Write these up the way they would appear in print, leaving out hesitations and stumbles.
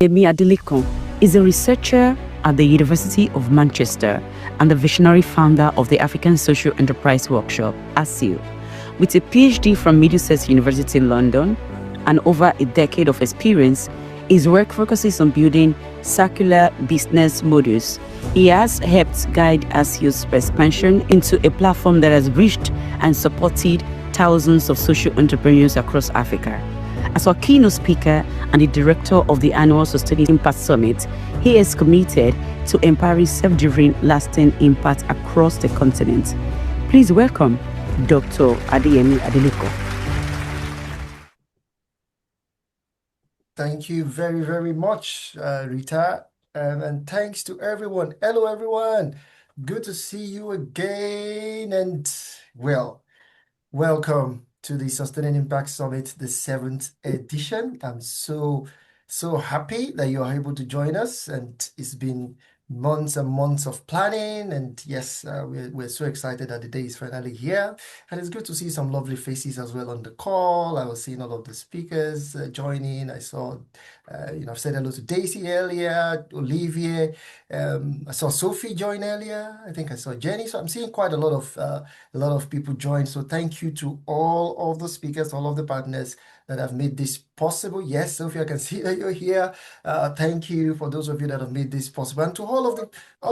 Adeyemi Adelekan is a researcher at the University of Manchester and the visionary founder of the African Social Enterprise Workshop, ASEW. With a PhD from Middlesex University in London and over a decade of experience, his work focuses on building circular business models. He has helped guide ASEW's expansion into a platform that has reached and supported thousands of social entrepreneurs across Africa. As our keynote speaker and the director of the annual Sustainable Impact Summit, he is committed to empowering self-driven, lasting impact across the continent. Please welcome Dr. Adeyemi Adelekan. Thank you very, very much, Rita. And thanks to everyone. Hello, everyone. Good to see you again. And welcome to the Sustainable Impact Summit, the 7th edition. I'm so happy that you are able to join us. And it's been months and months of planning, and yes, we're so excited that the day is finally here, and it's good to see some lovely faces as well on the call. I was seeing all of the speakers joining. I saw I've said hello to Daisy earlier, Olivier. I saw Sophie join earlier. I think I saw Jenny. So I'm seeing quite a lot of people join. So thank you to all of the speakers, all of the partners that have made this possible. Yes, Sophie, I can see that you're here. Thank you for those of you that have made this possible, and to all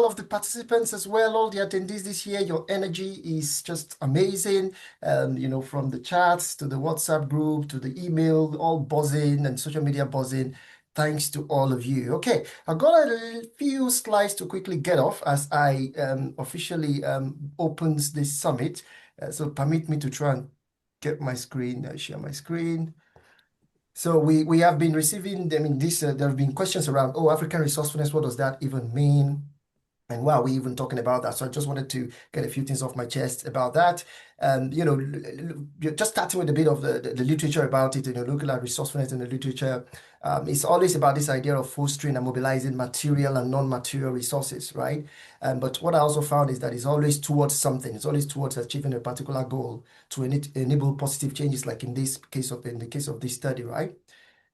of the participants as well, all the attendees this year. Your energy is just amazing. From the chats to the WhatsApp group to the email, all buzzing, and social media buzzing. Thanks to all of you. Okay, I've got a few slides to quickly get off as I officially opens this summit. So permit me to try and get my screen, share my screen. So we have been receiving them in this, there have been questions around, African resourcefulness, what does that even mean? And why are we even talking about that? So I just wanted to get a few things off my chest about that. Just starting with a bit of the literature about it, looking at resourcefulness in the literature, it's always about this idea of fostering and mobilizing material and non-material resources, right? But what I also found is that it's always towards something. It's always towards achieving a particular goal to enable positive changes, like in the case of this study, right?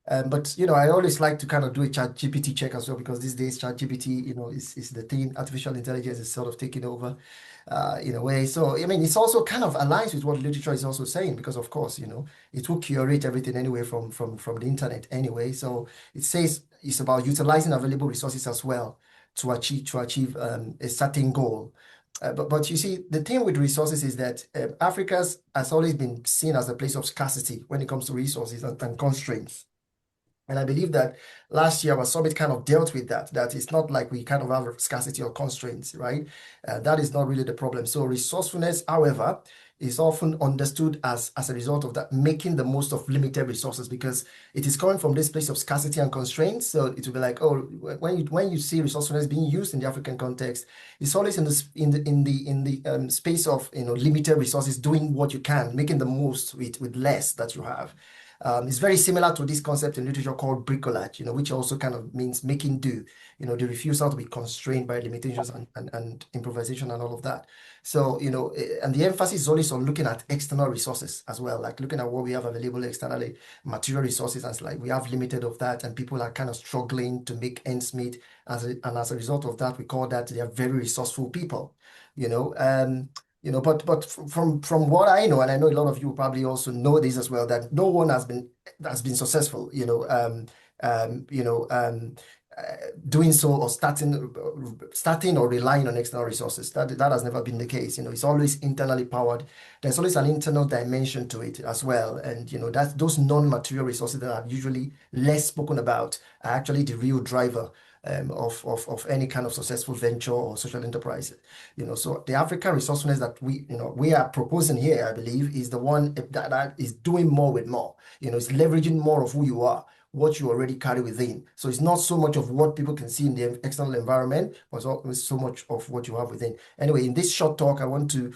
But I always like to kind of do a ChatGPT check as well, because these days ChatGPT, is the thing. Artificial intelligence is sort of taking over in a way. So I mean, it's also kind of aligns with what literature is also saying, because of course, it will curate everything anyway from the internet anyway. So it says it's about utilizing available resources as well to achieve a certain goal. But you see, the thing with resources is that Africa has always been seen as a place of scarcity when it comes to resources and constraints. And I believe that last year our summit kind of dealt with that it's not like we kind of have scarcity or constraints, right? That is not really the problem. So resourcefulness, however, is often understood as a result of that, making the most of limited resources, because it is coming from this place of scarcity and constraints. So it will be like, when you see resourcefulness being used in the African context, it's always in the space of limited resources, doing what you can, making the most with less that you have. It's very similar to this concept in literature called bricolage, which also kind of means making do, the refusal to be constrained by limitations and improvisation and all of that. So, and the emphasis is always on looking at external resources as well, like looking at what we have available externally, material resources, and it's like we have limited of that, and people are kind of struggling to make ends meet. And as a result of that, we call that they are very resourceful people, but from what I know, and I know a lot of you probably also know this as well, that no one has been successful, doing so or starting or relying on external resources. That has never been the case. It's always internally powered. There's always an internal dimension to it as well, and that's those non-material resources that are usually less spoken about are actually the real driver of any kind of successful venture or social enterprise. So the African resourcefulness that we are proposing here, I believe, is the one that is doing more with more. It's leveraging more of who you are, what you already carry within. So it's not so much of what people can see in the external environment, but it's so much of what you have within. Anyway, in this short talk, I want to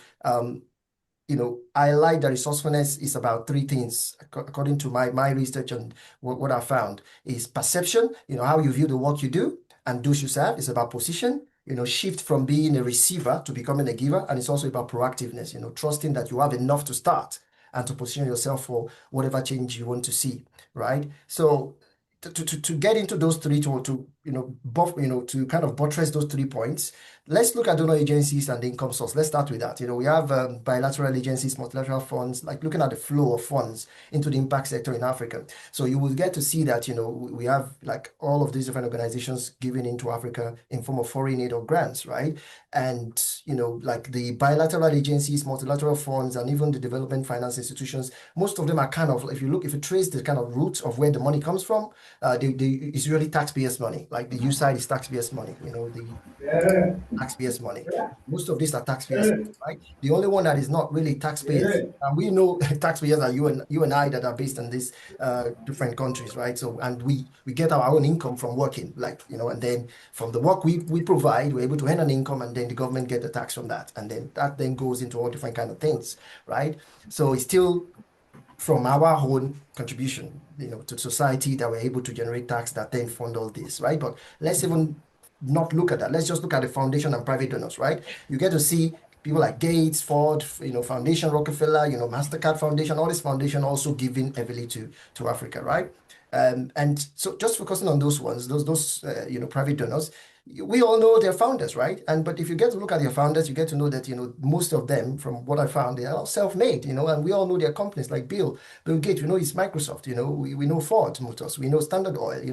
highlight that resourcefulness is about three things, according to my research and what I found is perception, how you view the work you do and those you serve. It's about position, shift from being a receiver to becoming a giver. And it's also about proactiveness, trusting that you have enough to start and to position yourself for whatever change you want to see, right? So to get into those three to to kind of buttress those 3 points, let's look at donor agencies and the income source. Let's start with that. We have bilateral agencies, multilateral funds, like looking at the flow of funds into the impact sector in Africa. So you will get to see that we have like all of these different organizations giving into Africa in form of foreign aid or grants, right? And like the bilateral agencies, multilateral funds, and even the development finance institutions, most of them are kind of, if you trace the kind of roots of where the money comes from, it's really taxpayers' money. Like the U side is taxpayers' money, the taxpayers' money. Most of these are taxpayers' money, right? The only one that is not really taxpayers, and we know taxpayers are you and I that are based in these different countries, right? So, and we get our own income from working, like, and then from the work we provide, we're able to earn an income, and then the government get the tax from that, and then that then goes into all different kind of things, right? So it's still from our own contribution, to society that we're able to generate tax that then fund all this, right? But let's even not look at that. Let's just look at the foundation and private donors, right? You get to see people like Gates, Ford, Foundation, Rockefeller, MasterCard Foundation, all this foundation also giving heavily to Africa, right? And so just focusing on those ones, those private donors, we all know their founders, right? But if you get to look at their founders, you get to know that most of them, from what I found, they are all self-made, and we all know their companies like Bill Gates. We know it's Microsoft. We know Ford Motors. We know Standard Oil. We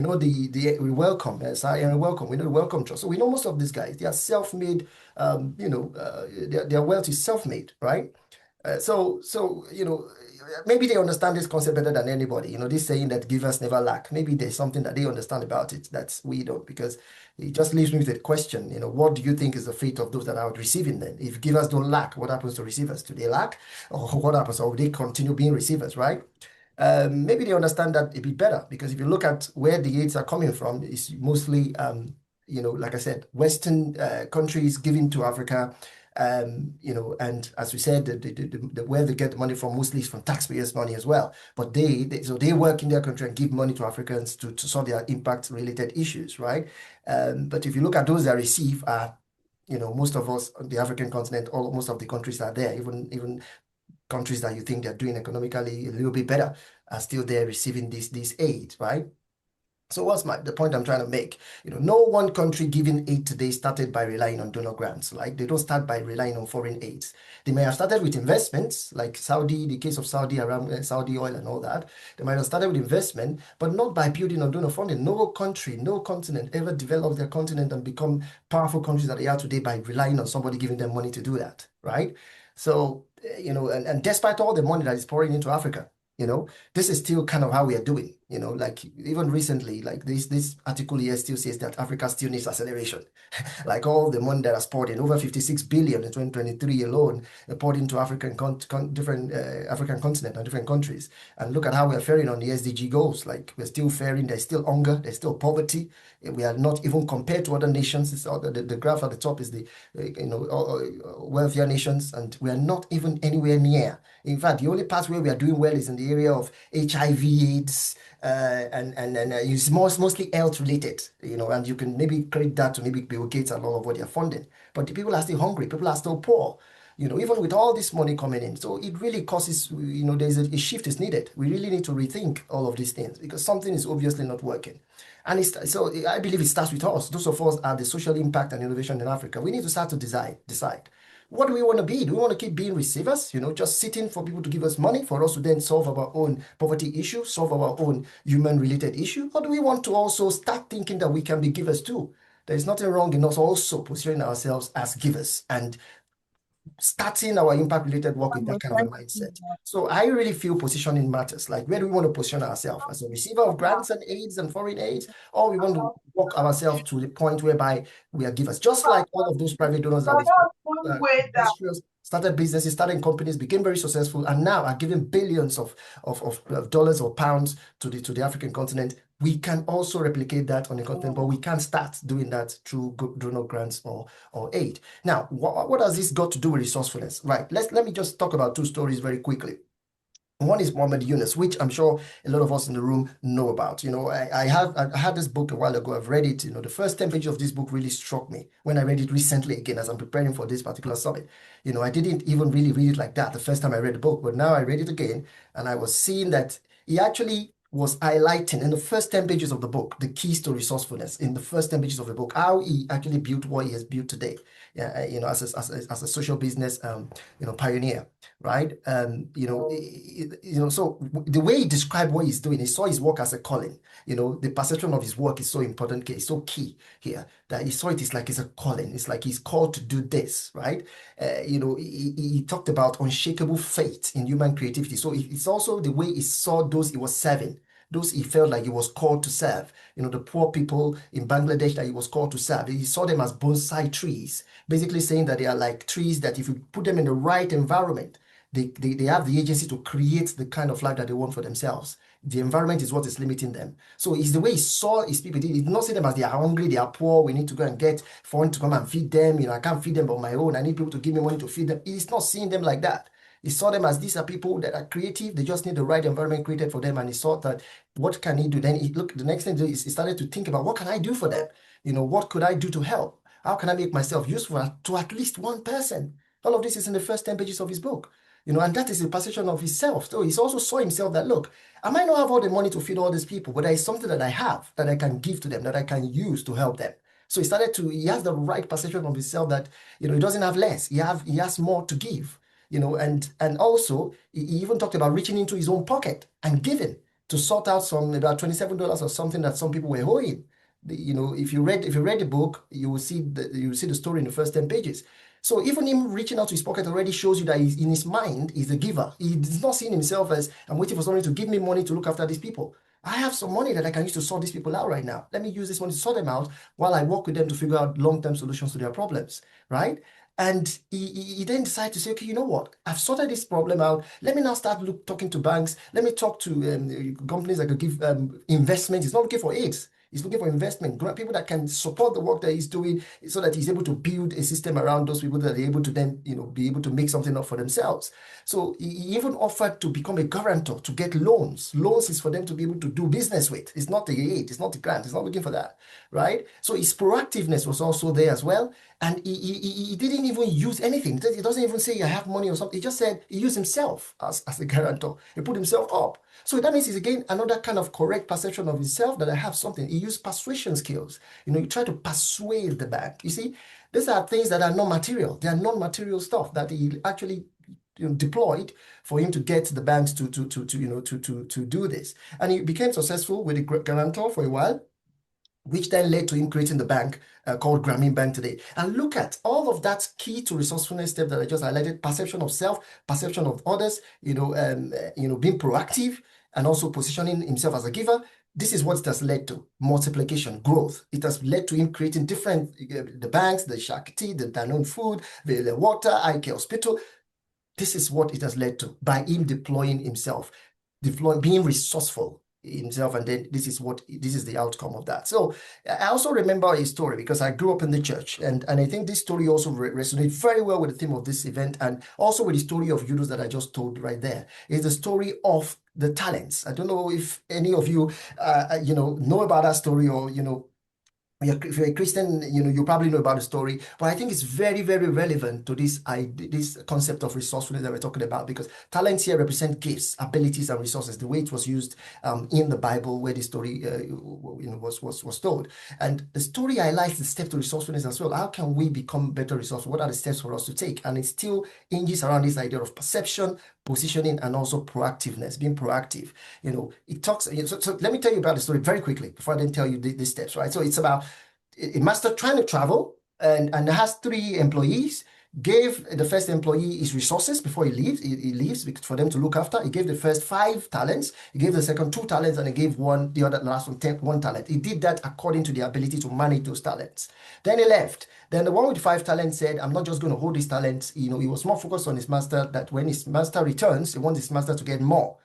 know we welcome welcome. We know the Welcome Trust. So we know most of these guys. They are self-made. Their wealth is self-made, right? Maybe they understand this concept better than anybody. This saying that givers never lack. Maybe there's something that they understand about it that we don't, because it just leaves me with a question. What do you think is the fate of those that are receiving then? If givers don't lack, what happens to receivers? Do they lack? Or what happens? Or they continue being receivers, right? Maybe they understand that a bit better, because if you look at where the aids are coming from, it's mostly, like I said, Western countries giving to Africa. And as we said, where they get the money from mostly is from taxpayers' money as well. But they work in their country and give money to Africans to solve their impact-related issues, right? But if you look at those that receive, most of us on the African continent, most of the countries that are there, even countries that you think they're doing economically a little bit better, are still there receiving this aid, right? So what's the point I'm trying to make? No one country giving aid today started by relying on donor grants. Like, they don't start by relying on foreign aids. They may have started with investments, like Saudi, the case of Saudi around Saudi oil and all that. They might have started with investment, but not by building on donor funding. No country, no continent ever developed their continent and become powerful countries that they are today by relying on somebody giving them money to do that, right? So, and despite all the money that is pouring into Africa, this is still kind of how we are doing. Like even recently, like this article here still says that Africa still needs acceleration. Like all the money that has poured in, over 56 billion in 2023 alone, poured into different African continent and different countries. And look at how we are faring on the SDG goals. Like, we're still faring, there's still hunger, there's still poverty. We are not even compared to other nations. The graph at the top is the wealthier nations, and we are not even anywhere near. In fact, the only part where we are doing well is in the area of HIV/AIDS, and it's mostly health related, and you can maybe credit that to maybe Bill Gates and all of what they're funding. But the people are still hungry, people are still poor, even with all this money coming in. So it really causes, there's a shift is needed. We really need to rethink all of these things, because something is obviously not working. And so I believe it starts with us. Those of us are the social impact and innovation in Africa. We need to start to decide. What do we want to be? Do we want to keep being receivers, just sitting for people to give us money for us to then solve our own poverty issue, solve our own human-related issue? Or do we want to also start thinking that we can be givers too? There is nothing wrong in us also positioning ourselves as givers and starting our impact-related work with that kind of a mindset. So I really feel positioning matters. Like, where do we want to position ourselves? As a receiver of grants and aids and foreign aids, or we want to walk ourselves to the point whereby we are givers, just like all of those private donors that we industrials started businesses, started companies, became very successful, and now are giving billions of dollars or pounds to the African continent. We can also replicate that on the continent, but we can't start doing that through donor grants or aid. Now, what has this got to do with resourcefulness? Right. Let me just talk about two stories very quickly. One is Mohammed Yunus, which I'm sure a lot of us in the room know about. I had this book a while ago. I've read it. The first 10 pages of this book really struck me when I read it recently again as I'm preparing for this particular summit. I didn't even really read it like that the first time I read the book, but now I read it again, and I was seeing that he actually was highlighting in the first 10 pages of the book, the keys to resourcefulness in the first 10 pages of the book, how he actually built what he has built today, as a social business, pioneer, right? So the way he described what he's doing, he saw his work as a calling. The perception of his work is so important, it's so key here, that he saw it is like it's a calling. It's like he's called to do this, right? He talked about unshakable faith in human creativity. So it's also the way he saw those he was serving, those he felt like he was called to serve. The poor people in Bangladesh that he was called to serve. He saw them as bonsai trees, basically saying that they are like trees that if you put them in the right environment, they have the agency to create the kind of life that they want for themselves. The environment is what is limiting them. So it's the way he saw his people. He did not see them as they are hungry, they are poor, we need to go and get fund to come and feed them. I can't feed them on my own. I need people to give me money to feed them. He's not seeing them like that. He saw them as these are people that are creative. They just need the right environment created for them. And he saw that, what can he do? Then the next thing is he started to think about, what can I do for them? What could I do to help? How can I make myself useful to at least one person? All of this is in the first 10 pages of his book. And that is the perception of himself. So he also saw himself that, look, I might not have all the money to feed all these people, but there is something that I have that I can give to them, that I can use to help them. So he has the right perception of himself that, he doesn't have less. He has more to give, and also he even talked about reaching into his own pocket and giving to sort out about $27 or something that some people were owing. If you read the book, you will see the story in the first 10 pages. So even him reaching out to his pocket already shows you that in his mind, he's a giver. He's not seeing himself as, I'm waiting for somebody to give me money to look after these people. I have some money that I can use to sort these people out right now. Let me use this money to sort them out while I work with them to figure out long-term solutions to their problems, right? And he then decided to say, okay, you know what? I've sorted this problem out. Let me now start talking to banks. Let me talk to companies that could give investment. He's not looking for aids. He's looking for investment, people that can support the work that he's doing so that he's able to build a system around those people that are able to then, be able to make something up for themselves. So he even offered to become a guarantor to get loans. Loans is for them to be able to do business with. It's not the aid, it's not the grant, he's not looking for that, right? So his proactiveness was also there as well. And he didn't even use anything. He doesn't even say I have money or something. He just said he used himself as a guarantor. He put himself up. So that means it's again another kind of correct perception of himself, that I have something. He used persuasion skills. You try to persuade the bank. You see, these are things that are non-material. They are non-material stuff that he actually deployed for him to get the banks to do this. And he became successful with the guarantor for a while, which then led to him creating the bank called Grameen Bank today. And look at all of that key to resourcefulness step that I just highlighted: perception of self, perception of others, being proactive, and also positioning himself as a giver. This is what it has led to: multiplication, growth. It has led to him creating different, the banks, the Shakti, the Danone Food, the water, IK Hospital. This is what it has led to by him deploying himself, being resourceful himself, and then this is the outcome of that. So I also remember a story because I grew up in the church, and I think this story also resonates very well with the theme of this event, and also with the story of Yunus that I just told right there. It's the story of the talents. I don't know if any of you know about that story, or if you're a Christian, you probably know about the story, but I think it's very, very relevant to this concept of resourcefulness that we're talking about, because talents here represent gifts, abilities, and resources, the way it was used in the Bible, where the story was told. And the story highlights the step to resourcefulness as well. How can we become better resourceful? What are the steps for us to take? And it still hinges around this idea of perception, positioning, and also proactiveness, being proactive. It talks, so let me tell you about the story very quickly before I then tell you the steps, right? So it's about a master trying to travel and has 3 employees. Gave the first employee his resources before he leaves. He leaves for them to look after. He gave the first 5 talents. He gave the second 2 talents, and he gave the last one 1 talent. He did that according to the ability to manage those talents. Then he left. Then the one with 5 talents said, I'm not just going to hold these talents. He was more focused on his master, that when his master returns, he wants his master to get more.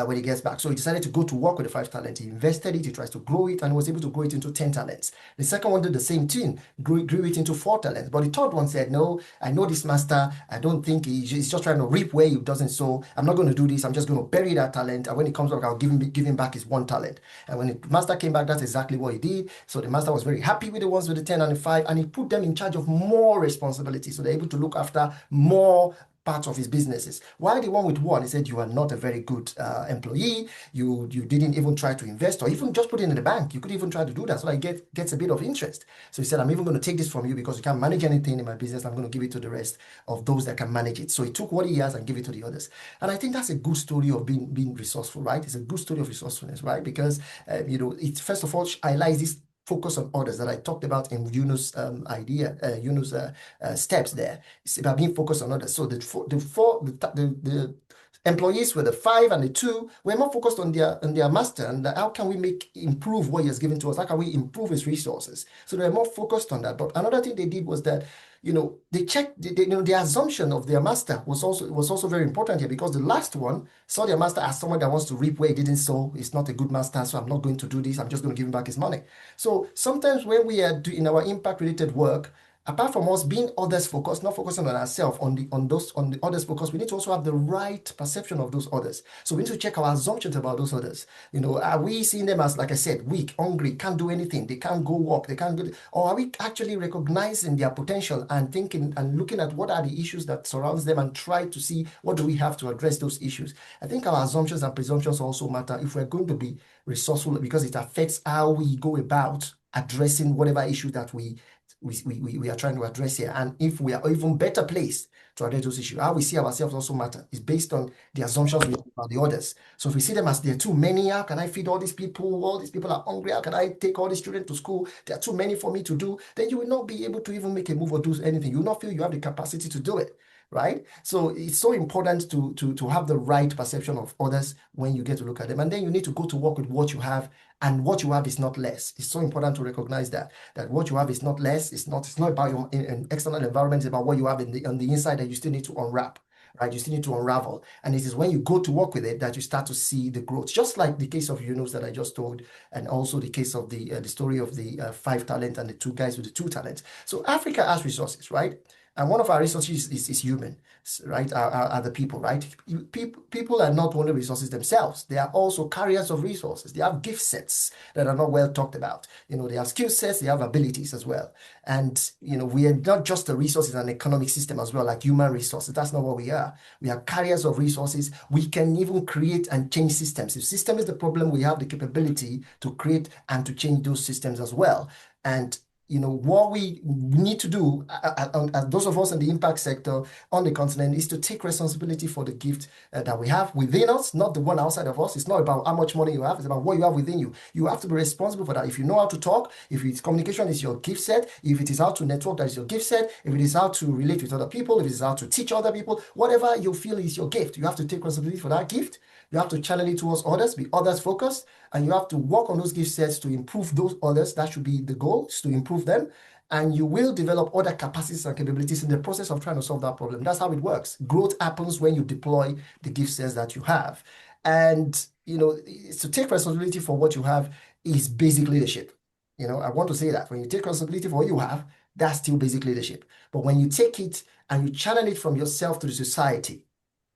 When he gets back. So he decided to go to work with the 5 talents. He invested it, he tries to grow it, and was able to grow it into 10 talents. The second one did the same thing, grew it into 4 talents. But the third one said, no, I know this master. I don't think he's just trying to reap where he doesn't sow. I'm not going to do this. I'm just going to bury that talent. And when he comes back, I'll give him back his 1 talent. And when the master came back, that's exactly what he did. So the master was very happy with the ones with the 10 and the 5, and he put them in charge of more responsibility. So they're able to look after more part of his businesses. While the one with one, he said, you are not a very good employee. You didn't even try to invest or even just put it in the bank. You could even try to do that so that it gets a bit of interest. So he said, I'm even going to take this from you because you can't manage anything in my business. I'm going to give it to the rest of those that can manage it. So he took what he has and gave it to the others. And I think that's a good story of being resourceful, right? It's a good story of resourcefulness, right? Because, it first of all highlights this focus on others that I talked about in Yunus Yunus steps there. It's about being focused on others. So the employees were the 5 and the 2 were more focused on their master and how can we improve what he has given to us? How can we improve his resources? So they were more focused on that. But another thing they did was that they checked, the assumption of their master was also very important here because the last one saw their master as someone that wants to reap where he didn't sow. It's not a good master, so I'm not going to do this. I'm just going to give him back his money. So sometimes when we are doing our impact-related work, apart from us being others focused, not focusing on ourselves, on the others focused, we need to also have the right perception of those others. So we need to check our assumptions about those others. Are we seeing them as, like I said, weak, hungry, can't do anything, they can't go work, they can't do, or are we actually recognizing their potential and thinking and looking at what are the issues that surrounds them and try to see what do we have to address those issues? I think our assumptions and presumptions also matter if we're going to be resourceful because it affects how we go about addressing whatever issue that we are trying to address here. And if we are even better placed to address those issues, how we see ourselves also matter. It's based on the assumptions we have about the others. So if we see them as there are too many, how can I feed all these people? All these people are hungry. How can I take all these children to school? There are too many for me to do. Then you will not be able to even make a move or do anything. You will not feel you have the capacity to do it. Right? So it's so important to have the right perception of others when you get to look at them. And then you need to go to work with what you have, and what you have is not less. It's so important to recognize that what you have is not less. It's not about your external environment. It's about what you have on the inside that you still need to unwrap. Right? You still need to unravel. And it is when you go to work with it that you start to see the growth. Just like the case of Yunus that I just told, and also the case of the story of the 5 talents and the 2 guys with the 2 talents. So Africa has resources, right? And one of our resources is human, right? Are the people, right? People are not only resources themselves, they are also carriers of resources. They have gift sets that are not well talked about. They have skill sets, they have abilities as well. And, we are not just a resources and economic system as well, like human resources. That's not what we are. We are carriers of resources. We can even create and change systems. If system is the problem, we have the capability to create and to change those systems as well. And what we need to do, as those of us in the impact sector on the continent, is to take responsibility for the gift that we have within us, not the one outside of us. It's not about how much money you have, it's about what you have within you. You have to be responsible for that. If you know how to talk, if it's communication is your gift set, if it is how to network, that is your gift set, if it is how to relate with other people, if it is how to teach other people, whatever you feel is your gift, you have to take responsibility for that gift. You have to channel it towards others, be others focused, and you have to work on those gift sets to improve those others. That should be the goal, is to improve them. And you will develop other capacities and capabilities in the process of trying to solve that problem. That's how it works. Growth happens when you deploy the gift sets that you have. And, to take responsibility for what you have is basic leadership. I want to say that when you take responsibility for what you have, that's still basic leadership. But when you take it and you channel it from yourself to the society,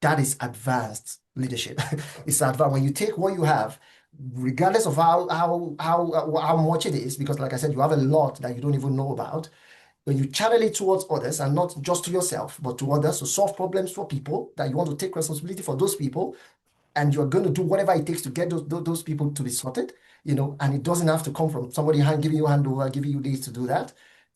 that is advanced leadership. It's advanced when you take what you have, regardless of how much it is, because like I said, you have a lot that you don't even know about. When you channel it towards others and not just to yourself, but to others to solve problems for people, that you want to take responsibility for those people, and you're going to do whatever it takes to get those people to be sorted, and it doesn't have to come from somebody giving you a handover, giving you days to do that.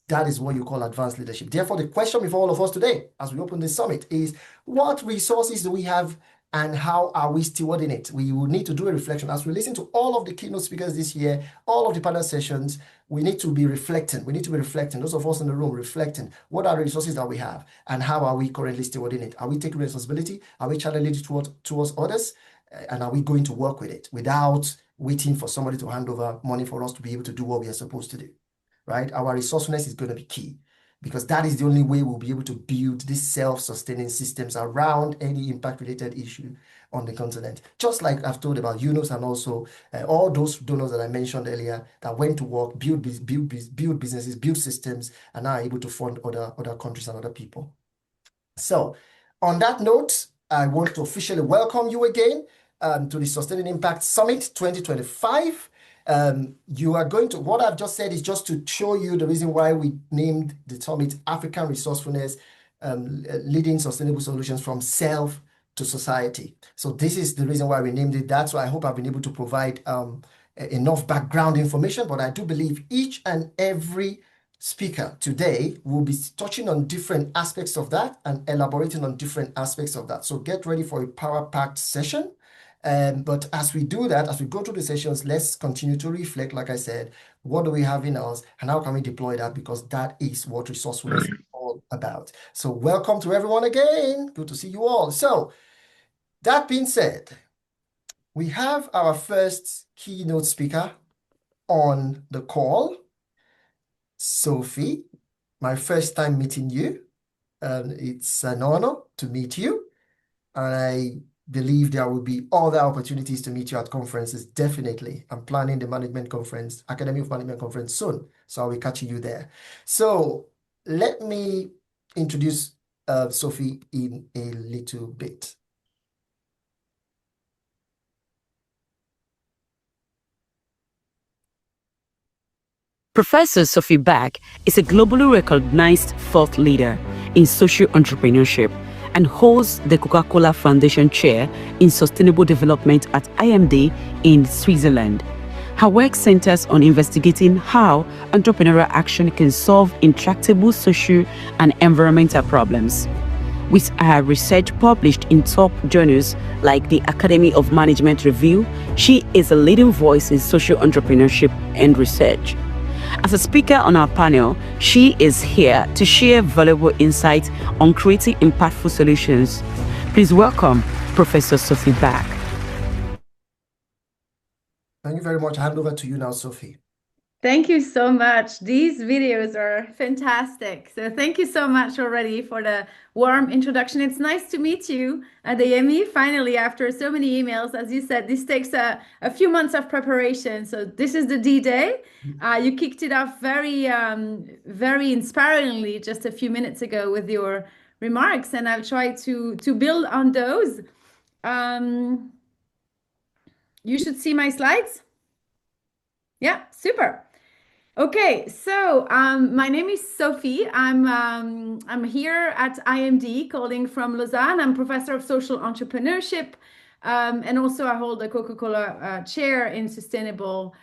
That is what you call advanced leadership. Therefore, the question before all of us today, as we open this summit, is what resources do we have and how are we stewarding it? We will need to do a reflection. As we listen to all of the keynote speakers this year, all of the panel sessions, we need to be reflecting. We need to be reflecting. Those of us in the room reflecting. What are the resources that we have and how are we currently stewarding it? Are we taking responsibility? Are we channeling it towards others? And are we going to work with it without waiting for somebody to hand over money for us to be able to do what we are supposed to do? Right? Our resourcefulness is going to be key because that is the only way we'll be able to build these self-sustaining systems around any impact-related issue on the continent. Just like I've told about Yunus and also all those donors that I mentioned earlier that went to work, build businesses, build systems, and are able to fund other countries and other people. So on that note, I want to officially welcome you again to the Sustaining Impact Summit 2025. What I've just said is just to show you the reason why we named the summit African Resourcefulness leading sustainable solutions from self to society. So this is the reason why we named it that. So I hope I've been able to provide enough background information, but I do believe each and every speaker today will be touching on different aspects of that and elaborating on different aspects of that. So get ready for a power-packed session. But as we do that, as we go through the sessions, let's continue to reflect, like I said, what do we have in us and how can we deploy that? Because that is what resourcefulness is all about. So welcome to everyone again. Good to see you all. So that being said, we have our first keynote speaker on the call. Sophie, my first time meeting you. It's an honor to meet you. And I believe there will be other opportunities to meet you at conferences, definitely. I'm planning the management conference, Academy of Management conference soon. So I will catch you there. So let me introduce Sophie in a little bit. Professor Sophie Bacq is a globally recognized thought leader in social entrepreneurship and holds the Coca-Cola Foundation Chair in Sustainable Development at IMD in Switzerland. Her work centers on investigating how entrepreneurial action can solve intractable social and environmental problems. With her research published in top journals like the Academy of Management Review, she is a leading voice in social entrepreneurship and research. As a speaker on our panel, she is here to share valuable insights on creating impactful solutions. Please welcome Professor Sophie Bacq. Thank you very much. I hand over to you now, Sophie. Thank you so much. These videos are fantastic. So thank you so much already for the warm introduction. It's nice to meet you, Adeyemi, finally, after so many emails. As you said, this takes a few months of preparation. So this is the D-Day. You kicked it off very, very inspiringly just a few minutes ago with your remarks, and I'll try to build on those. You should see my slides. Yeah, super. Okay, so my name is Sophie. I'm here at IMD, calling from Lausanne. I'm professor of social entrepreneurship, and also I hold a Coca-Cola chair in sustainable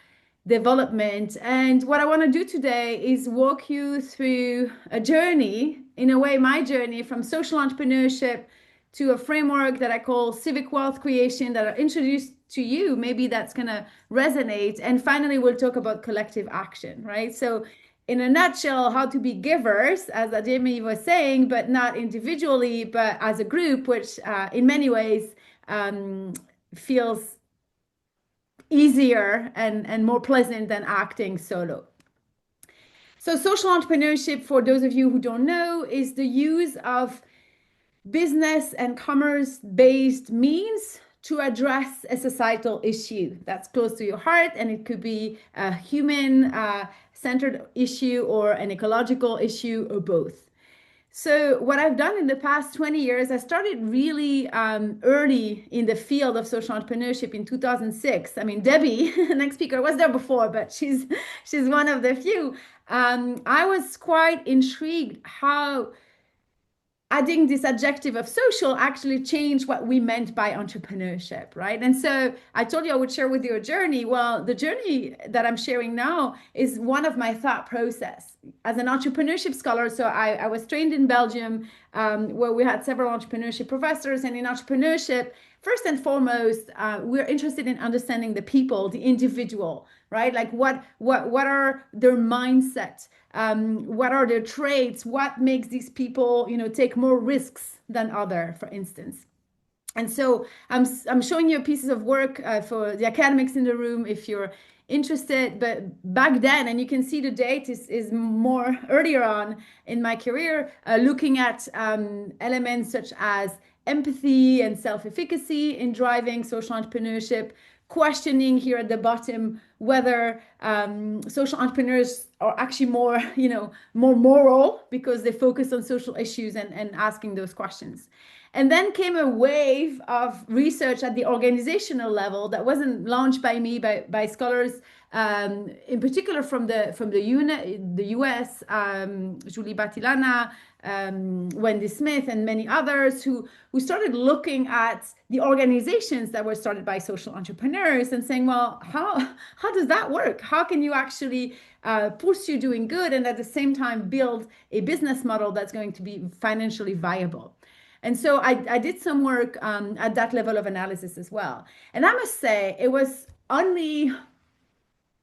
development. And what I want to do today is walk you through a journey, in a way, my journey from social entrepreneurship to a framework that I call civic wealth creation that I introduced to you. Maybe that's going to resonate. And finally, we'll talk about collective action, right? So in a nutshell, how to be givers, as Adeyemi was saying, but not individually, but as a group, which in many ways feels easier and more pleasant than acting solo. So social entrepreneurship, for those of you who don't know, is the use of business and commerce-based means to address a societal issue that's close to your heart, and it could be a human-centered issue or an ecological issue or both. So what I've done in the past 20 years, I started really early in the field of social entrepreneurship in 2006. I mean, Debbie, the next speaker, was there before, but she's one of the few. I was quite intrigued how adding this adjective of social actually changed what we meant by entrepreneurship, right? And so I told you I would share with you a journey. Well, the journey that I'm sharing now is one of my thought process as an entrepreneurship scholar. So I was trained in Belgium, where we had several entrepreneurship professors. And in entrepreneurship, first and foremost, we're interested in understanding the people, the individual, right? Like what are their mindsets? What are their traits? What makes these people, take more risks than other, for instance? And so I'm showing you pieces of work for the academics in the room if you're interested. But back then, and you can see the date is more earlier on in my career, looking at elements such as empathy and self-efficacy in driving social entrepreneurship, questioning here at the bottom whether social entrepreneurs are actually more moral because they focus on social issues and asking those questions. And then came a wave of research at the organizational level that wasn't launched by me, by scholars, in particular from the US, Julie Batilana, Wendy Smith and many others who started looking at the organizations that were started by social entrepreneurs and saying, well, how does that work? How can you actually pursue doing good and at the same time build a business model that's going to be financially viable? And so I did some work at that level of analysis as well. And I must say, it was only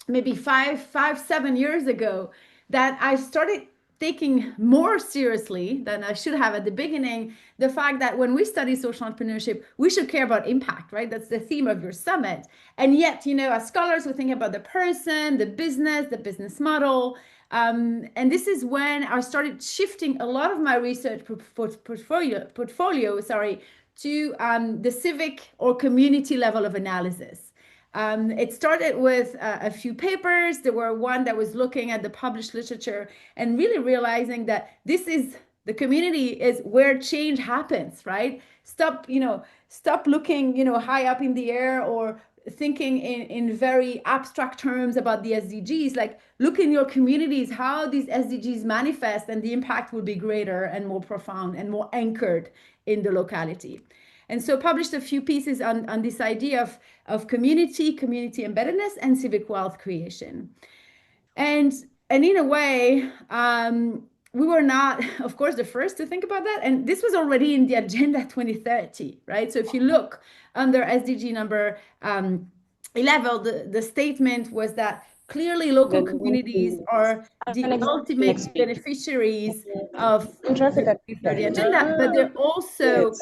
maybe 7 years ago that I started taking more seriously than I should have at the beginning, the fact that when we study social entrepreneurship, we should care about impact, right? That's the theme of your summit. And yet, as scholars, we think about the person, the business model. And this is when I started shifting a lot of my research portfolio, to the civic or community level of analysis. It started with a few papers. There were one that was looking at the published literature and really realizing that the community is where change happens, right? Stop looking, high up in the air or thinking in very abstract terms about the SDGs. Like, look in your communities, how these SDGs manifest, and the impact will be greater and more profound and more anchored in the locality. And so published a few pieces on this idea of community embeddedness, and civic wealth creation. And in a way, we were not, of course, the first to think about that. And this was already in the Agenda 2030, right? So if you look under SDG number 11, the statement was that clearly local communities are the ultimate beneficiaries of the 2030 agenda, but they're also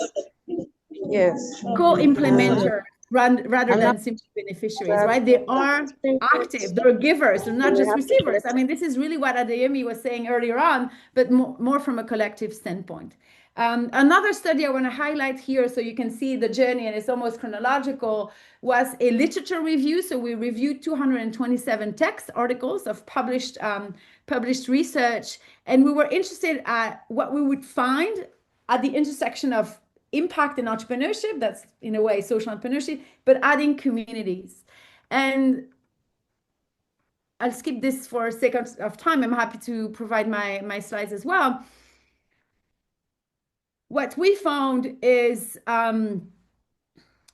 co-implementers rather than simply beneficiaries, right? They are active, they're givers, they're not just receivers. I mean, this is really what Adeyemi was saying earlier on, but more from a collective standpoint. Another study I want to highlight here so you can see the journey, and it's almost chronological, was a literature review. So we reviewed 227 text articles of published research, and we were interested at what we would find at the intersection of impact and entrepreneurship, that's in a way social entrepreneurship, but adding communities. And I'll skip this for sake of time. I'm happy to provide my slides as well. What we found is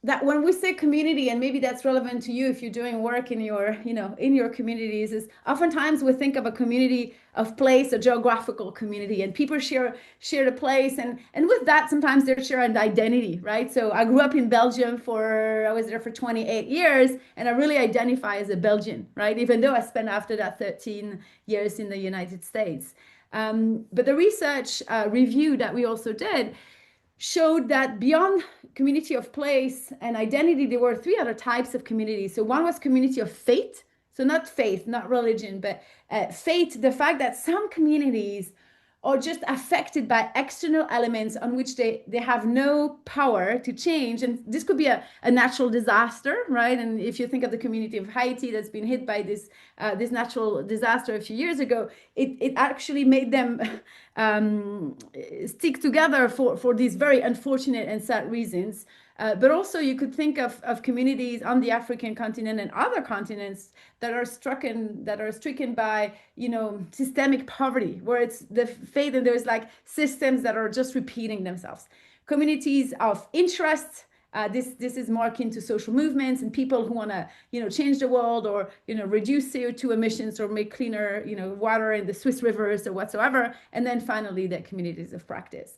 that when we say community, and maybe that's relevant to you if you're doing work in your communities, is oftentimes we think of a community of place, a geographical community, and people share the place, and with that sometimes they share an identity, right? So I grew up in Belgium I was there for 28 years, and I really identify as a Belgian, right? Even though I spent after that 13 years in the United States. But the research review that we also did showed that beyond community of place and identity, there were 3 other types of communities. So one was community of faith. So not faith, not religion, but faith, the fact that some communities are just affected by external elements on which they have no power to change. And this could be a natural disaster, right? And if you think of the community of Haiti that's been hit by this natural disaster a few years ago, it actually made them stick together for these very unfortunate and sad reasons. But also you could think of communities on the African continent and other continents that are stricken by, systemic poverty, where it's the faith and there's like systems that are just repeating themselves. Communities of interest, this is more akin to social movements and people who want to, change the world or, reduce CO2 emissions or make cleaner, water in the Swiss rivers or whatsoever. And then finally, the communities of practice.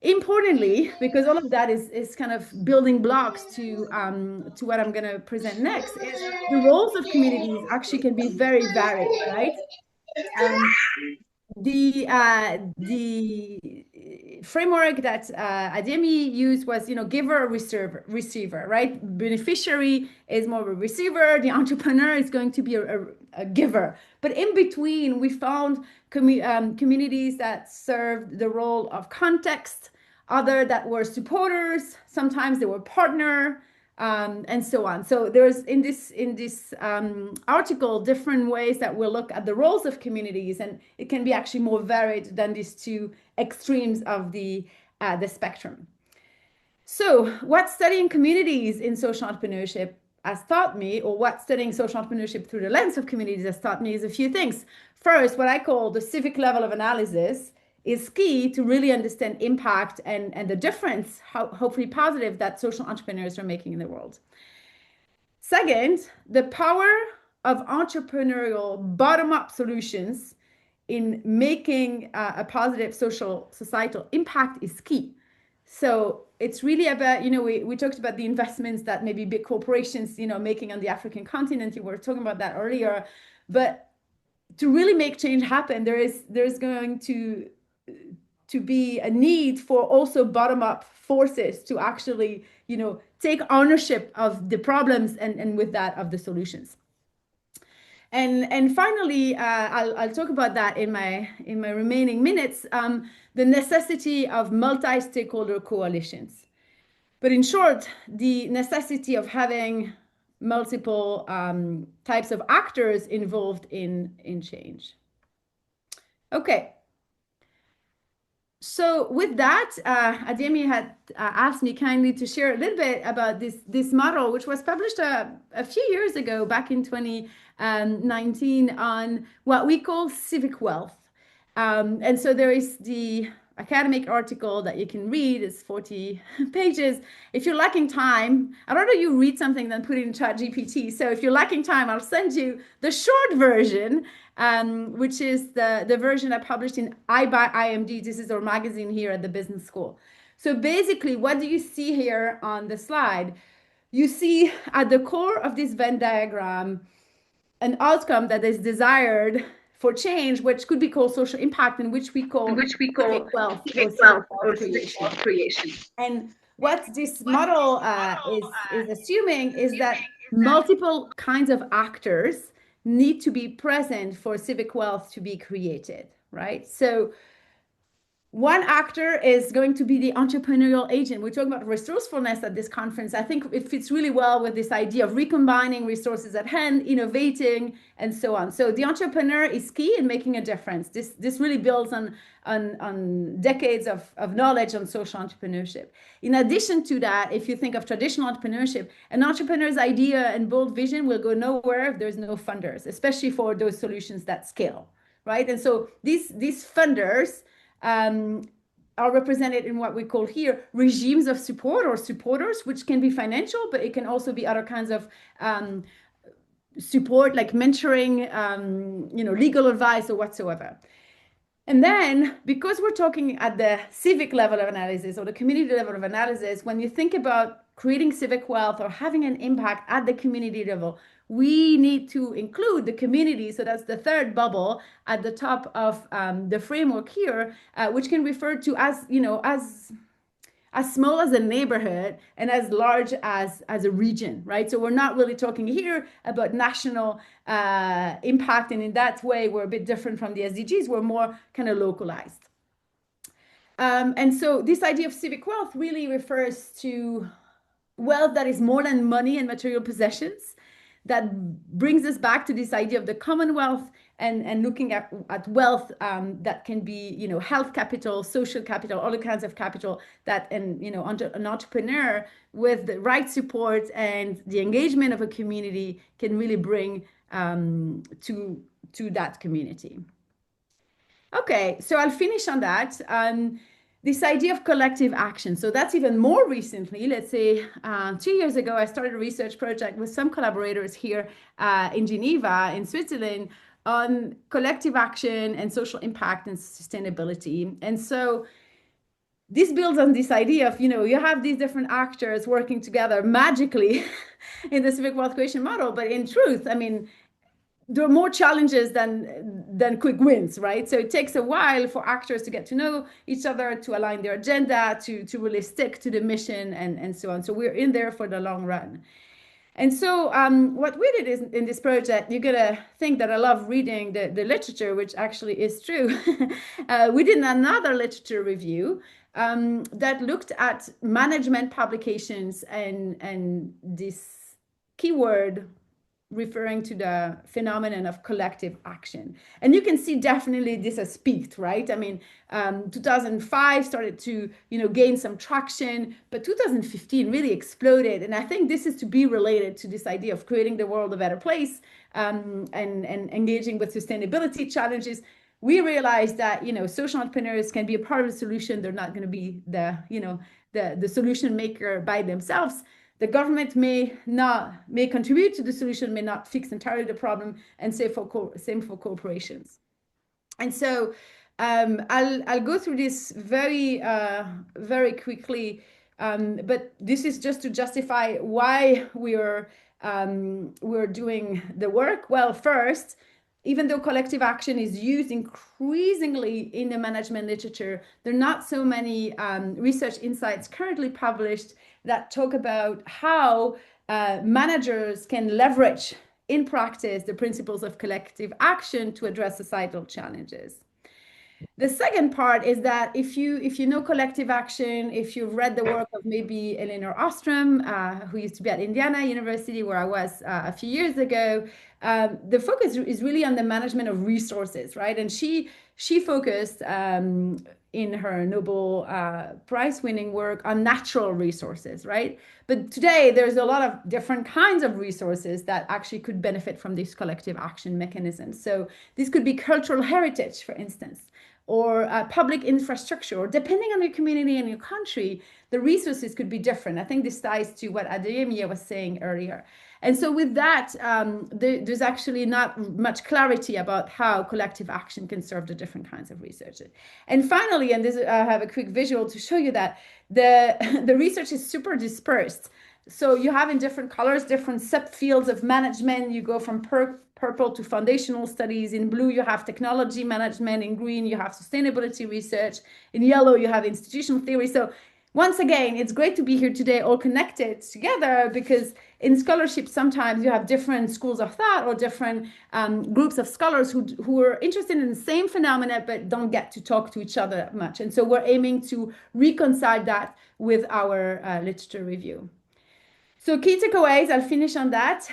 Importantly, because all of that is kind of building blocks to what I'm going to present next, is the roles of communities actually can be very varied, right? The framework that Adeyemi used was, giver, receiver, right? Beneficiary is more of a receiver. The entrepreneur is going to be a giver. But in between, we found communities that served the role of context, other that were supporters. Sometimes they were partner, and so on. So there's in this article different ways that we'll look at the roles of communities, and it can be actually more varied than these 2 extremes of the spectrum. So what studying communities in social entrepreneurship has taught me, or what studying social entrepreneurship through the lens of communities has taught me, is a few things. First, what I call the civic level of analysis is key to really understand impact and the difference, hopefully positive, that social entrepreneurs are making in the world. Second, the power of entrepreneurial bottom-up solutions in making a positive social societal impact is key. So it's really about, we talked about the investments that maybe big corporations, making on the African continent. You were talking about that earlier. But to really make change happen, there's going to be a need for also bottom-up forces to actually, take ownership of the problems and with that of the solutions. And finally, I'll talk about that in my remaining minutes, the necessity of multi-stakeholder coalitions. But in short, the necessity of having multiple types of actors involved in change. Okay. So with that, Adeyemi had asked me kindly to share a little bit about this model, which was published a few years ago, back in 2019, on what we call civic wealth. And so there is the academic article that you can read. It's 40 pages. If you're lacking time, I'd rather you read something than put it in ChatGPT. So if you're lacking time, I'll send you the short version, which is the version I published in I by IMD. This is our magazine here at the business school. So basically, what do you see here on the slide? You see at the core of this Venn diagram an outcome that is desired for change, which could be called social impact, and which we call civic wealth or civic creation. And what this model is assuming is that multiple kinds of actors need to be present for civic wealth to be created, right? So one actor is going to be the entrepreneurial agent. We're talking about resourcefulness at this conference. I think it fits really well with this idea of recombining resources at hand, innovating, and so on. So the entrepreneur is key in making a difference. This really builds on decades of knowledge on social entrepreneurship. In addition to that, if you think of traditional entrepreneurship, an entrepreneur's idea and bold vision will go nowhere if there's no funders, especially for those solutions that scale, right? And so these funders are represented in what we call here regimes of support or supporters, which can be financial, but it can also be other kinds of support like mentoring, legal advice or whatsoever. And then, because we're talking at the civic level of analysis or the community level of analysis, when you think about creating civic wealth or having an impact at the community level, we need to include the community. So that's the third bubble at the top of the framework here, which can refer to as small as a neighborhood and as large as a region, right? So we're not really talking here about national impact. And in that way, we're a bit different from the SDGs. We're more kind of localized. And so this idea of civic wealth really refers to wealth that is more than money and material possessions. That brings us back to this idea of the commonwealth and looking at wealth that can be, health capital, social capital, all the kinds of capital that an entrepreneur with the right support and the engagement of a community can really bring to that community. Okay, so I'll finish on that. This idea of collective action. So that's even more recently, let's say 2 years ago, I started a research project with some collaborators here in Geneva, in Switzerland, on collective action and social impact and sustainability. And so this builds on this idea of, you have these different actors working together magically in the civic wealth creation model. But in truth, there are more challenges than quick wins, right? So it takes a while for actors to get to know each other, to align their agenda, to really stick to the mission and so on. So we're in there for the long run. And so what we did is in this project, you're gonna think that I love reading the literature, which actually is true. We did another literature review that looked at management publications and this keyword referring to the phenomenon of collective action. And you can see definitely this has peaked, right? 2005 started to, gain some traction, but 2015 really exploded. And I think this is to be related to this idea of creating the world a better place and engaging with sustainability challenges. we realized that, social entrepreneurs can be a part of the solution. They're not going to be the solution maker by themselves. The government may contribute to the solution, may not fix entirely the problem, and same for corporations. And so I'll go through this very quickly, but this is just to justify why we're doing the work. Well, first, even though collective action is used increasingly in the management literature, there are not so many research insights currently published that talk about how managers can leverage in practice the principles of collective action to address societal challenges. The second part is that if you know collective action, if you've read the work of maybe Elinor Ostrom, who used to be at Indiana University, where I was a few years ago, the focus is really on the management of resources, right? And she focused in her Nobel Prize-winning work on natural resources, right? But today there's a lot of different kinds of resources that actually could benefit from this collective action mechanism. So this could be cultural heritage, for instance, or public infrastructure, or depending on your community and your country, the resources could be different. I think this ties to what Adeyemi was saying earlier. And so with that, there's actually not much clarity about how collective action can serve the different kinds of research. And finally, and this, I have a quick visual to show you that the research is super dispersed. So you have in different colors, different subfields of management. You go from purple to foundational studies. In blue, you have technology management. In green, you have sustainability research. In yellow, you have institutional theory. So once again, it's great to be here today, all connected together, because in scholarship, sometimes you have different schools of thought or different groups of scholars who are interested in the same phenomena, but don't get to talk to each other that much. And so we're aiming to reconcile that with our literature review. So key takeaways, I'll finish on that.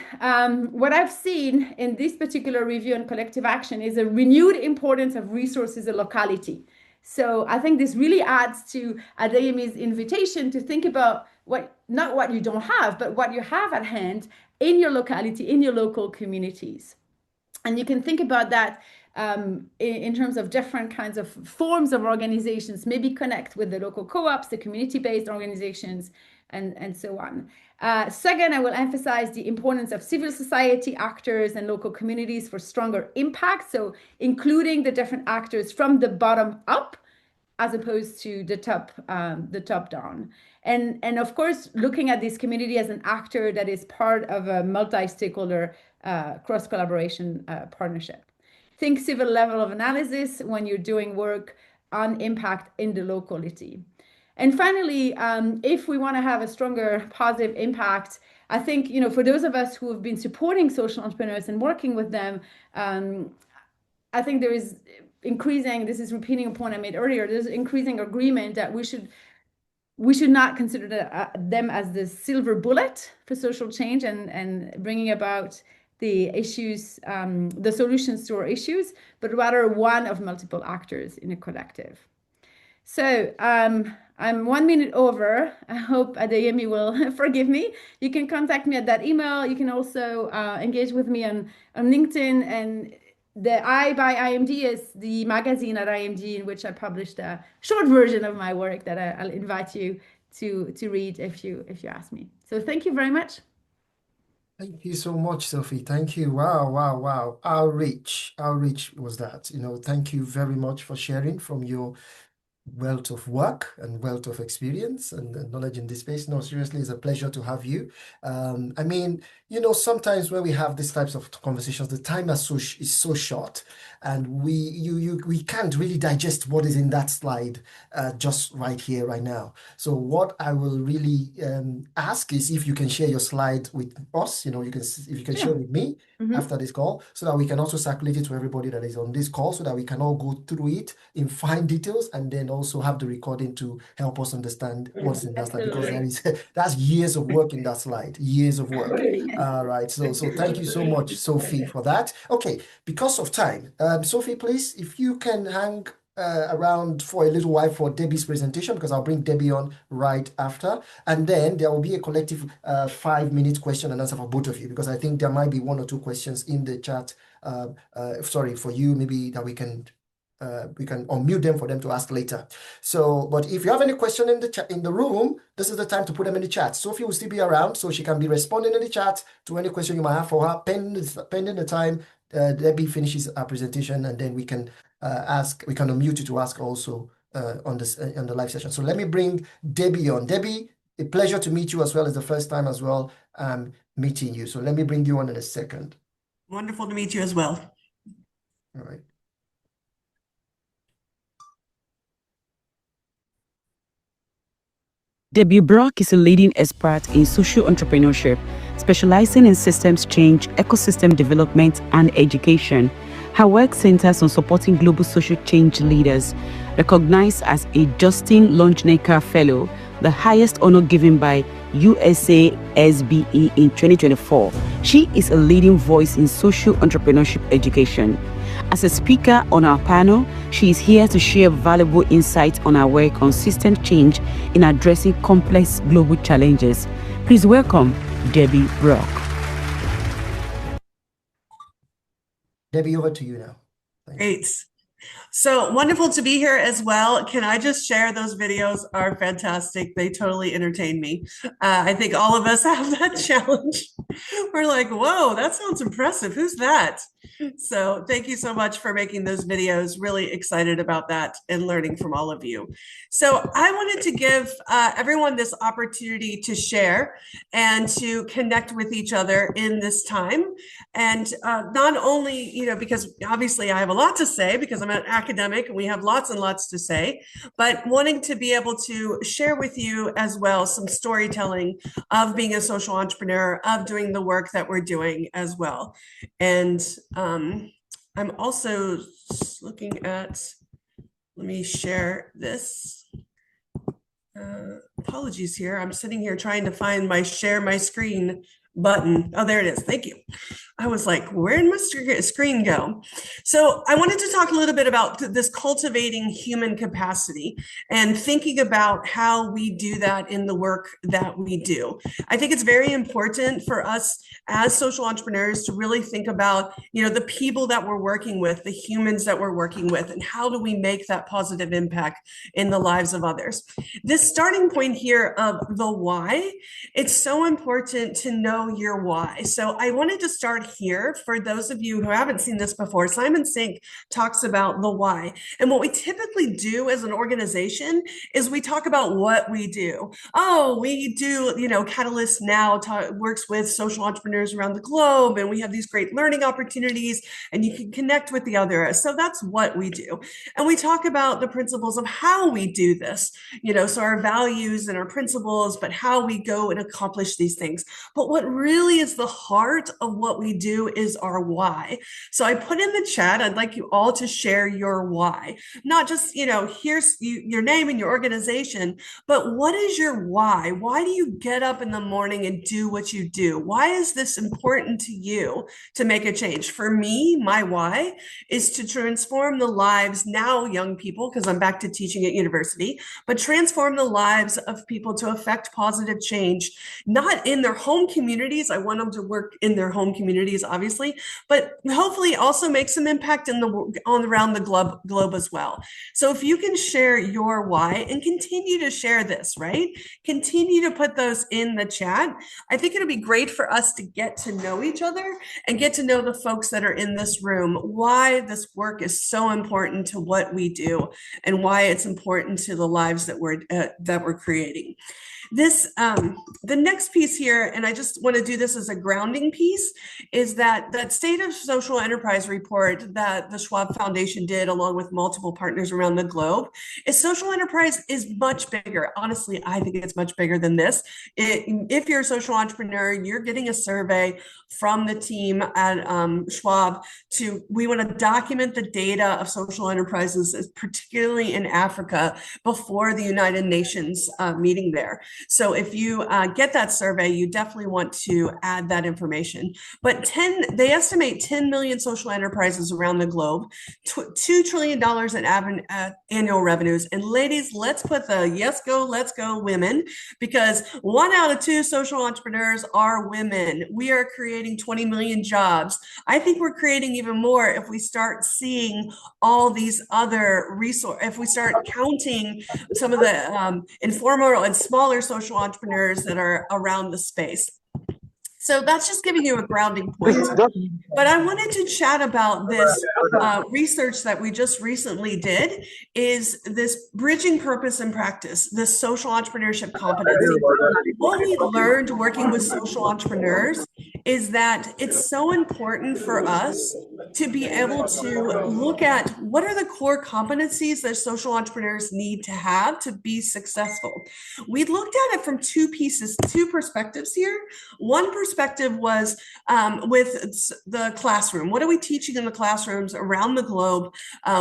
What I've seen in this particular review on collective action is a renewed importance of resources and locality. So I think this really adds to Adeyemi's invitation to think about not what you don't have, but what you have at hand in your locality, in your local communities. And you can think about that in terms of different kinds of forms of organizations, maybe connect with the local co-ops, the community-based organizations, and so on. Second, I will emphasize the importance of civil society actors and local communities for stronger impact. So including the different actors from the bottom up, as opposed to the top down. And of course, looking at this community as an actor that is part of a multi-stakeholder cross-collaboration partnership. Think civil level of analysis when you're doing work on impact in the locality. And finally, if we want to have a stronger positive impact, I think, for those of us who have been supporting social entrepreneurs and working with them, I think there is increasing, this is repeating a point I made earlier, there's increasing agreement that we should not consider them as the silver bullet for social change and bringing about the issues, the solutions to our issues, but rather one of multiple actors in a collective. So I'm 1 minute over. I hope Adeyemi will forgive me. You can contact me at that email. You can also engage with me on LinkedIn. And the I by IMD is the magazine at IMD in which I published a short version of my work that I'll invite you to read if you ask me. So thank you very much. Thank you so much, Sophie. Thank you. Wow. Outreach was that. Thank you very much for sharing from your wealth of work and wealth of experience and knowledge in this space. No, seriously, it's a pleasure to have you. Sometimes when we have these types of conversations, the time is so short, and we can't really digest what is in that slide just right here, right now. So what I will really ask is if you can share your slide with us, if you can share with me after this call, so that we can also circulate it to everybody that is on this call, so that we can all go through it in fine details, and then also have the recording to help us understand what's in that slide, because that's years of work in that slide, years of work. All right. So thank you so much, Sophie, for that. Okay, because of time, Sophie, please, if you can hang around for a little while for Debbie's presentation, because I'll bring Debbie on right after, and then there will be a collective 5-minute question and answer for both of you, because I think there might be 1 or 2 questions in the chat. For you, maybe that we can we can unmute them for them to ask later. So, but if you have any question in the chat in the room, this is the time to put them in the chat. Sophie will still be around, so she can be responding in the chat to any question you might have for her. Pending the time, Debbie finishes our presentation, and then we can we can unmute you to ask also on the live session. So let me bring Debbie on. Debbie, a pleasure to meet you as well as the first time as well. Meeting you. So let me bring you on in a second. Wonderful to meet you as well. All right. Debbie Bacq is a leading expert in social entrepreneurship, specializing in systems change, ecosystem development, and education. Her work centers on supporting global social change leaders, recognized as a Justin Longnecker Fellow, the highest honor given by USASBE in 2024. She is a leading voice in social entrepreneurship education. As a speaker on our panel, she is here to share valuable insights on our work on system change in addressing complex global challenges. Please welcome Debbie Bacq. Debbie, over to you now. Great. So wonderful to be here as well. Can I just share those videos are fantastic. They totally entertain me. I think all of us have that challenge. We're like, whoa, that sounds impressive. Who's that? So thank you so much for making those videos. Really excited about that and learning from all of you. So I wanted to give everyone this opportunity to share and to connect with each other in this time. And not only, because obviously I have a lot to say because I'm an academic and we have lots and lots to say, but wanting to be able to share with you as well some storytelling of being a social entrepreneur, of doing the work that we're doing as well. And I'm also looking at, let me share this. Apologies here. I'm sitting here trying to find my share my screen button. Oh, there it is. Thank you. I was like, where did my screen go? So I wanted to talk a little bit about this cultivating human capacity and thinking about how we do that in the work that we do. I think it's very important for us as social entrepreneurs to really think about, the people that we're working with, the humans that we're working with, and how do we make that positive impact in the lives of others. This starting point here of the why, it's so important to know your why. So I wanted to start here for those of you who haven't seen this before. Simon Sinek talks about the why. And what we typically do as an organization is we talk about what we do. Oh, we do, Catalyst now works with social entrepreneurs around the globe, and we have these great learning opportunities, and you can connect with the others. So that's what we do. And we talk about the principles of how we do this, so our values and our principles, but how we go and accomplish these things. But what really is the heart of what we do is our why. So I put in the chat, I'd like you all to share your why. Not just, here's your name and your organization, but what is your why? Why do you get up in the morning and do what you do? Why is this important to you to make a change? For me, my why is to transform the lives now young people, because I'm back to teaching at university, but transform the lives of people to affect positive change, not in their home communities. I want them to work in their home communities, obviously, but hopefully also make some impact around the globe as well. So if you can share your why and continue to share this, right? Continue to put those in the chat. I think it'll be great for us to get to know each other and get to know the folks that are in this room, why this work is so important to what we do and why it's important to the lives that we're creating. This, the next piece here, and I just want to do this as a grounding piece, is that State of Social Enterprise report that the Schwab Foundation did along with multiple partners around the globe. Is social enterprise is much bigger. Honestly, I think it's much bigger than this. If you're a social entrepreneur, you're getting a survey from the team at Schwab we want to document the data of social enterprises, particularly in Africa, before the United Nations meeting there. So if you get that survey, you definitely want to add that information. But they estimate 10 million social enterprises around the globe, $2 trillion in annual revenues. And ladies, let's put the let's go women, because 1 out of 2 social entrepreneurs are women. We are creating 20 million jobs. I think we're creating even more if we start seeing all these other resources, if we start counting some of the informal and smaller social entrepreneurs that are around the space. So that's just giving you a grounding point. But I wanted to chat about this research that we just recently did, is this bridging purpose and practice, this social entrepreneurship competency. What we learned working with social entrepreneurs is that it's so important for us to be able to look at what are the core competencies that social entrepreneurs need to have to be successful. We looked at it from two perspectives here. One perspective was with the classroom. What are we teaching in the classrooms around the globe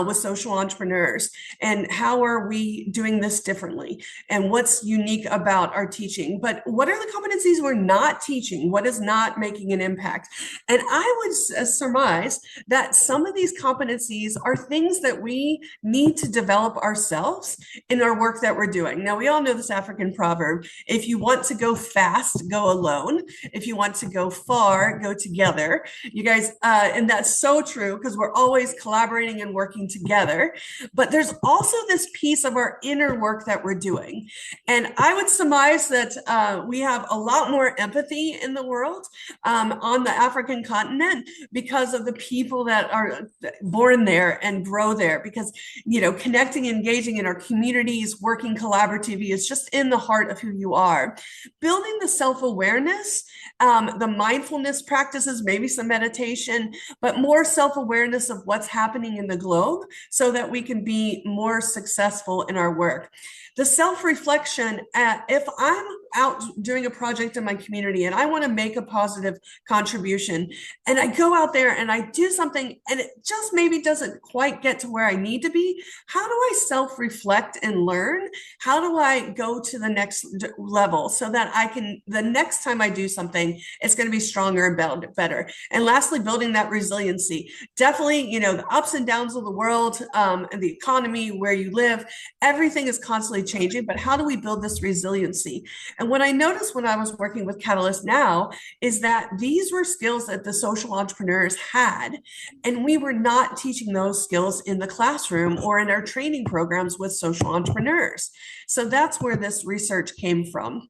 with social entrepreneurs? And how are we doing this differently? And what's unique about our teaching? But what are the competencies we're not teaching? What is not making an impact? And I would surmise that some of these competencies are things that we need to develop ourselves in our work that we're doing. Now, we all know this African proverb: if you want to go fast, go alone. If you want to go far, go together. You guys, and that's so true, because we're always collaborating and working together. But there's also this piece of our inner work that we're doing. And I would surmise that we have a lot more empathy in the world on the African continent because of the people that are born there and grow there, because, you know, connecting, engaging in our communities, working collaboratively is just in the heart of who you are. Building the self-awareness, the mindfulness practices, maybe some meditation, but more self-awareness of what's happening in the globe so that we can be more successful in our work. The self-reflection, if I'm out doing a project in my community and I want to make a positive contribution, and I go out there and I do something and it just maybe doesn't quite get to where I need to be, how do I self-reflect and learn? How do I go to the next level so that I can, the next time I do something, it's going to be stronger and better? And lastly, building that resiliency. Definitely, you know, the ups and downs of the world and the economy, where you live, everything is constantly changing, but how do we build this resiliency? And what I noticed when I was working with Catalyst Now is that these were skills that the social entrepreneurs had, and we were not teaching those skills in the classroom or in our training programs with social entrepreneurs. So that's where this research came from.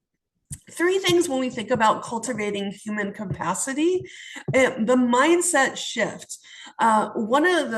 3 things when we think about cultivating human capacity: the mindset shift. One of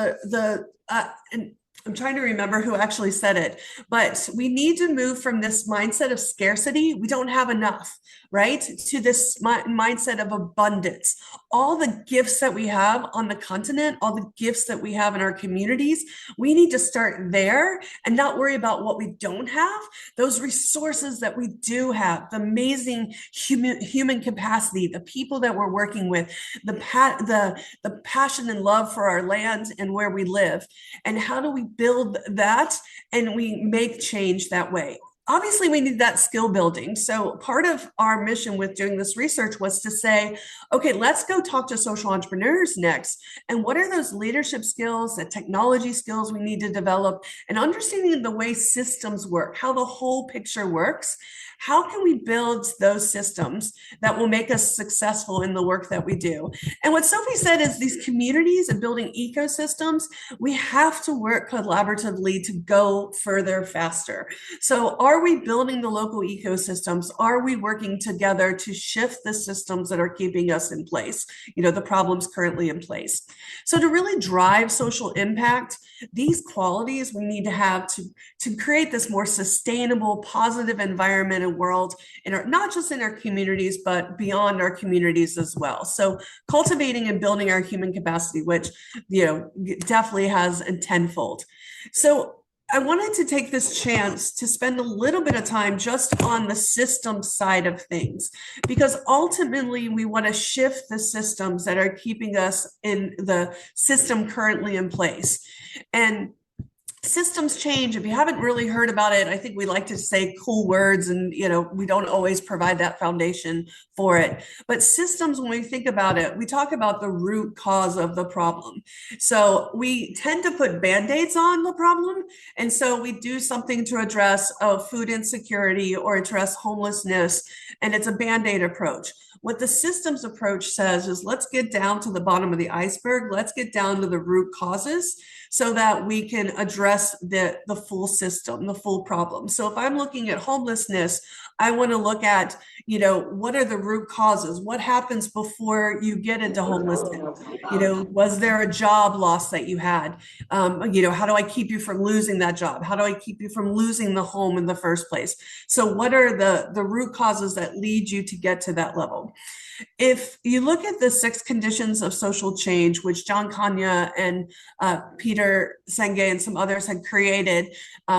I'm trying to remember who actually said it, but we need to move from this mindset of scarcity, we don't have enough, right, to this mindset of abundance. All the gifts that we have on the continent, all the gifts that we have in our communities, we need to start there and not worry about what we don't have. Those resources that we do have, the amazing human capacity, the people that we're working with, the passion and love for our land and where we live, and how do we build that and we make change that way. Obviously, we need that skill building. So part of our mission with doing this research was to say, okay, let's go talk to social entrepreneurs next. And what are those leadership skills, the technology skills we need to develop, and understanding the way systems work, how the whole picture works. How can we build those systems that will make us successful in the work that we do? And what Sophie said is these communities and building ecosystems, we have to work collaboratively to go further, faster. So are we building the local ecosystems? Are we working together to shift the systems that are keeping us in place? You know, the problems currently in place. So to really drive social impact, these qualities we need to have to create this more sustainable, positive environment and world in our, not just in our communities, but beyond our communities as well. So cultivating and building our human capacity, which, you know, definitely has a tenfold. So I wanted to take this chance to spend a little bit of time just on the system side of things, because ultimately we want to shift the systems that are keeping us in the system currently in place. And systems change. If you haven't really heard about it, I think we like to say cool words, and we don't always provide that foundation for it. But systems, when we think about it, we talk about the root cause of the problem. So we tend to put band-aids on the problem, and so we do something to address food insecurity or address homelessness, and it's a band-aid approach. What the systems approach says is, let's get down to the bottom of the iceberg. Let's get down to the root causes so that we can address the full system, the full problem. So if I'm looking at homelessness, I want to look at, what are the root causes? What happens before you get into homelessness? Was there a job loss that you had? How do I keep you from losing that job? How do I keep you from losing the home in the first place? So what are the root causes that lead you to get to that level? If you look at the 6 conditions of social change, which John Kanya and Peter Senge and some others had created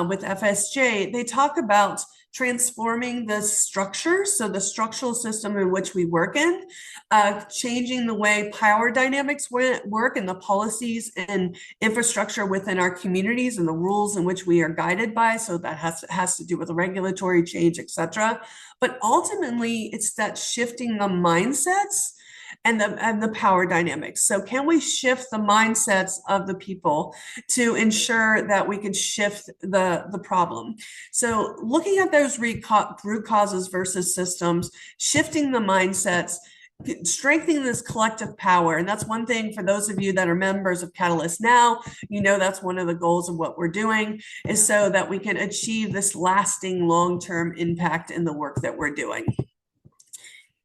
with FSJ, they talk about transforming the structure, so the structural system in which we work in, changing the way power dynamics work and the policies and infrastructure within our communities and the rules in which we are guided by. So that has to do with the regulatory change, etc. But ultimately, it's that shifting the mindsets and the power dynamics. So can we shift the mindsets of the people to ensure that we can shift the problem? So looking at those root causes versus systems, shifting the mindsets, strengthening this collective power. And that's one thing for those of you that are members of Catalyst now, that's one of the goals of what we're doing, is so that we can achieve this lasting long-term impact in the work that we're doing.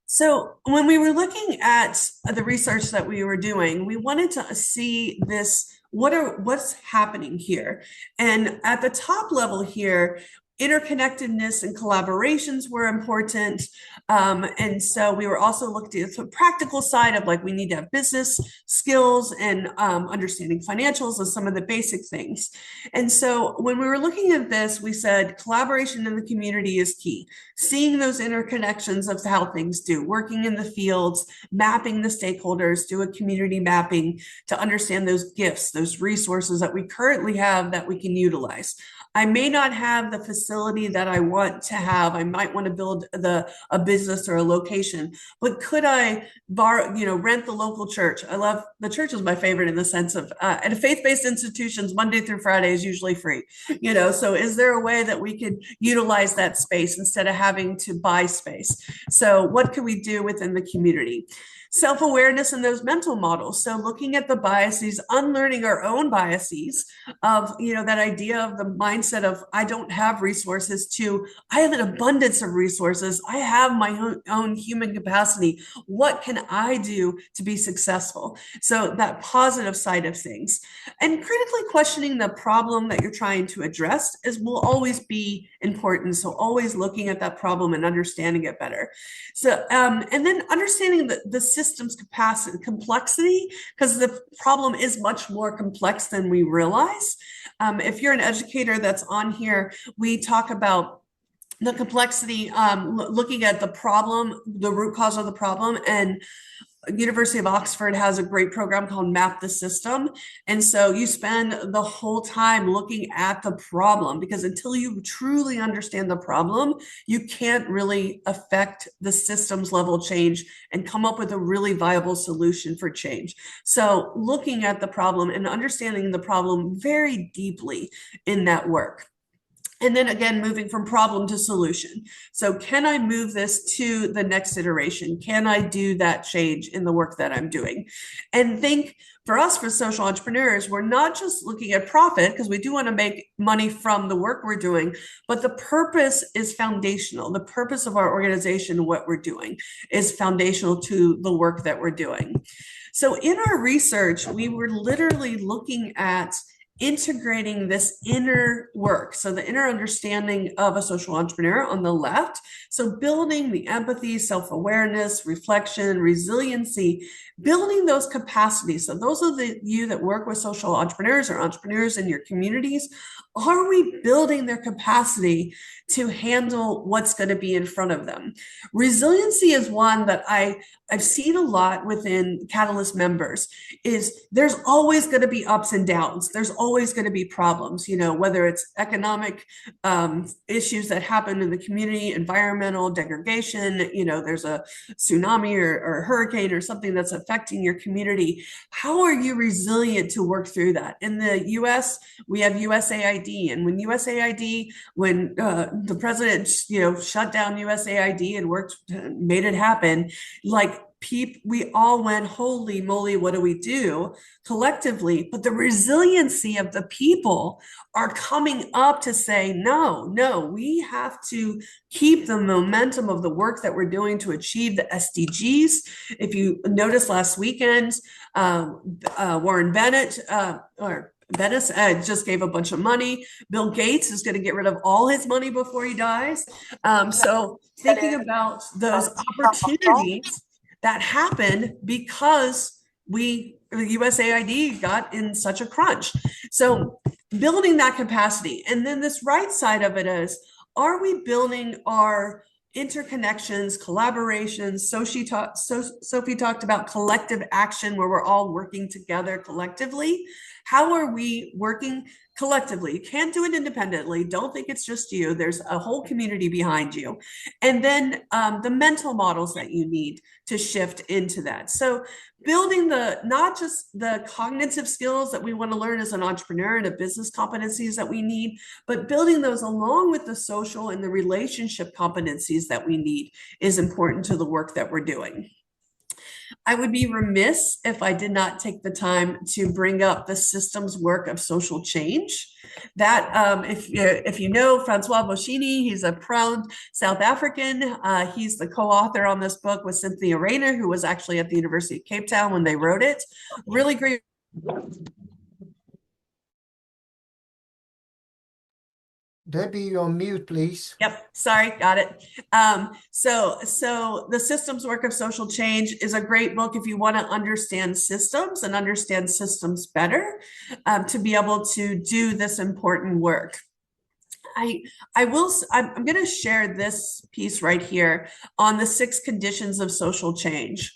So when we were looking at the research that we were doing, we wanted to see this, what's happening here. And at the top level here, interconnectedness and collaborations were important. And so we were also looking at the practical side of, like, we need to have business skills and understanding financials and some of the basic things. And so when we were looking at this, we said collaboration in the community is key. Seeing those interconnections of how things do, working in the fields, mapping the stakeholders, do a community mapping to understand those gifts, those resources that we currently have that we can utilize. I may not have the facility that I want to have. I might want to build a business or a location, but could I rent the local church? I love the church is my favorite in the sense of at faith-based institutions, Monday through Friday is usually free. So is there a way that we could utilize that space instead of having to buy space? So what can we do within the community? Self-awareness and those mental models. So looking at the biases, unlearning our own biases of, that idea of the mindset of, I don't have resources, to I have an abundance of resources. I have my own human capacity. What can I do to be successful? So that positive side of things, and critically questioning the problem that you're trying to address will always be important. So always looking at that problem and understanding it better. So, and then understanding the systems complexity, because the problem is much more complex than we realize. If you're an educator that's on here, we talk about the complexity, looking at the problem, the root cause of the problem. And University of Oxford has a great program called Map the System. And so you spend the whole time looking at the problem, because until you truly understand the problem, you can't really affect the systems level change and come up with a really viable solution for change. So looking at the problem and understanding the problem very deeply in that work. And then again, moving from problem to solution. So can I move this to the next iteration? Can I do that change in the work that I'm doing? And think, for us, for social entrepreneurs, we're not just looking at profit, because we do want to make money from the work we're doing, but the purpose is foundational. The purpose of our organization, what we're doing, is foundational to the work that we're doing. So in our research, we were literally looking at integrating this inner work. So the inner understanding of a social entrepreneur on the left. So building the empathy, self-awareness, reflection, resiliency, building those capacities. So those of you that work with social entrepreneurs or entrepreneurs in your communities, are we building their capacity to handle what's going to be in front of them? Resiliency is one that I've seen a lot within Catalyst members. Is there's always going to be ups and downs. There's always always going to be problems, whether it's economic issues that happen in the community, environmental degradation, there's a tsunami or hurricane or something that's affecting your community. How are you resilient to work through that? In the US, we have USAID. And when the president, shut down USAID and made it happen, we all went, holy moly, what do we do collectively? But the resiliency of the people are coming up to say, no, we have to keep the momentum of the work that we're doing to achieve the SDGs. If you noticed last weekend, Warren Bennett, just gave a bunch of money. Bill Gates is going to get rid of all his money before he dies. So thinking about those opportunities that happened because the USAID got in such a crunch. So building that capacity. And then this right side of it is, are we building our interconnections, collaborations? Sophie talked about collective action, where we're all working together collectively. How are we working collectively? You can't do it independently. Don't think it's just you. There's a whole community behind you. And then the mental models that you need to shift into that. So building not just the cognitive skills that we want to learn as an entrepreneur and the business competencies that we need, but building those along with the social and the relationship competencies that we need is important to the work that we're doing. I would be remiss if I did not take the time to bring up the systems work of social change. That, if you know Francois Boschini, he's a proud South African. He's the co-author on this book with Cynthia Rayner, who was actually at the University of Cape Town when they wrote it. Really great. Debbie, you're on mute, please. Yep, sorry, got it. So The Systems Work of Social Change is a great book if you want to understand systems and understand systems better, to be able to do this important work. I'm going to share this piece right here on the 6 conditions of social change.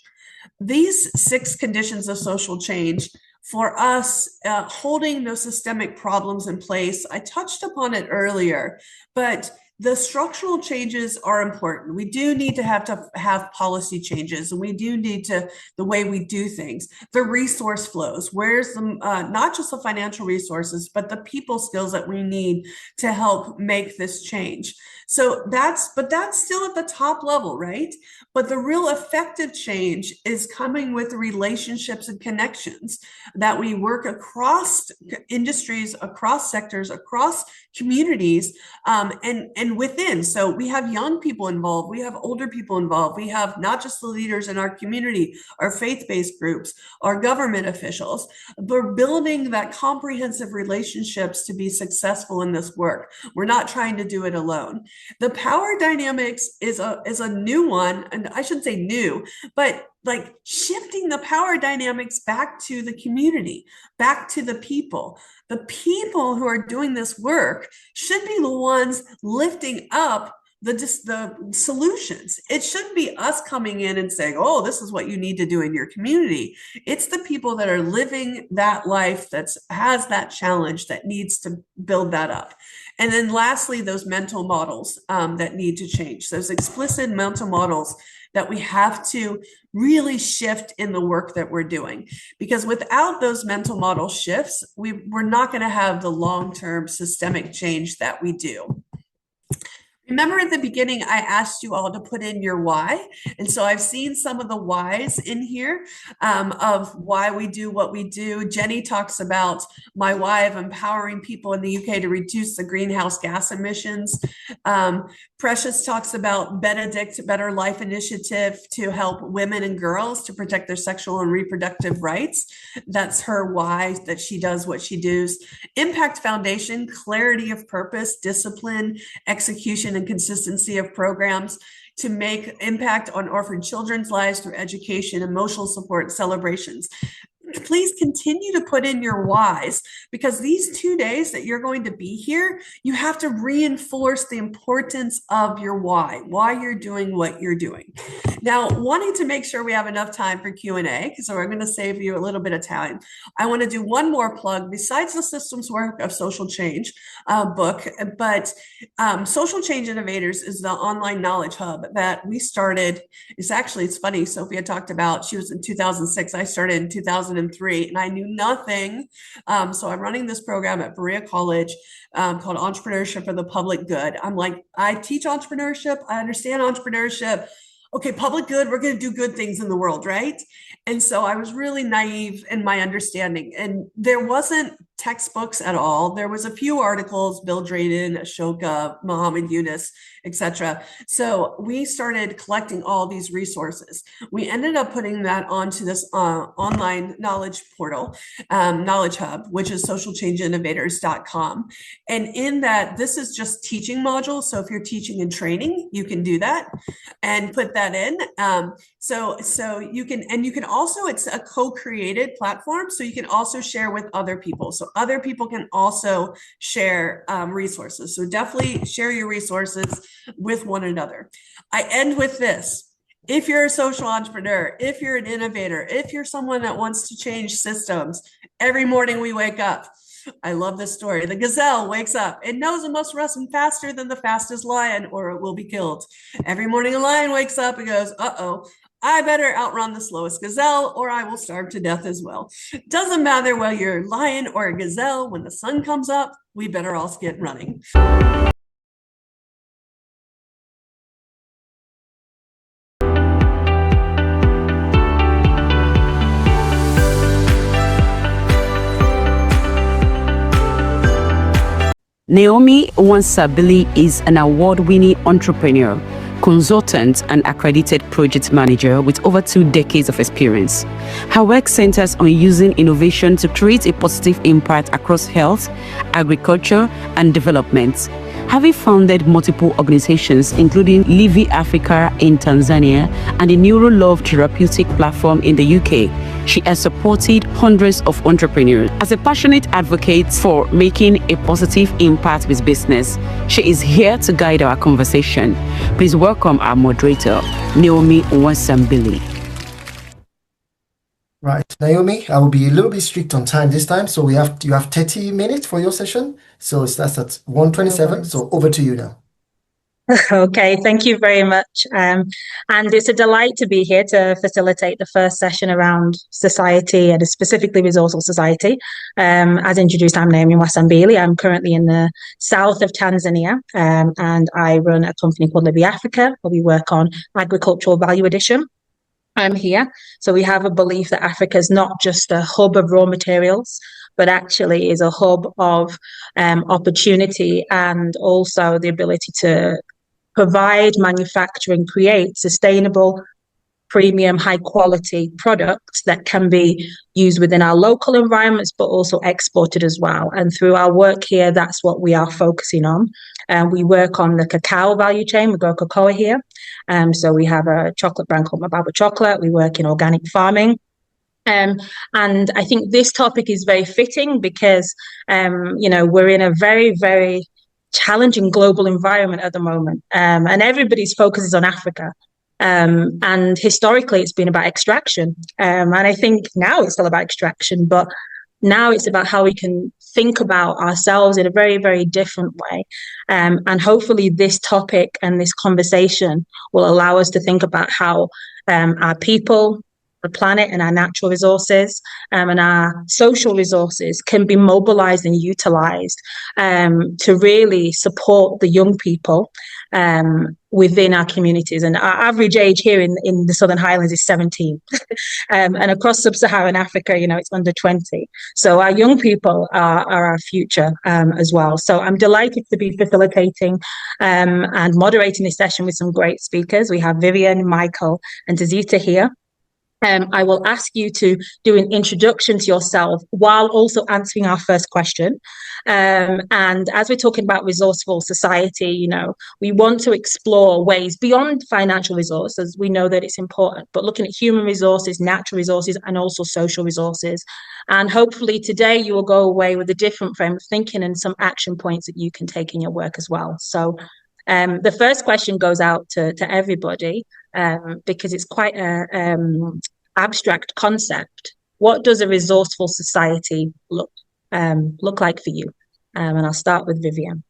These 6 conditions of social change, for us, holding those systemic problems in place, I touched upon it earlier, but the structural changes are important. We do need to have policy changes, and we do need the way we do things. The resource flows, where's not just the financial resources, but the people skills that we need to help make this change. So that's still at the top level, right? But the real effective change is coming with relationships and connections, that we work across industries, across sectors, across communities, and within. So we have young people involved, we have older people involved, we have not just the leaders in our community, our faith-based groups, our government officials. We're building that comprehensive relationships to be successful in this work. We're not trying to do it alone. The power dynamics is a new one, and I shouldn't say new, but like shifting the power dynamics back to the community, back to the people. The people who are doing this work should be the ones lifting up the solutions. It shouldn't be us coming in and saying, oh, this is what you need to do in your community. It's the people that are living that life that has that challenge that needs to build that up. And then lastly, those mental models that need to change, those explicit mental models that we have to really shift in the work that we're doing. Because without those mental model shifts, we're not going to have the long-term systemic change that we do. Remember at the beginning, I asked you all to put in your why. And so I've seen some of the whys in here of why we do what we do. Jenny talks about my why of empowering people in the UK to reduce the greenhouse gas emissions. Precious talks about Benedict Better Life Initiative to help women and girls to protect their sexual and reproductive rights. That's her why, that she does what she does. Impact Foundation, clarity of purpose, discipline, execution, and consistency of programs to make impact on orphan children's lives through education, emotional support, celebrations. please continue to put in your whys, because these 2 days that you're going to be here, you have to reinforce the importance of your why you're doing what you're doing. Now, wanting to make sure we have enough time for Q&A, because we're going to save you a little bit of time, I want to do one more plug besides the systems work of Social Change book, but Social Change Innovators is the online knowledge hub that we started. It's funny, Sophie had talked about, she was in 2006, I started in 2003, and I knew nothing. So I'm running this program at Berea College called Entrepreneurship for the Public Good. I'm like, I teach entrepreneurship, I understand entrepreneurship. Okay, public good, we're going to do good things in the world, right? And so I was really naive in my understanding, and there wasn't textbooks at all. There was a few articles, Bill Drayden, Ashoka, Muhammad Yunus, etc. So we started collecting all these resources. We ended up putting that onto this online knowledge portal, knowledge hub, which is socialchangeinnovators.com. And in that, this is just teaching modules. So if you're teaching and training, you can do that and put that in. So you can also, it's a co-created platform, so you can also share with other people. So other people can also share resources. So definitely share your resources with one another. I end with this. If you're a social entrepreneur, if you're an innovator, if you're someone that wants to change systems, every morning we wake up. I love this story. The gazelle wakes up and knows it must run faster than the fastest lion or it will be killed. Every morning a lion wakes up and goes, uh-oh, I better outrun the slowest gazelle or I will starve to death as well. Doesn't matter whether you're a lion or a gazelle, when the sun comes up, we better all get running. Naomi Wansabili is an award-winning entrepreneur, consultant, and accredited project manager with over 2 decades of experience. Her work centers on using innovation to create a positive impact across health, agriculture, and development. Having founded multiple organizations, including Livi Africa in Tanzania and the NeuroLove therapeutic platform in the UK, she has supported hundreds of entrepreneurs. As a passionate advocate for making a positive impact with business, she is here to guide our conversation. Please welcome our moderator, Naomi Wansabili. Right, Naomi, I will be a little bit strict on time this time. So you have 30 minutes for your session. So it starts at 1:27. So over to you now. Okay, thank you very much. And it's a delight to be here to facilitate the first session around society and specifically resourceful society. As introduced, I'm Naomi Wansabili. I'm currently in the south of Tanzania, and I run a company called Livi Africa, where we work on agricultural value addition. I'm here. So we have a belief that Africa is not just a hub of raw materials, but actually is a hub of opportunity and also the ability to provide, manufacture, and create sustainable, premium, high quality products that can be used within our local environments, but also exported as well. And through our work here, that's what we are focusing on. We work on the cacao value chain. We grow cocoa here. So we have a chocolate brand called Mababa Chocolate. We work in organic farming. And I think this topic is very fitting because, we're in a very, very challenging global environment at the moment. And everybody's focus is on Africa. And historically, it's been about extraction. And I think now it's still about extraction, but now it's about how we can think about ourselves in a very, very different way. And hopefully this topic and this conversation will allow us to think about how our people, the planet, and our natural resources and our social resources can be mobilized and utilized to really support the young people within our communities. And our average age here in the Southern Highlands is 17. And across sub-Saharan Africa, it's under 20. So our young people are our future as well. So I'm delighted to be facilitating and moderating this session with some great speakers. We have Vivian, Michael, and Tazita here. I will ask you to do an introduction to yourself while also answering our first question. And as we're talking about resourceful society, you know, we want to explore ways beyond financial resources. We know that it's important, but looking at human resources, natural resources, and also social resources. And hopefully today you will go away with a different frame of thinking and some action points that you can take in your work as well. So the first question goes out to everybody, because it's quite a abstract concept. What does a resourceful society look like for you? And I'll start with Vivian.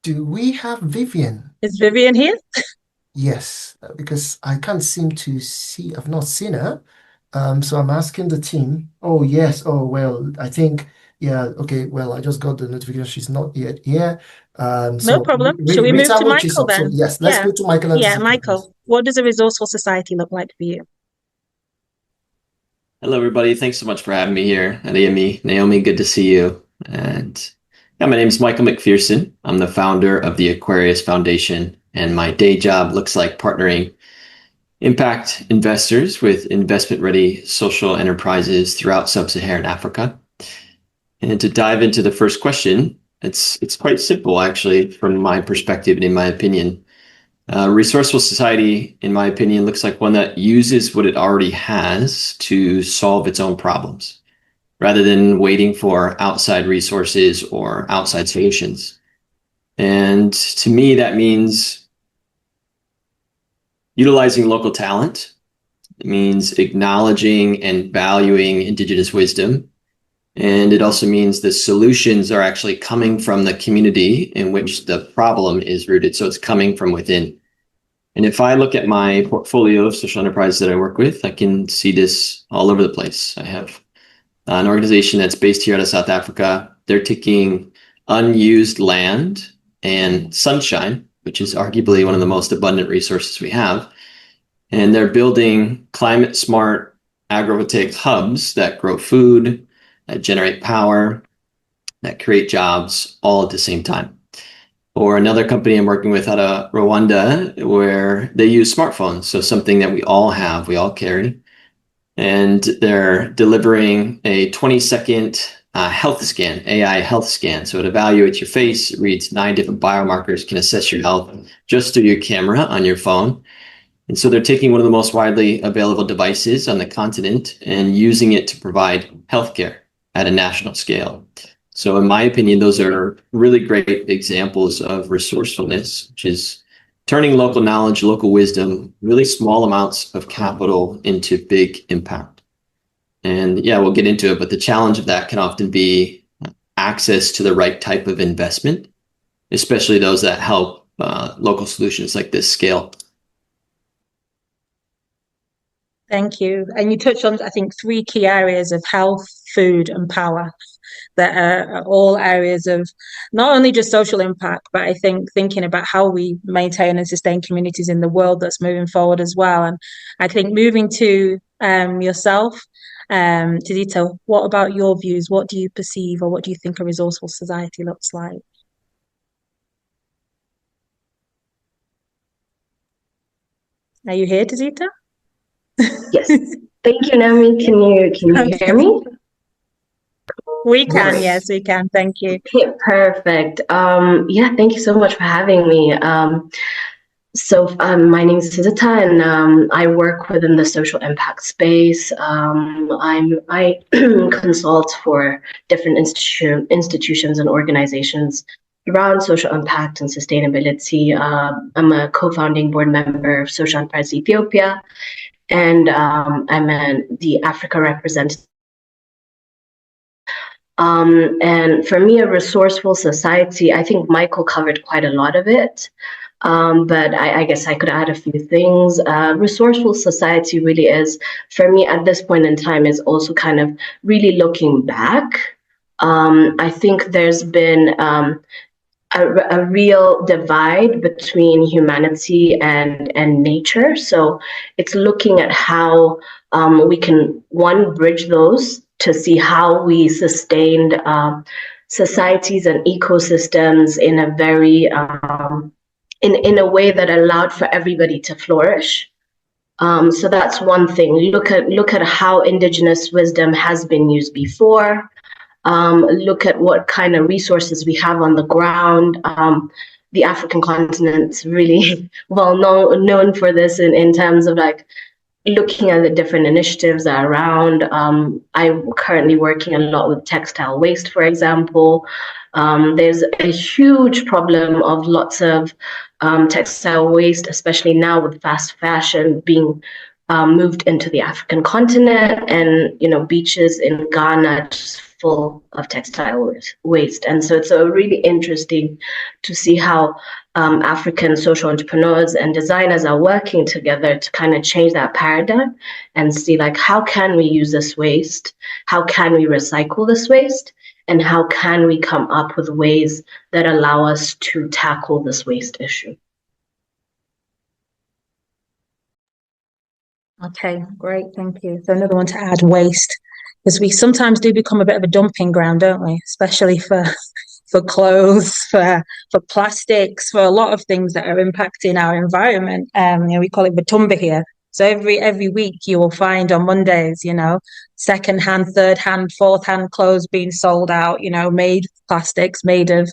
Do we have Vivian? Is Vivian here? Yes, because I can't seem to see, I've not seen her. So I'm asking the team. Oh, yes. Oh, well, I think, yeah, okay. Well, I just got the notification she's not yet here. No So problem. Shall we move Rita to will chase Michael up. So then? yes, let's Yeah. go to Michael and Yeah, Zita, Michael, please. what does a resourceful society look like for you? Hello, everybody. Thanks so much for having me here. Adeyemi, Naomi, good to see you. And yeah, my name is Michael McPherson. I'm the founder of the Aquarius Foundation, and my day job looks like partnering impact investors with investment-ready social enterprises throughout sub-Saharan Africa. And to dive into the first question, it's quite simple, actually, from my perspective and in my opinion. Resourceful society, in my opinion, looks like one that uses what it already has to solve its own problems, rather than waiting for outside resources or outside solutions. And to me, that means utilizing local talent. It means acknowledging and valuing indigenous wisdom. And it also means the solutions are actually coming from the community in which the problem is rooted. So it's coming from within. And if I look at my portfolio of social enterprises that I work with, I can see this all over the place. I have an organization that's based here out of South Africa. They're taking unused land and sunshine, which is arguably one of the most abundant resources we have, and they're building climate smart agrivoltaic hubs that grow food, that generate power, that create jobs all at the same time. Or another company I'm working with out of Rwanda, where they use smartphones, so something that we all have, we all carry, and they're delivering a 20-second health scan, AI health scan. So it evaluates your face, it reads 9 different biomarkers, can assess your health just through your camera on your phone. And so they're taking one of the most widely available devices on the continent and using it to provide healthcare at a national scale. So in my opinion, those are really great examples of resourcefulness, which is turning local knowledge, local wisdom, really small amounts of capital into big impact. And yeah, we'll get into it, but the challenge of that can often be access to the right type of investment, especially those that help local solutions like this scale. Thank you. And you touched on, I think, 3 key areas of health, food, and power that are all areas of not only just social impact, but I think thinking about how we maintain and sustain communities in the world that's moving forward as well. And I think moving to yourself, Tizito, what about your views? What do you perceive or what do you think a resourceful society looks like? Are you here, Tizito? Yes. Thank you, Naomi. Can you hear me? We can, yes, we can. Thank you. Okay, perfect. Yeah, thank you so much for having me. My name is Tizita, and I work within the social impact space. I consult for different institutions and organizations around social impact and sustainability. I'm a co-founding board member of Social Enterprise Ethiopia, and I'm the Africa representative. And for me, a resourceful society, I think Michael covered quite a lot of it, but I guess I could add a few things. Resourceful society really is, for me at this point in time, is also kind of really looking back. I think there's been a real divide between humanity and nature. So it's looking at how we can, one, bridge those to see how we sustained societies and ecosystems in a very in a way that allowed for everybody to flourish. So that's one thing. Look at how indigenous wisdom has been used before. Look at what kind of resources we have on the ground. The African continent's really well known for this in terms of like looking at the different initiatives that are around. I'm currently working a lot with textile waste, for example. There's a huge problem of lots of textile waste, especially now with fast fashion being moved into the African continent, and beaches in Ghana just full of textile waste. And so it's really interesting to see how African social entrepreneurs and designers are working together to kind of change that paradigm and see like, how can we use this waste? How can we recycle this waste? And how can we come up with ways that allow us to tackle this waste issue? Okay, great, thank you. So another one to add, waste, because we sometimes do become a bit of a dumping ground, don't we? Especially for clothes, for plastics, for a lot of things that are impacting our environment. We call it Batumba here. So every week you will find on Mondays, second-hand, third-hand, fourth-hand clothes being sold out, made plastics, made of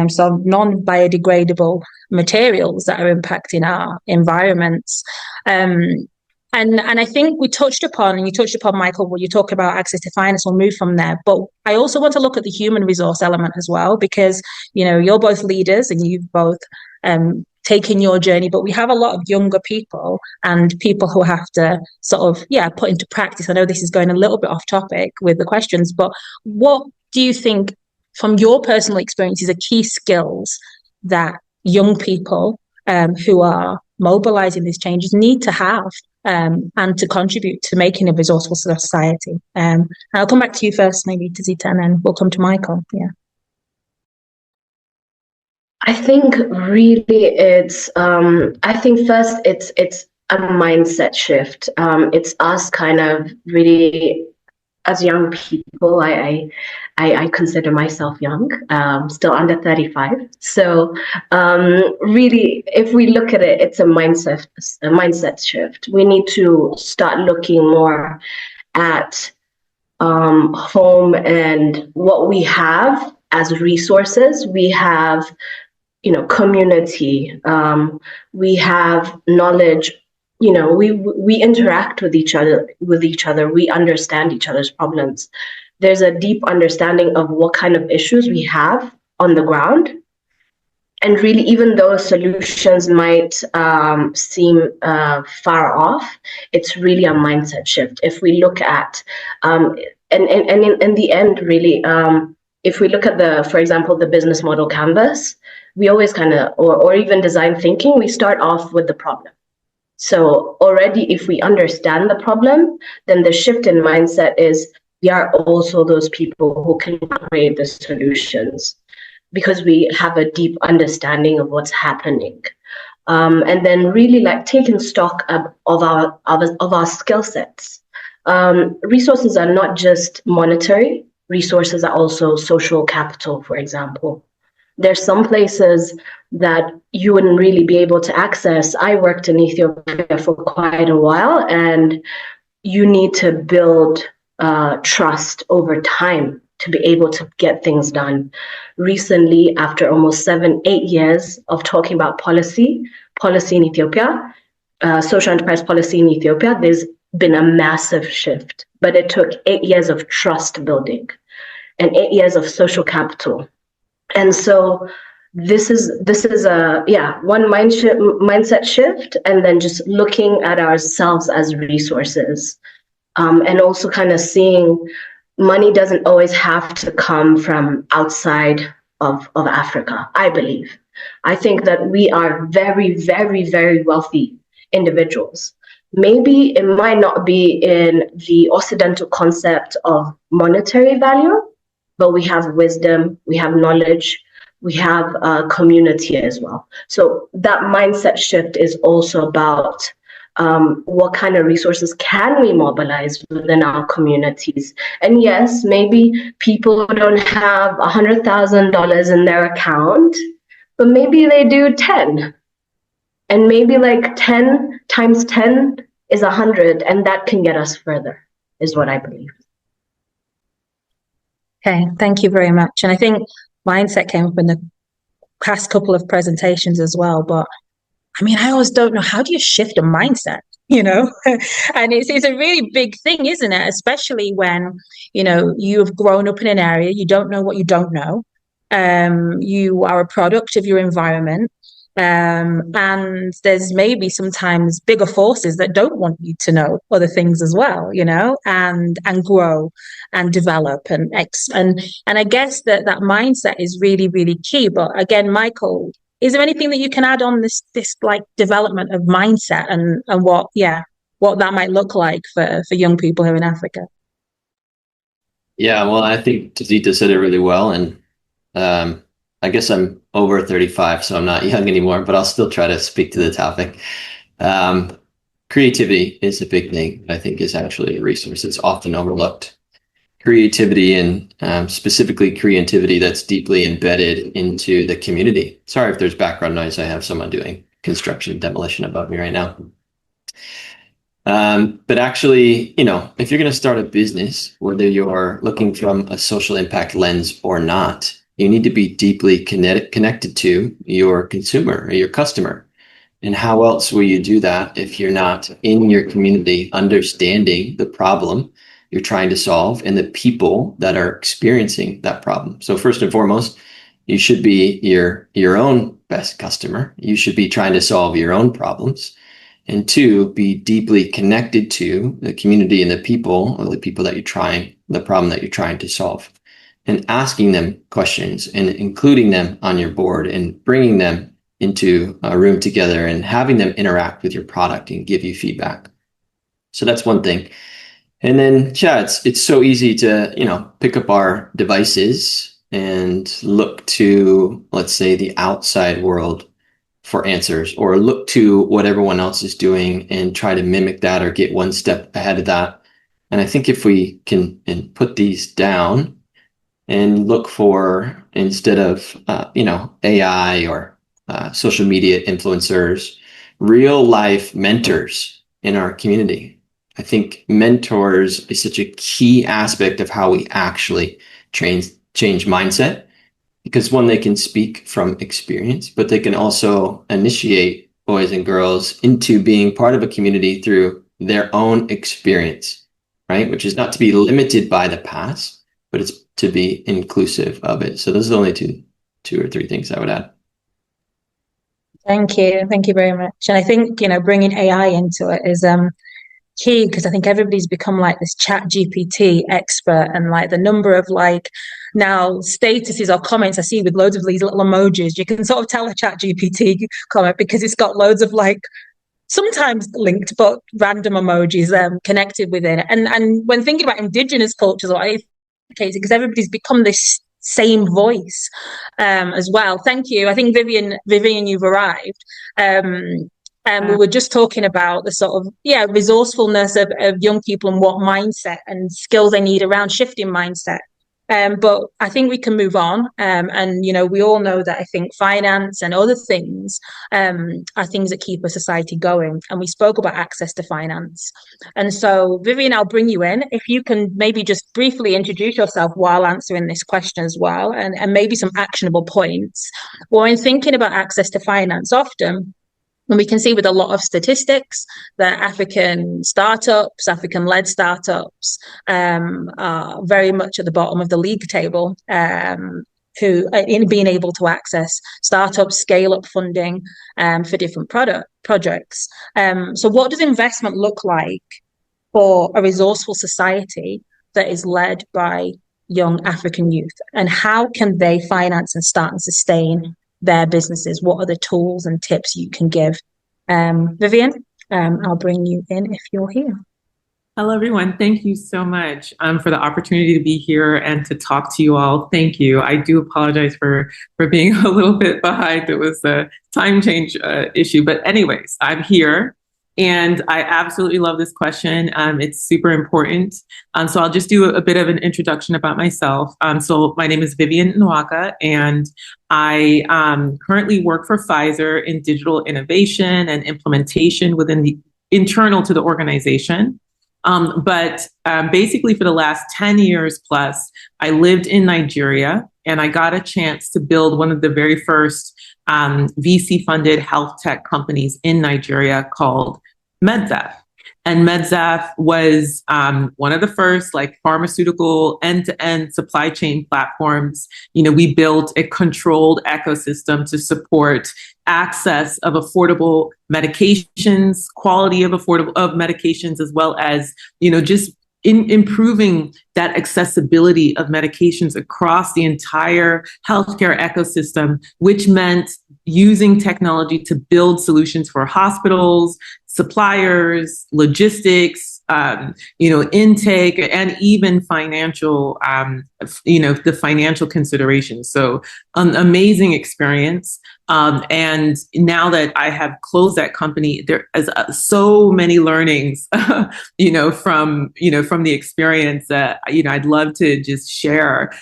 some non-biodegradable materials that are impacting our environments. And I think we touched upon, and you touched upon, Michael, when you talk about access to finance, we'll move from there. But I also want to look at the human resource element as well, because, you're both leaders and you've both taken your journey, but we have a lot of younger people and people who have to sort of, put into practice. I know this is going a little bit off topic with the questions, but what do you think from your personal experiences are key skills that young people who are mobilizing these changes need to have and to contribute to making a resourceful society? I'll come back to you first, maybe to Zita, and then we'll come to Michael. Yeah. I think really it's, I think first it's a mindset shift. It's us kind of really, as young people, I consider myself young, still under 35. So really, if we look at it, it's a mindset shift. We need to start looking more at home and what we have as resources. We have, community. We have knowledge. We interact with each other. We understand each other's problems. There's a deep understanding of what kind of issues we have on the ground. And really, even though solutions might seem far off, it's really a mindset shift. If we look at, and in the end, really, if we look at for example, the business model canvas, we always kind of, or even design thinking, we start off with the problem. So already, if we understand the problem, then the shift in mindset is we are also those people who can create the solutions, because we have a deep understanding of what's happening. And then really like taking stock of our skill sets. Resources are not just monetary, resources are also social capital, for example. There's some places that you wouldn't really be able to access. I worked in Ethiopia for quite a while, and you need to build trust over time to be able to get things done. Recently, after almost 7-8 years of talking about policy in Ethiopia, social enterprise policy in Ethiopia, there's been a massive shift. But it took 8 years of trust building and 8 years of social capital. And so this is a one mindset shift, and then just looking at ourselves as resources, and also kind of seeing money doesn't always have to come from outside of Africa. I believe. I think that we are very, very, very wealthy individuals. Maybe it might not be in the Occidental concept of monetary value, but we have wisdom, we have knowledge, we have community as well. So that mindset shift is also about What kind of resources can we mobilize within our communities? And yes, maybe people don't have $100,000 in their account, but maybe they do 10. And maybe like 10 times 10 is 100, and that can get us further, is what I believe. Okay, thank you very much. And I think mindset came up in the past couple of presentations as well, but I mean, I always don't know, how do you shift a mindset, you know? And it's a really big thing, isn't it? Especially when, you know, you've grown up in an area, you don't know what you don't know. You are a product of your environment. And there's maybe sometimes bigger forces that don't want you to know other things as well, you know, and grow and develop and I guess that mindset is really, really key. But again, Michael, is there anything that you can add on this like development of mindset and what that might look like for young people here in Africa? Yeah, well, I think Tazita said it really well. And I guess I'm over 35, so I'm not young anymore, but I'll still try to speak to the topic. Creativity is a big thing that I think is actually a resource that's often overlooked. Creativity and specifically creativity that's deeply embedded into the community. Sorry if there's background noise. I have someone doing construction demolition above me right now. But actually, you know, if you're going to start a business, whether you're looking from a social impact lens or not, you need to be deeply connected to your consumer or your customer. And how else will you do that if you're not in your community, understanding the problem you're trying to solve and the people that are experiencing that problem? So first and foremost, you should be your own best customer. You should be trying to solve your own problems. And two, be deeply connected to the community and the people, or the people that the problem that you're trying to solve. And asking them questions and including them on your board and bringing them into a room together and having them interact with your product and give you feedback. So that's one thing. And then, it's so easy to, you know, pick up our devices and look to, let's say, the outside world for answers, or look to what everyone else is doing and try to mimic that or get one step ahead of that. And I think if we can put these down and look for, instead of, AI or social media influencers, real life mentors in our community. I think mentors is such a key aspect of how we actually change mindset, because one, they can speak from experience, but they can also initiate boys and girls into being part of a community through their own experience, right? Which is not to be limited by the past, but it's to be inclusive of it. So those are the only two or three things I would add. Thank you very much. And I think, you know, bringing AI into it is key, because I think everybody's become like this chat GPT expert, and like the number of like now statuses or comments I see with loads of these little emojis, you can sort of tell a chat GPT comment because it's got loads of like sometimes linked but random emojis connected within it. And when thinking about indigenous cultures, because everybody's become this same voice as well. Thank you. I think Vivian, you've arrived. And we were just talking about the sort of, resourcefulness of young people and what mindset and skills they need around shifting mindset. But I think we can move on. And, you know, we all know that I think finance and other things are things that keep a society going. And we spoke about access to finance. And so, Vivian, I'll bring you in. If you can maybe just briefly introduce yourself while answering this question as well, and maybe some actionable points. Well, in thinking about access to finance, often, and we can see with a lot of statistics that African startups, African-led startups, are very much at the bottom of the league table, who in being able to access startup scale-up funding for different projects. So what does investment look like for a resourceful society that is led by young African youth? And how can they finance and start and sustain their businesses? What are the tools and tips you can give? Vivian, I'll bring you in if you're here. Hello, everyone. Thank you so much for the opportunity to be here and to talk to you all. Thank you. I do apologize for being a little bit behind. It was a time change issue. But anyways, I'm here. And I absolutely love this question. It's super important. So I'll just do a bit of an introduction about myself. So my name is Vivian Nwaka, and I currently work for Pfizer in digital innovation and implementation within the internal to the organization. But basically for the last 10 years plus, I lived in Nigeria, and I got a chance to build one of the very first VC-funded health tech companies in Nigeria called MedZaf. And MedZaf was one of the first like pharmaceutical end-to-end supply chain platforms. We built a controlled ecosystem to support access of affordable medications, quality of medications, as well as, just in improving that accessibility of medications across the entire healthcare ecosystem, which meant using technology to build solutions for hospitals, suppliers, logistics, intake, and even financial, the financial considerations. So an amazing experience. And now that I have closed that company, there is so many learnings, from the experience that, I'd love to just share,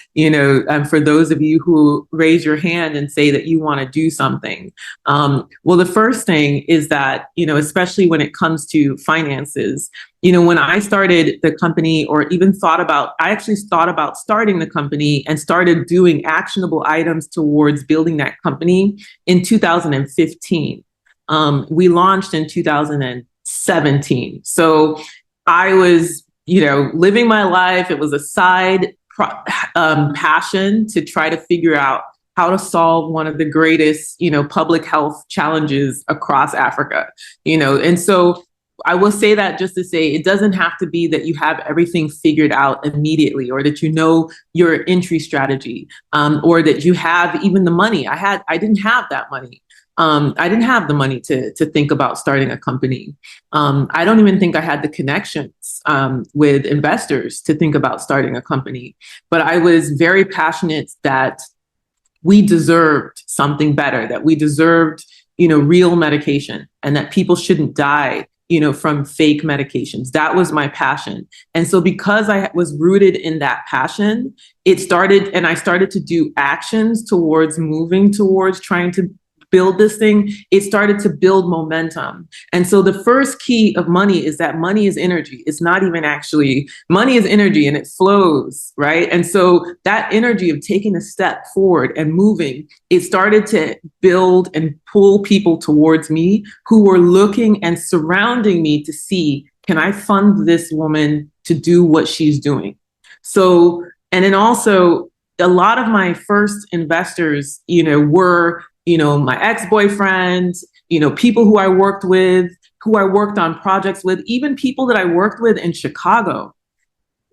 for those of you who raise your hand and say that you want to do something. Well, the first thing is that, especially when it comes to finances, when I started the company, or even I actually thought about starting the company and started doing actionable items towards building that company in 2015. We launched in 2017. So I was, living my life. It was a side passion to try to figure out how to solve one of the greatest, public health challenges across Africa, and so I will say that just to say it doesn't have to be that you have everything figured out immediately, or that your entry strategy, or that you have even the money. I didn't have that money. I didn't have the money to think about starting a company. I don't even think I had the connections with investors to think about starting a company. But I was very passionate that we deserved something better, that we deserved, real medication, and that people shouldn't die from fake medications. That was my passion. And so because I was rooted in that passion, I started to do actions towards moving towards trying to build this thing. It started to build momentum. And so the first key of money is that money is energy. It's not even actually, money is energy, and it flows, right? And so that energy of taking a step forward and moving, it started to build and pull people towards me who were looking and surrounding me to see, can I fund this woman to do what she's doing? So, and then also a lot of my first investors, were my ex-boyfriends, people who I worked with, who I worked on projects with, even people that I worked with in Chicago.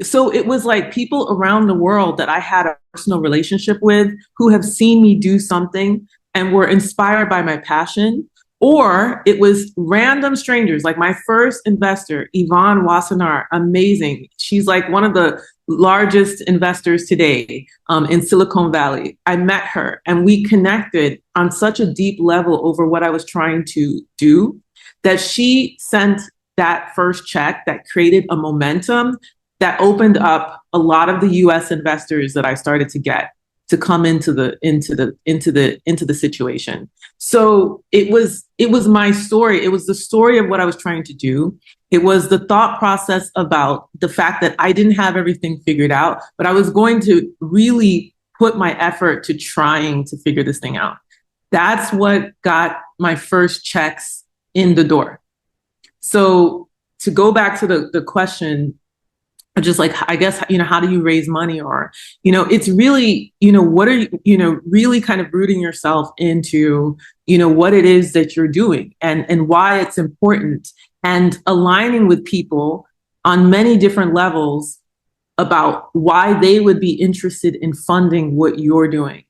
So it was like people around the world that I had a personal relationship with who have seen me do something and were inspired by my passion. Or it was random strangers, like my first investor, Yvonne Wassenaar, amazing. She's like one of the largest investors today in Silicon Valley. I met her and we connected on such a deep level over what I was trying to do that she sent that first check that created a momentum that opened up a lot of the US investors that I started to get to come into the situation. So it was my story. It was the story of what I was trying to do. It was the thought process about the fact that I didn't have everything figured out, but I was going to really put my effort to trying to figure this thing out. That's what got my first checks in the door. So to go back to the question, just like, I guess, how do you raise money? Or, it's really, what are you, really kind of rooting yourself into, what it is that you're doing and why it's important, and aligning with people on many different levels about why they would be interested in funding what you're doing.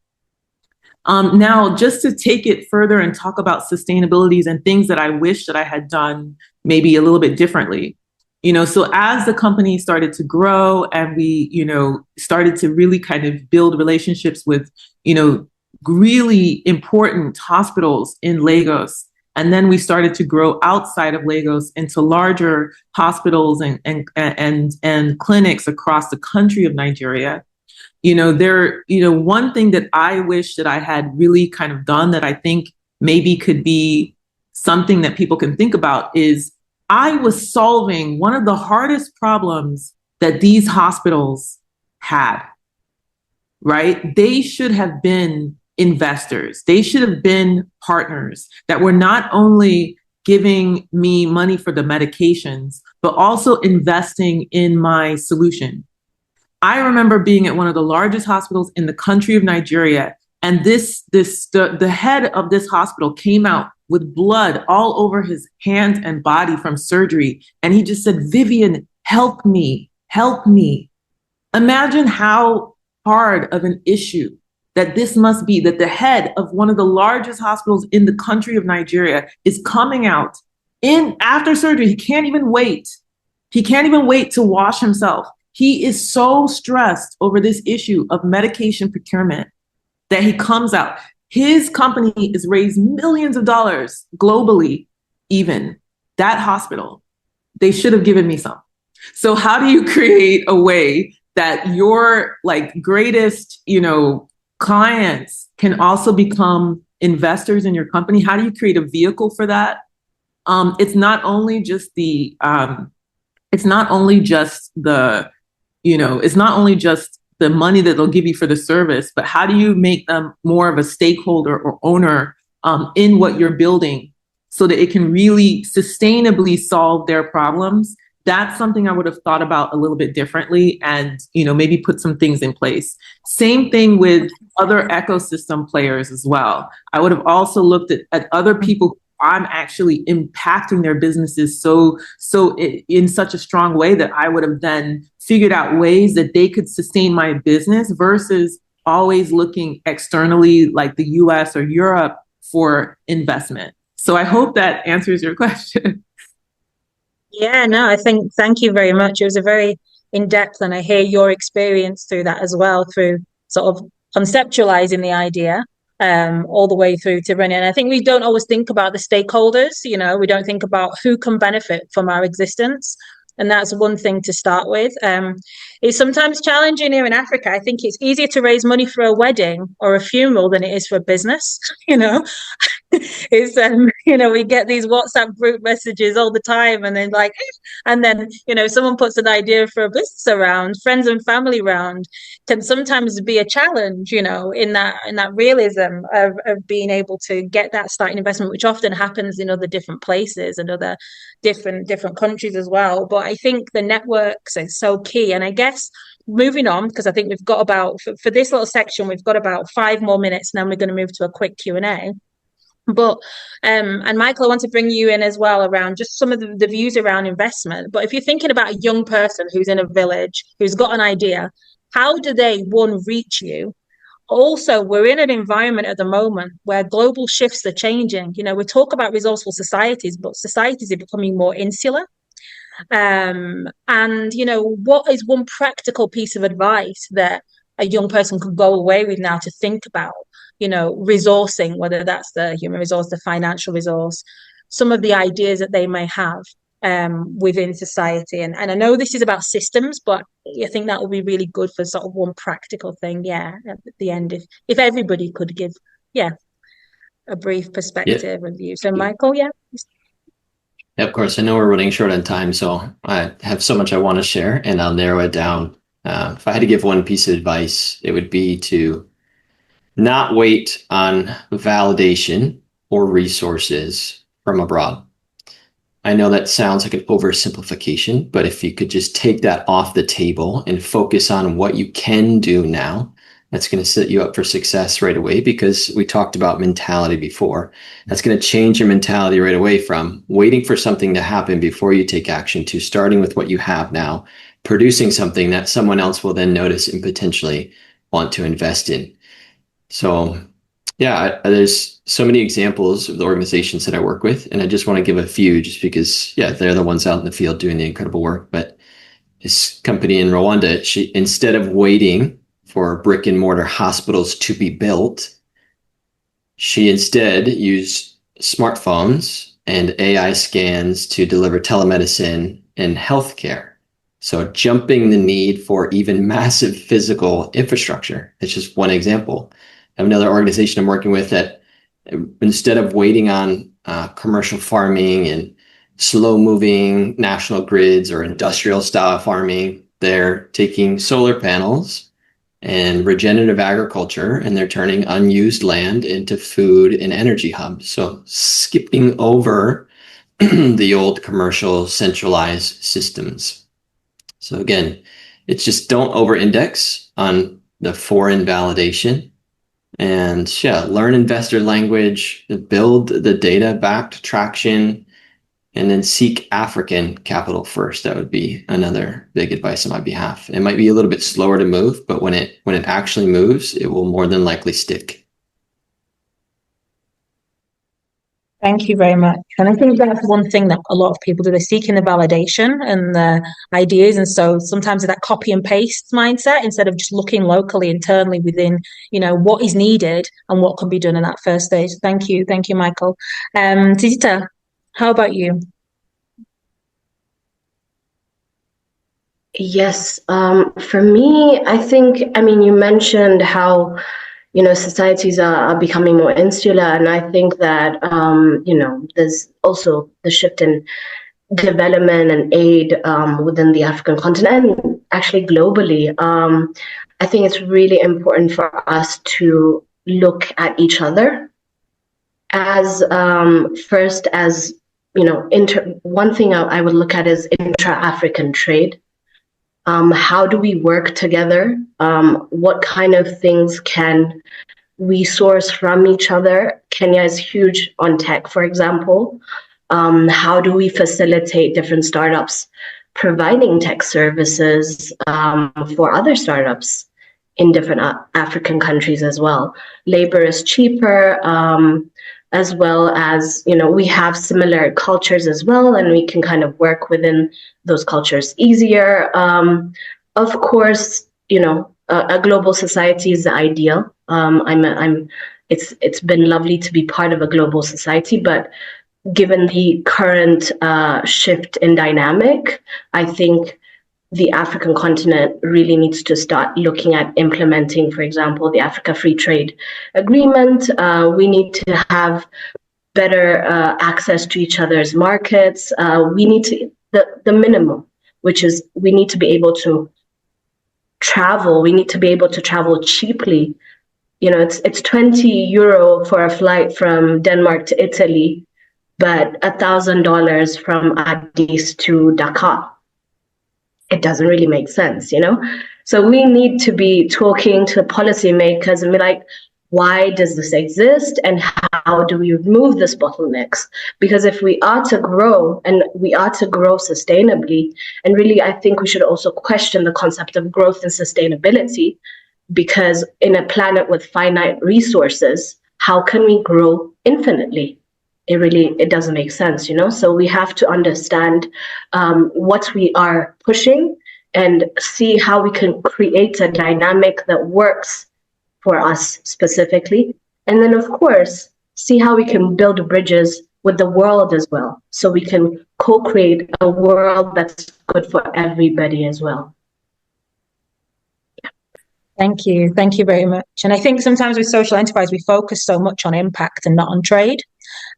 Now, just to take it further and talk about sustainabilities and things that I wish that I had done maybe a little bit differently. So as the company started to grow and we, started to really kind of build relationships with, really important hospitals in Lagos, And then we started to grow outside of Lagos into larger hospitals and clinics across the country of Nigeria. One thing that I wish that I had really kind of done that I think maybe could be something that people can think about is I was solving one of the hardest problems that these hospitals had, right? They should have been investors. They should have been partners that were not only giving me money for the medications, but also investing in my solution. I remember being at one of the largest hospitals in the country of Nigeria, and the head of this hospital came out with blood all over his hands and body from surgery. And he just said, "Vivian, help me, help me." Imagine how hard of an issue that this must be, that the head of one of the largest hospitals in the country of Nigeria is coming out after surgery. He can't even wait. He can't even wait to wash himself. He is so stressed over this issue of medication procurement that he comes out. His company has raised millions of dollars globally, even. That hospital, they should have given me some. So how do you create a way that your greatest, clients can also become investors in your company? How do you create a vehicle for that? It's not only just the money that they'll give you for the service, but how do you make them more of a stakeholder or owner in what you're building so that it can really sustainably solve their problems? That's something I would have thought about a little bit differently and, maybe put some things in place. Same thing with other ecosystem players as well. I would have also looked at other people who I'm actually impacting their businesses so in such a strong way that I would have then figured out ways that they could sustain my business versus always looking externally like the US or Europe for investment. So I hope that answers your question. Yeah, no, thank you very much. It was a very in-depth, and I hear your experience through that as well, through sort of conceptualizing the idea all the way through to running. And I think we don't always think about the stakeholders, we don't think about who can benefit from our existence. And that's one thing to start with. It's sometimes challenging here in Africa. I think it's easier to raise money for a wedding or a funeral than it is for a business, It's we get these WhatsApp group messages all the time, and then someone puts an idea for a business around, friends and family round, can sometimes be a challenge, in that realism of being able to get that starting investment, which often happens in other different places and other different countries as well. But I think the networks are so key. And I guess moving on, because I think we've got about, for this little section, we've got about 5 more minutes, and then we're going to move to a quick Q&A. But and Michael, I want to bring you in as well around just some of the views around investment. But if you're thinking about a young person who's in a village, who's got an idea, how do they, one, reach you? Also, we're in an environment at the moment where global shifts are changing. We talk about resourceful societies, but societies are becoming more insular. And, what is one practical piece of advice that a young person could go away with now to think about? Resourcing, whether that's the human resource, the financial resource, some of the ideas that they may have within society. And I know this is about systems, but I think that would be really good for sort of one practical thing, at the end, if everybody could give, a brief perspective and view. So Michael, Yeah, of course. I know we're running short on time, so I have so much I want to share, and I'll narrow it down. If I had to give one piece of advice, it would be to not wait on validation or resources from abroad. I know that sounds like an oversimplification, but if you could just take that off the table and focus on what you can do now, that's going to set you up for success right away, because we talked about mentality before. That's going to change your mentality right away from waiting for something to happen before you take action to starting with what you have now, producing something that someone else will then notice and potentially want to invest in. So there's so many examples of the organizations that I work with, and I just want to give a few just because, they're the ones out in the field doing the incredible work. But this company in Rwanda, she, instead of waiting for brick and mortar hospitals to be built, she instead used smartphones and AI scans to deliver telemedicine and healthcare. So jumping the need for even massive physical infrastructure. It's just one example. I have another organization I'm working with that instead of waiting on commercial farming and slow moving national grids or industrial style farming, they're taking solar panels and regenerative agriculture, and they're turning unused land into food and energy hubs. So skipping over the old commercial centralized systems. So again, it's just don't over-index on the foreign validation, and learn investor language, build the data-backed traction, and then seek African capital first. That would be another big advice on my behalf. It might be a little bit slower to move, but when it actually moves, it will more than likely stick. Thank you very much. And I think that's one thing that a lot of people do. They're seeking the validation and the ideas. And so sometimes that copy and paste mindset, instead of just looking locally, internally within, what is needed and what can be done in that first stage. Thank you. Thank you, Michael. Tizita, how about you? Yes, for me, I think, you mentioned how societies are becoming more insular, and I think that there's also the shift in development and aid within the African continent, and actually globally. I think it's really important for us to look at each other as first as one thing I would look at is intra-African trade. How do we work together? What kind of things can we source from each other? Kenya is huge on tech, for example. How do we facilitate different startups providing tech services for other startups in different African countries as well? Labor is cheaper, as well as, we have similar cultures as well, and we can kind of work within those cultures easier. Of course, a global society is the ideal. It's been lovely to be part of a global society, but given the current shift in dynamic, I think the African continent really needs to start looking at implementing, for example, the Africa Free Trade Agreement. We need to have better access to each other's markets. We need to, the minimum, which is we need to be able to travel. We need to be able to travel cheaply. It's 20 euro for a flight from Denmark to Italy, but $1,000 from Addis to Dakar. It doesn't really make sense, So we need to be talking to policymakers and be like, why does this exist and how do we remove this bottlenecks? Because if we are to grow, and we are to grow sustainably, and really I think we should also question the concept of growth and sustainability, because in a planet with finite resources, how can we grow infinitely? It doesn't make sense, So we have to understand what we are pushing and see how we can create a dynamic that works for us specifically. And then, of course, see how we can build bridges with the world as well, so we can co-create a world that's good for everybody as well. Thank you. Thank you very much. And I think sometimes with social enterprise, we focus so much on impact and not on trade.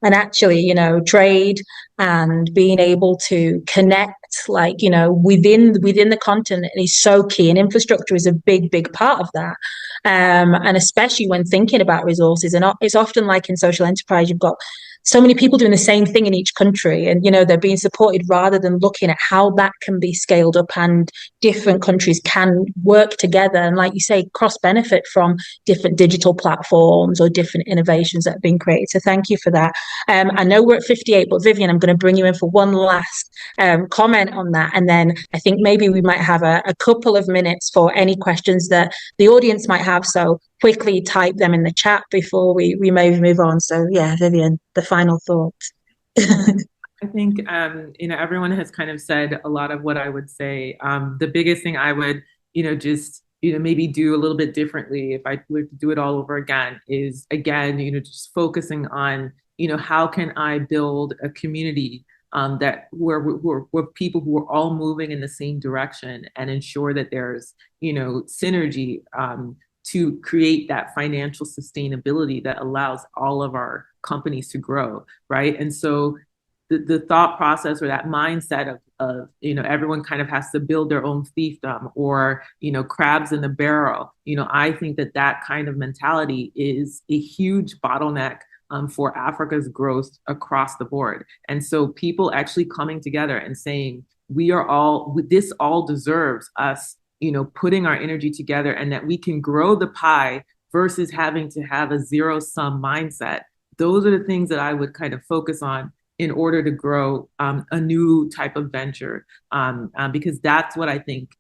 And actually, trade and being able to connect, within the continent is so key. And infrastructure is a big, big part of that. And especially when thinking about resources, and it's often like in social enterprise, you've got so many people doing the same thing in each country, and they're being supported rather than looking at how that can be scaled up and different countries can work together and, like you say, cross benefit from different digital platforms or different innovations that have been created. So thank you for that. I know we're at 58, but Vivian, I'm going to bring you in for one last comment on that, and then I think maybe we might have a couple of minutes for any questions that the audience might have. So quickly type them in the chat before we maybe move on. So yeah, Vivian, the final thoughts. I think, everyone has kind of said a lot of what I would say. The biggest thing I would, just, maybe do a little bit differently if I were to do it all over again is, again, just focusing on how can I build a community that where people who are all moving in the same direction and ensure that there's, synergy to create that financial sustainability that allows all of our companies to grow, right? And so the thought process or that mindset of everyone kind of has to build their own fiefdom or crabs in the barrel, I think that kind of mentality is a huge bottleneck for Africa's growth across the board. And so people actually coming together and saying, this all deserves us, putting our energy together, and that we can grow the pie versus having to have a zero-sum mindset. Those are the things that I would kind of focus on in order to grow a new type of venture, because that's what I think,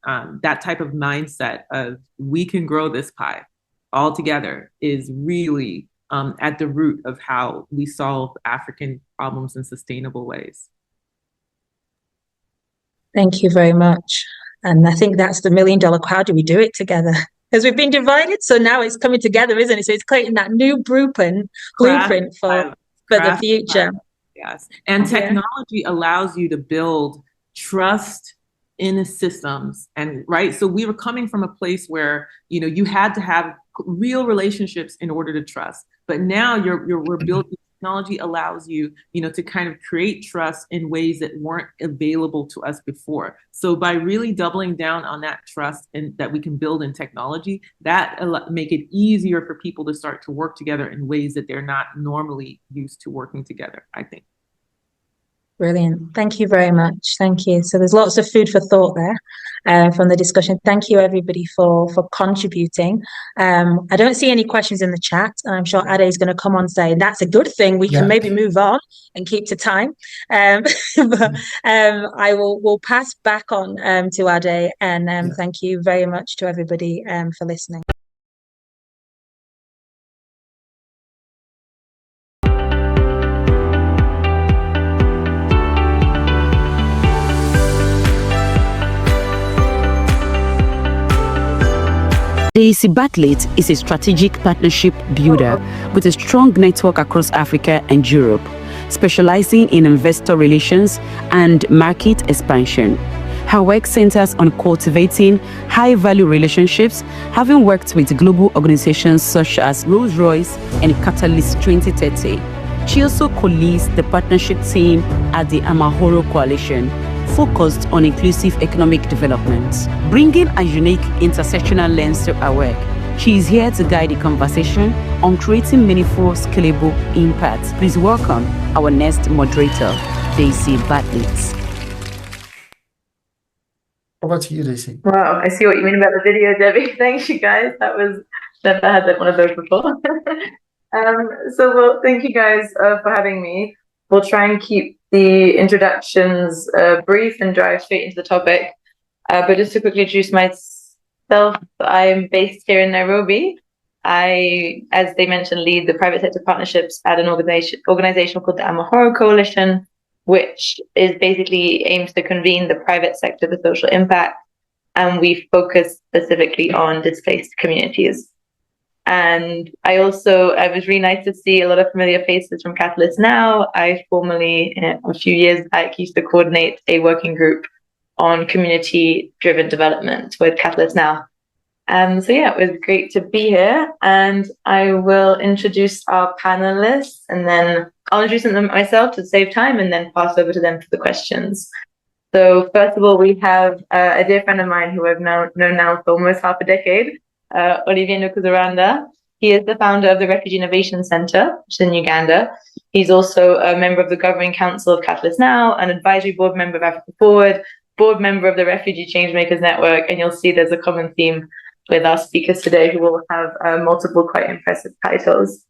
that type of mindset of we can grow this pie all together is really at the root of how we solve African problems in sustainable ways. Thank you very much. And I think that's the $1 million question. How do we do it together? Because we've been divided, so now it's coming together, isn't it? So it's creating that new blueprint for the future. Yes. And technology allows you to build trust in the systems. And right. So we were coming from a place where, you had to have real relationships in order to trust. But now we're building. Technology allows you, to kind of create trust in ways that weren't available to us before. So by really doubling down on that trust and that we can build in technology, that make it easier for people to start to work together in ways that they're not normally used to working together, I think. Brilliant. Thank you very much. Thank you. So there's lots of food for thought there from the discussion. Thank you, everybody, for contributing. I don't see any questions in the chat. I'm sure Ade is going to come on and say, that's a good thing. We can maybe move on and keep to time. But I will pass back on to Ade, and thank you very much to everybody for listening. ASEW Bartlett is a strategic partnership builder with a strong network across Africa and Europe, specializing in investor relations and market expansion. Her work centers on cultivating high-value relationships, having worked with global organizations such as Rolls-Royce and Catalyst 2030. She also co-leads the partnership team at the Amahoro Coalition, focused on inclusive economic development. Bringing a unique intersectional lens to our work, she is here to guide the conversation on creating meaningful, scalable impact. Please welcome our next moderator, ASEW Bartlett. Over to you, Daisy. Wow, I see what you mean about the video, Debbie. Thank you, guys. Never had one of those before. Thank you guys for having me. We'll try and keep the introductions brief and dive straight into the topic. But just to quickly introduce myself, I'm based here in Nairobi. I, as they mentioned, lead the private sector partnerships at an organization called the Amahoro Coalition, which is basically aims to convene the private sector for social impact. And we focus specifically on displaced communities. And it was really nice to see a lot of familiar faces from Catalyst Now. I formerly, a few years back, used to coordinate a working group on community-driven development with Catalyst Now. It was great to be here. And I will introduce our panelists, and then I'll introduce them myself to save time, and then pass over to them for the questions. So first of all, we have a dear friend of mine who I've known now for almost half a decade, Olivier Nkuzaranda. He is the founder of the Refugee Innovation Center, which is in Uganda. He's also a member of the Governing Council of Catalyst Now, an advisory board member of Africa Forward, board member of the Refugee Changemakers Network, and you'll see there's a common theme with our speakers today who will have multiple quite impressive titles.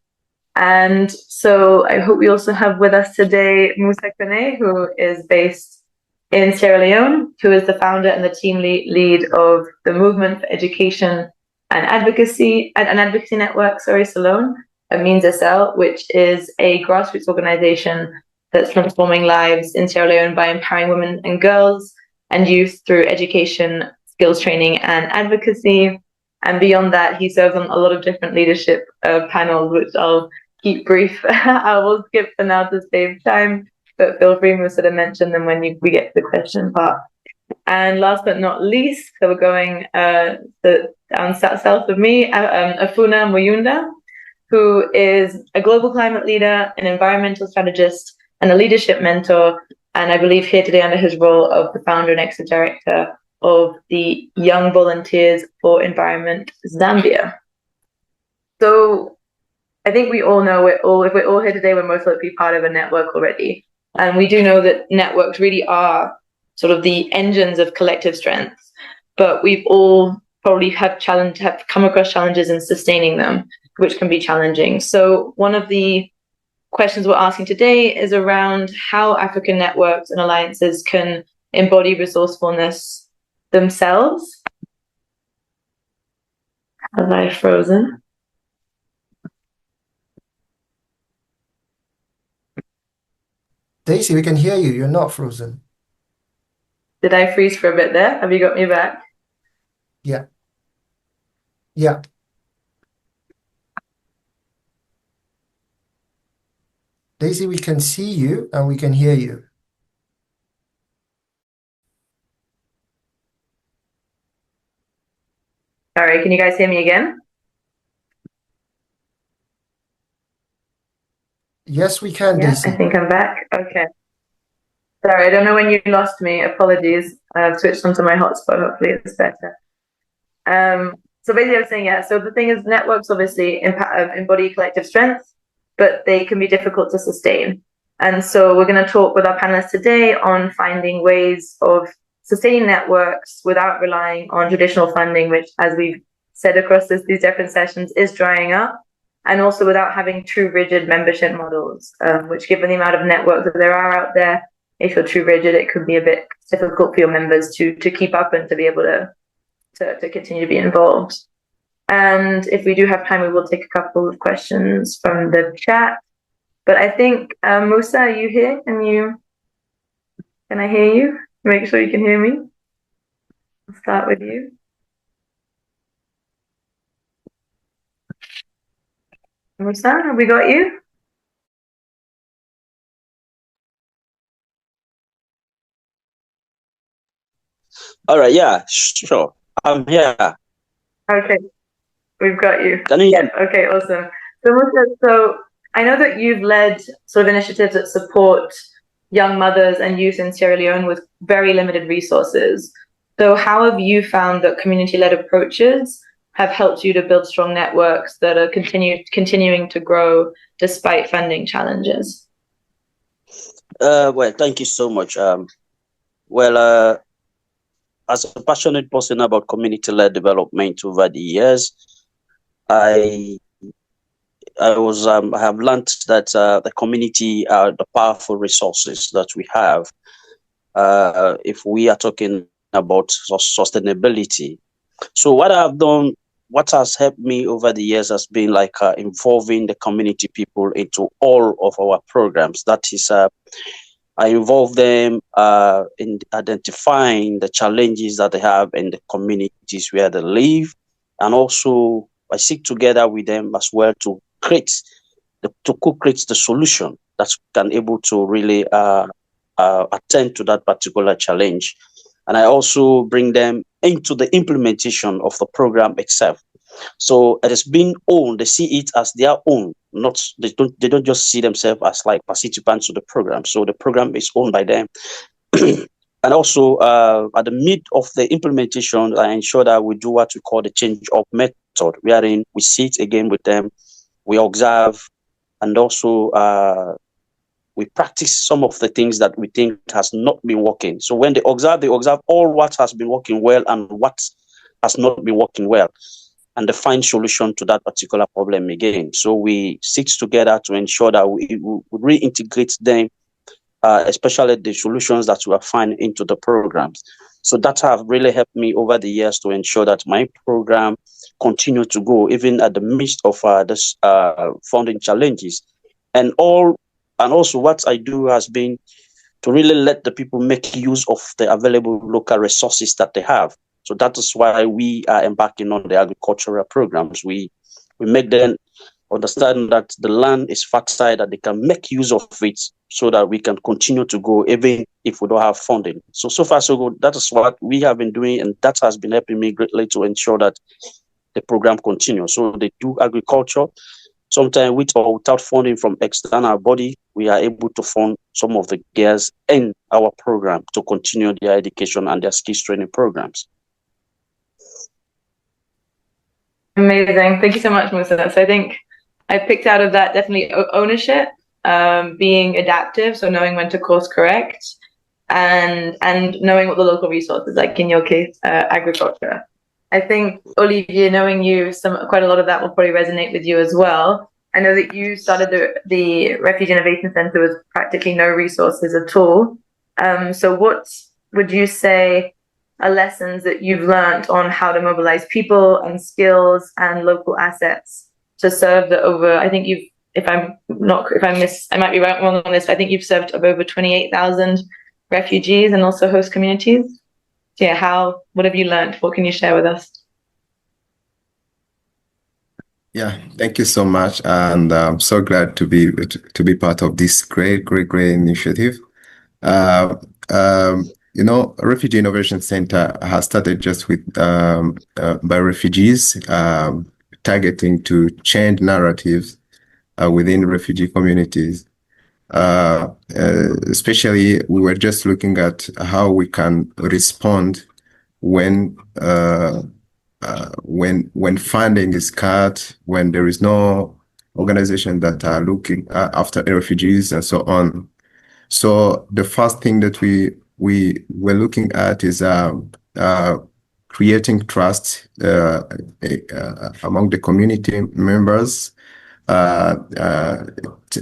And so I hope we also have with us today Musa Kone, who is based in Sierra Leone, who is the founder and the team lead of the Movement for Education and Advocacy Network, Salone, Means SL, which is a grassroots organization that's transforming lives in Sierra Leone by empowering women and girls and youth through education, skills training, and advocacy. And beyond that, he serves on a lot of different leadership panels, which I'll keep brief. I will skip for now to save time, but feel free to sort of mention them when we get to the question part. And last but not least, so we're going down south of me, Afuna Muyunda, who is a global climate leader, an environmental strategist, and a leadership mentor. And I believe here today under his role of the founder and executive director of the Young Volunteers for Environment Zambia. So I think we all know if we're all here today, we're most likely part of a network already. And we do know that networks really are sort of the engines of collective strength, but we've all probably have come across challenges in sustaining them, which can be challenging. So one of the questions we're asking today is around how African networks and alliances can embody resourcefulness themselves. Have I frozen? Daisy, we can hear you. You're not frozen. Did I freeze for a bit there? Have you got me back? Yeah. Yeah. Daisy, we can see you and we can hear you. All right, can you guys hear me again? Yes, we can, Yeah, Daisy. I think I'm back. Okay. Sorry, I don't know when you lost me. Apologies. I've switched onto my hotspot. Hopefully it's better. So basically I was saying, yeah, so the thing is networks obviously embody collective strength, but they can be difficult to sustain. And so we're going to talk with our panelists today on finding ways of sustaining networks without relying on traditional funding, which, as we've said across these different sessions, is drying up, and also without having true rigid membership models, which, given the amount of networks that there are out there, if you're too rigid, it could be a bit difficult for your members to keep up and to be able to continue to be involved. And if we do have time, we will take a couple of questions from the chat. But I think, Musa, are you here? Can I hear you? Make sure you can hear me. I'll start with you. Musa, have we got you? All right, yeah, sure. I'm here. Okay, we've got you. Can you hear me? Okay, awesome. So Musa, so I know that you've led sort of initiatives that support young mothers and youth in Sierra Leone with very limited resources. So how have you found that community-led approaches have helped you to build strong networks that are continuing to grow despite funding challenges? Well, thank you so much. As a passionate person about community-led development over the years, I have learned that the community are the powerful resources that we have. If we are talking about sustainability, so what I've done, what has helped me over the years has been like involving the community people into all of our programs. That is, I involve them in identifying the challenges that they have in the communities where they live, and also I seek together with them as well to co-create the solution that can able to really attend to that particular challenge. And I also bring them into the implementation of the program itself. So it has been owned. They see it as their own. They don't just see themselves as like participants of the program. So the program is owned by them. And also at the mid of the implementation, I ensure that we do what we call the change of method, wherein we sit again with them, we observe, and also we practice some of the things that we think has not been working. So when they observe all what has been working well and what has not been working well, and they find solution to that particular problem again. So we sit together to ensure that we reintegrate them, especially the solutions that we are finding into the programs. So that have really helped me over the years to ensure that my program continue to go, even at the midst of this funding challenges. And also what I do has been to really let the people make use of the available local resources that they have. So that is why we are embarking on the agricultural programs. We make them understand that the land is fertile, that they can make use of it so that we can continue to go even if we don't have funding. So far so good. That is what we have been doing, and that has been helping me greatly to ensure that the program continues. So they do agriculture. Sometimes with or without funding from external body, we are able to fund some of the girls in our program to continue their education and their skills training programs. Amazing. Thank you so much, Musa. So I think I picked out of that definitely ownership, being adaptive, so knowing when to course correct, and knowing what the local resources, like in your case, agriculture. I think, Olivier, knowing you, quite a lot of that will probably resonate with you as well. I know that you started the Refugee Innovation Center with practically no resources at all. So what would you say are lessons that you've learned on how to mobilize people and skills and local assets to serve the over, I think I might be wrong on this, but I think you've served over 28,000 refugees and also host communities. Yeah, what have you learned? What can you share with us? Yeah, thank you so much, and I'm so glad to be part of this great initiative. Refugee Innovation Center has started just with by refugees, targeting to change narratives within refugee communities. Especially, we were just looking at how we can respond when funding is cut, when there is no organization that are looking after refugees and so on. So the first thing that we were looking at is creating trust among the community members,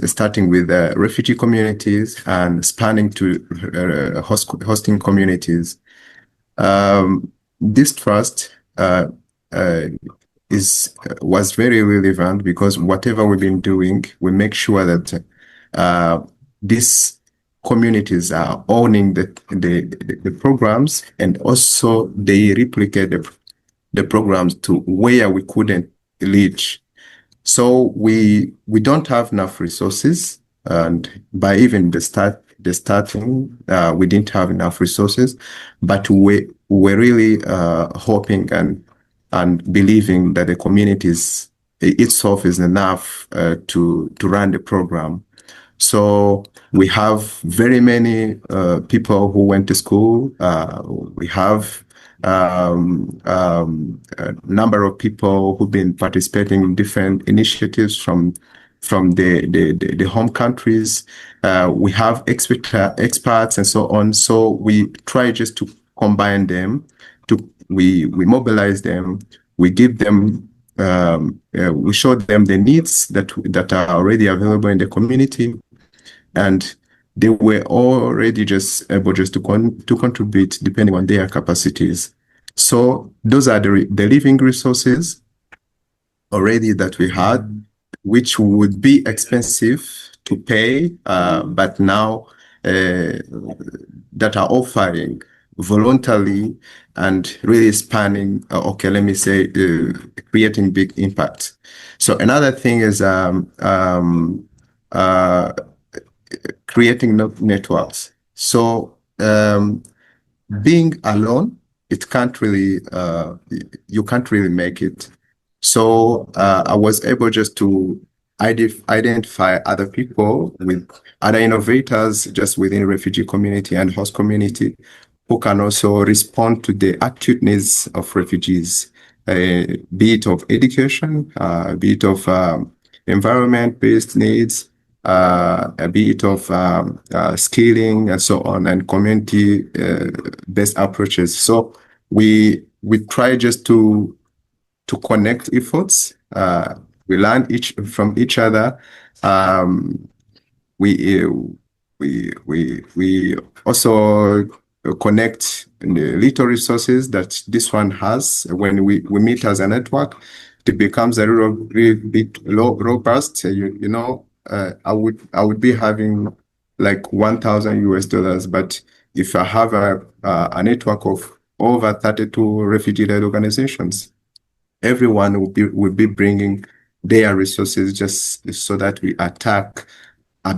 starting with refugee communities and spanning to hosting communities. This trust was very relevant because whatever we've been doing, we make sure that these communities are owning the programs, and also they replicate the programs to where we couldn't reach. So we don't have enough resources, and by even the starting, we didn't have enough resources, but we're really hoping and believing that the communities itself is enough to run the program. So we have very many people who went to school. We have a number of people who've been participating in different initiatives from the home countries. We have experts and so on. So we try just to combine them. We mobilize them. We give them. We show them the needs that are already available in the community, and they were already just able to contribute depending on their capacities. So those are the living resources already that we had, which would be expensive to pay, but now that are offering voluntarily and really spanning, creating big impact. So another thing is creating networks. So being alone, it can't really, you can't really make it. So I was able just to identify other people with other innovators just within the refugee community and host community who can also respond to the acute needs of refugees, be it of education, be it of environment-based needs, be it of skilling and so on, and community-based approaches. So we try just to connect efforts. We learn from each other. We also connect the little resources that this one has. When we meet as a network, it becomes a really bit robust. I would be having like $1,000, but if I have a network of over 32 refugee-led organizations, everyone will be bringing their resources just so that we attack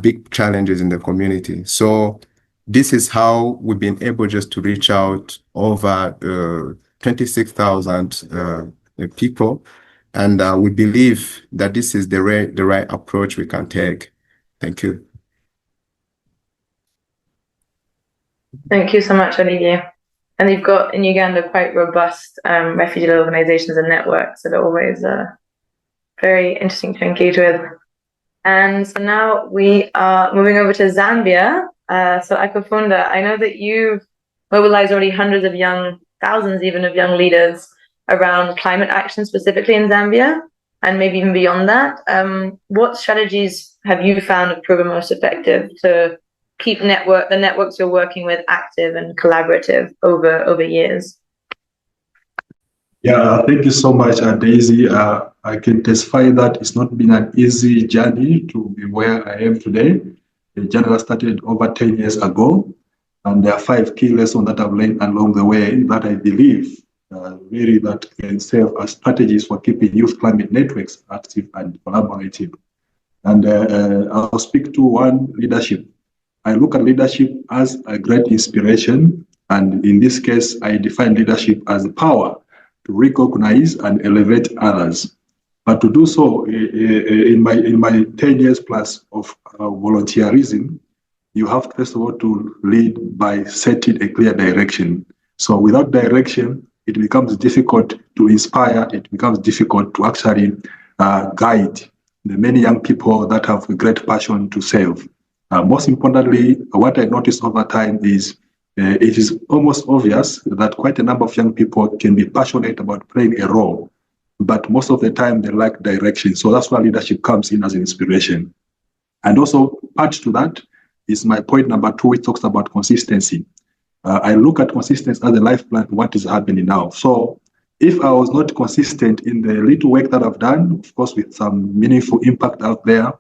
big challenges in the community. So this is how we've been able just to reach out over 26,000 people. And we believe that this is the right approach we can take. Thank you. Thank you so much, Olivier. And you've got in Uganda quite robust refugee organizations and networks that are always very interesting to engage with. And so now we are moving over to Zambia. So Akafunda, I know that you've mobilized already hundreds of thousands even of young leaders around climate action specifically in Zambia, and maybe even beyond that. What strategies have you found have proven most effective to keep the networks you're working with active and collaborative over years? Yeah, thank you so much, Daisy. I can testify that it's not been an easy journey to be where I am today. The journey started over 10 years ago, and there are 5 key lessons that I've learned along the way that I believe really that can serve as strategies for keeping youth climate networks active and collaborative. And I'll speak to one, leadership. I look at leadership as a great inspiration, and in this case, I define leadership as the power to recognize and elevate others. But to do so, in my 10 years plus of volunteerism, you have first of all to lead by setting a clear direction. So without direction, it becomes difficult to inspire, it becomes difficult to actually guide the many young people that have a great passion to serve. Most importantly, what I noticed over time is it is almost obvious that quite a number of young people can be passionate about playing a role, but most of the time they lack direction. So that's why leadership comes in as an inspiration. And also part to that is my point number 2, which talks about consistency. I look at consistency as a lifeblood of what is happening now. So if I was not consistent in the little work that I've done, of course, with some meaningful impact out there,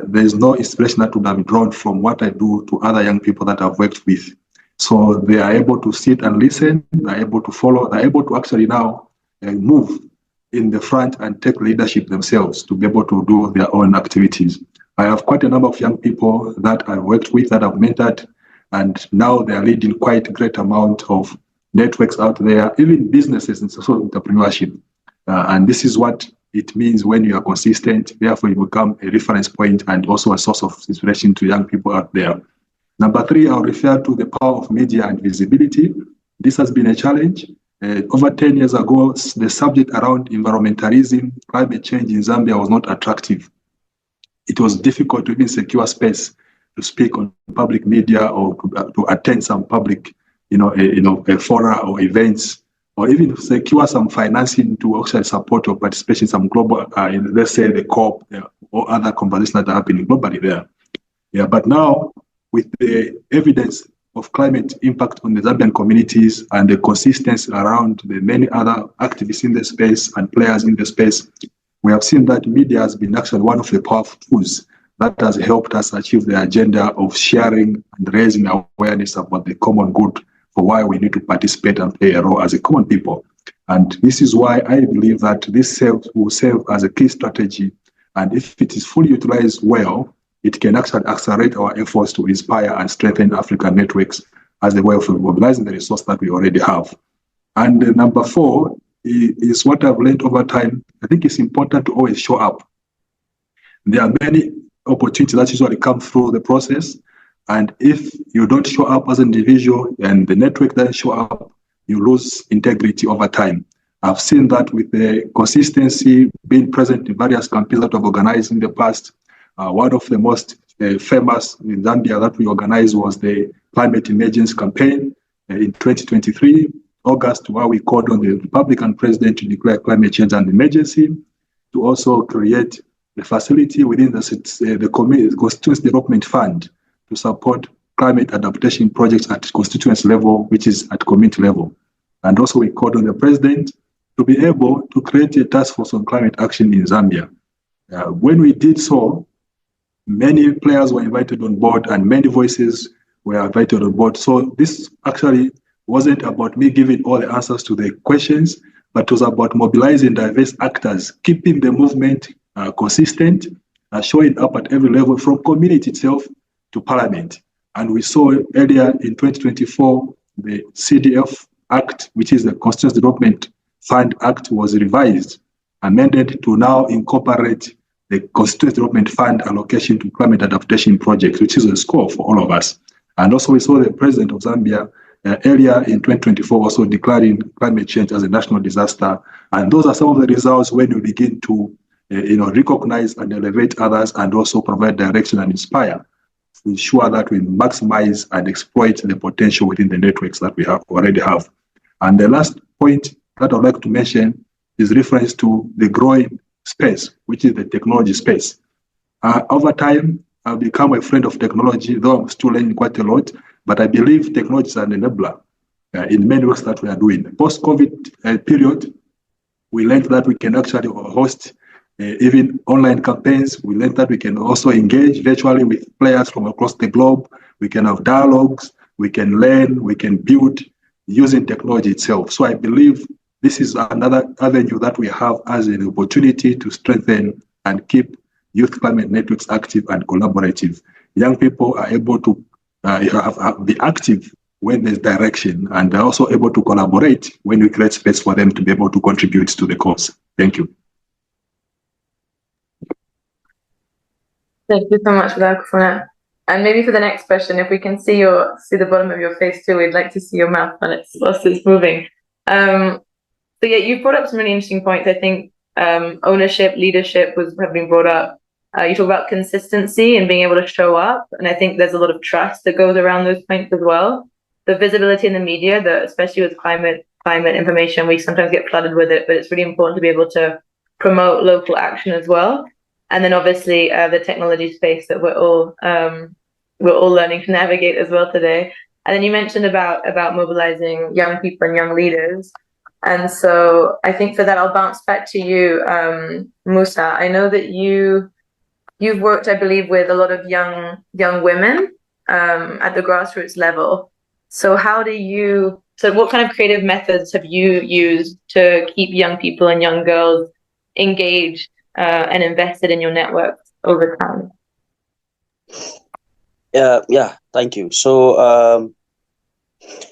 there's no inspiration that would have drawn from what I do to other young people that I've worked with. So they are able to sit and listen, they're able to follow, they're able to actually now move in the front and take leadership themselves to be able to do their own activities. I have quite a number of young people that I've worked with, that I've mentored, and now they are leading quite a great amount of networks out there, even businesses and social entrepreneurship. And this is what it means when you are consistent. Therefore, you become a reference point and also a source of inspiration to young people out there. Number 3, I'll refer to the power of media and visibility. This has been a challenge. Over 10 years ago, the subject around environmentalism, climate change in Zambia was not attractive. It was difficult to even secure space to speak on public media or to attend some public, fora or events, or even to secure some financing to actually support or participate in some global, let's say the COP or other conversations that are happening globally there. Yeah, but now with the evidence of climate impact on the Zambian communities and the consistency around the many other activists in the space and players in the space, we have seen that media has been actually one of the powerful tools that has helped us achieve the agenda of sharing and raising awareness about the common good for why we need to participate and play a role as a common people. And this is why I believe that this will serve as a key strategy. And if it is fully utilized well, it can actually accelerate our efforts to inspire and strengthen African networks as a way of mobilizing the resource that we already have. And number 4 is what I've learned over time. I think it's important to always show up. There are many opportunities that usually come through the process. And if you don't show up as an individual and the network doesn't show up, you lose integrity over time. I've seen that with the consistency being present in various campaigns that I've organized in the past. One of the most famous in Zambia that we organized was the Climate Emergency Campaign in 2023, August, where we called on the Republican president to declare climate change an emergency, to also create a facility within the Constituency Development Fund to support climate adaptation projects at constituency level, which is at community level. And also we called on the president to be able to create a task force on climate action in Zambia. When we did so, many players were invited on board and many voices were invited on board. So this actually wasn't about me giving all the answers to the questions, but it was about mobilizing diverse actors, keeping the movement consistent, showing up at every level from community itself to parliament. And we saw earlier in 2024, the CDF Act, which is the Constituency Development Fund Act, was revised, amended to now incorporate the Constituency Development Fund allocation to climate adaptation projects, which is a score for all of us. And also we saw the President of Zambia earlier in 2024 also declaring climate change as a national disaster. And those are some of the results when you begin to recognize and elevate others and also provide direction and inspire to ensure that we maximize and exploit the potential within the networks that we already have. And the last point that I'd like to mention is reference to the growing space, which is the technology space. Over time, I've become a friend of technology, though I'm still learning quite a lot, but I believe technology is an enabler in many works that we are doing. Post-COVID period, we learned that we can actually host even online campaigns. We learned that we can also engage virtually with players from across the globe. We can have dialogues, we can learn, we can build using technology itself. So I believe this is another avenue that we have as an opportunity to strengthen and keep youth climate networks active and collaborative. Young people are able to be active when there's direction, and they're also able to collaborate when we create space for them to be able to contribute to the cause. Thank you. Thank you so much for that, Kufuna. And maybe for the next question, if we can see the bottom of your face too, we'd like to see your mouth whilst it's moving. So yeah, you brought up some really interesting points. I think ownership, leadership have been brought up. You talk about consistency and being able to show up, and I think there's a lot of trust that goes around those points as well. The visibility in the media, especially with climate information, we sometimes get flooded with it, but it's really important to be able to promote local action as well. And then obviously the technology space that we're all learning to navigate as well today. And then you mentioned about mobilizing young people and young leaders. And so I think for that, I'll bounce back to you, Musa. I know that you've worked, I believe, with a lot of young women at the grassroots level. So what kind of creative methods have you used to keep young people and young girls engaged and invested in your network over time? Yeah, thank you. So,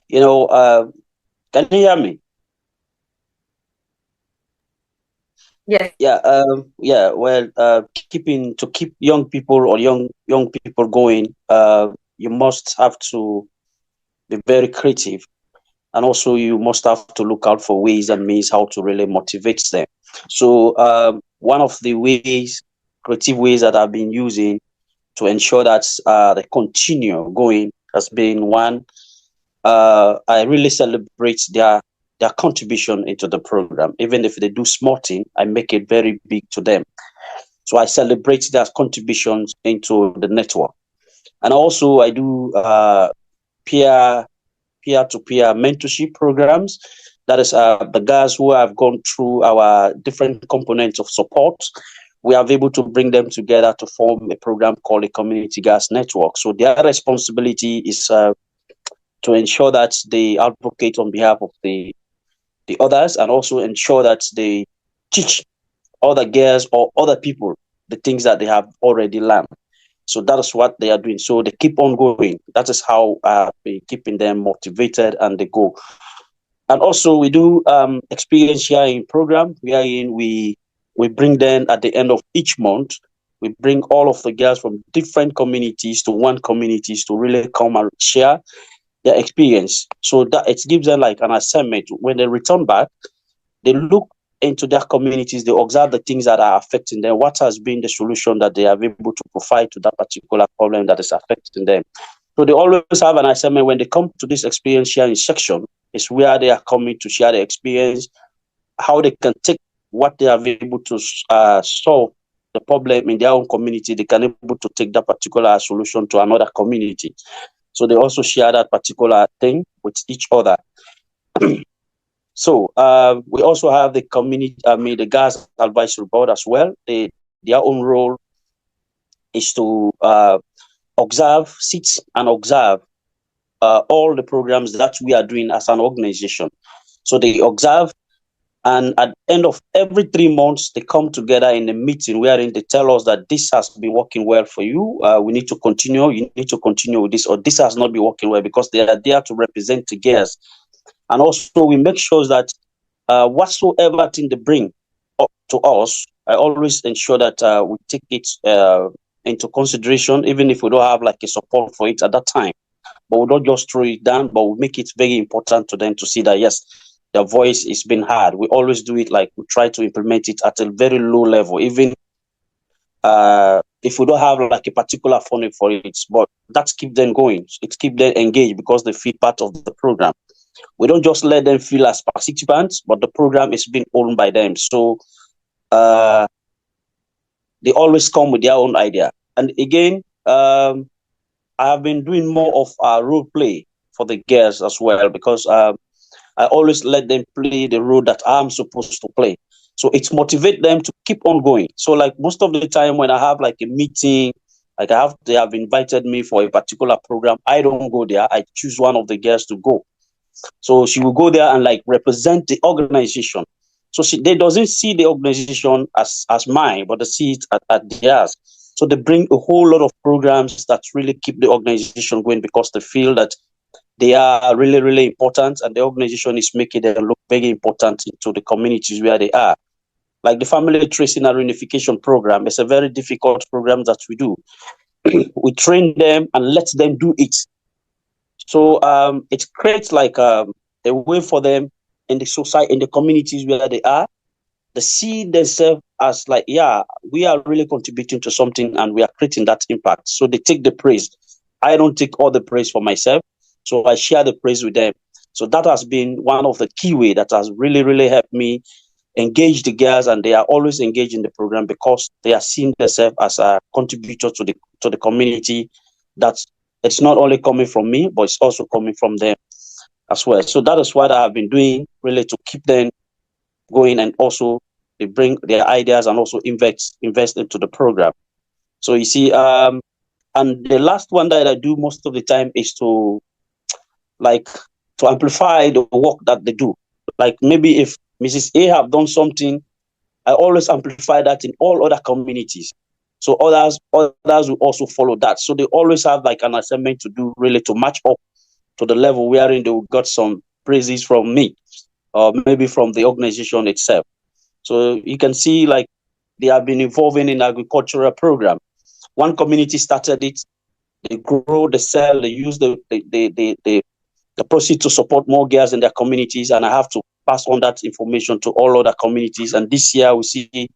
can you hear me? Yes. Yeah. Well, to keep young people or young people going, you must have to be very creative, and also you must have to look out for ways and means how to really motivate them. So, one of the creative ways that I've been using to ensure that they continue going has been one. I really celebrate their contribution into the program. Even if they do small thing, I make it very big to them. So I celebrate their contributions into the network. And also I do peer-to-peer mentorship programs. That is the guys who have gone through our different components of support. We are able to bring them together to form a program called a Community Gas Network. So their responsibility is to ensure that they advocate on behalf of the others, and also ensure that they teach other girls or other people the things that they have already learned. So that is what they are doing. So they keep on going. That is how we're keeping them motivated and they go. And also we do experience sharing program, wherein we bring them at the end of each month. We bring all of the girls from different communities to one community to really come and share their experience. So that it gives them like an assignment. When they return back, they look into their communities, they observe the things that are affecting them, what has been the solution that they are able to provide to that particular problem that is affecting them. So they always have an assignment when they come to this experience sharing section. It's where they are coming to share their experience, how they can take what they are able to solve the problem in their own community. They can able to take that particular solution to another community. So they also share that particular thing with each other. So we also have the community, the Gas Advisory Board as well. Their own role is to sit and observe all the programs that we are doing as an organization. So they observe And at the end of every 3 months, they come together in a meeting wherein they tell us that this has been working well for you. We need to continue. You need to continue with this, or this has not been working well, because they are there to represent the gears. And also, we make sure that whatsoever thing they bring up to us, I always ensure that we take it into consideration, even if we don't have like a support for it at that time. But we don't just throw it down, but we make it very important to them to see that, yes, their voice is being heard. We always do it like we try to implement it at a very low level, even if we don't have like a particular funding for it, but that's keep them going. It keep them engaged because they feel part of the program. We don't just let them feel as participants, but the program is being owned by them. So they always come with their own idea. And again, I have been doing more of role play for the girls as well, because I always let them play the role that I'm supposed to play. So it motivates them to keep on going. So like most of the time when I have like a meeting, like they have invited me for a particular program, I don't go there. I choose one of the girls to go. So she will go there and like represent the organization. So they doesn't see the organization as mine, but they see it at theirs. So they bring a whole lot of programs that really keep the organization going, because they feel that they are really, really important, and the organization is making them look very important into the communities where they are. Like the family tracing and reunification program, it's a very difficult program that we do. We train them and let them do it. So it creates like a way for them in the society, in the communities where they are. They see themselves as like, yeah, we are really contributing to something and we are creating that impact. So they take the praise. I don't take all the praise for myself. So I share the praise with them. So that has been one of the key ways that has really, really helped me engage the girls, and they are always engaged in the program because they are seeing themselves as a contributor to the community. That it's not only coming from me, but it's also coming from them as well. So that is what I have been doing, really, to keep them going, and also they bring their ideas and also invest into the program. So you see, and the last one that I do most of the time is to amplify the work that they do. Like maybe if Mrs. A have done something, I always amplify that in all other communities. So others will also follow that. So they always have like an assignment to do, really, to match up to the level wherein they got some praises from me, or maybe from the organization itself. So you can see like they have been involving in agricultural program. One community started it, they grow, they sell, they use the proceeds to support more girls in their communities, and I have to pass on that information to all other communities. And this year we see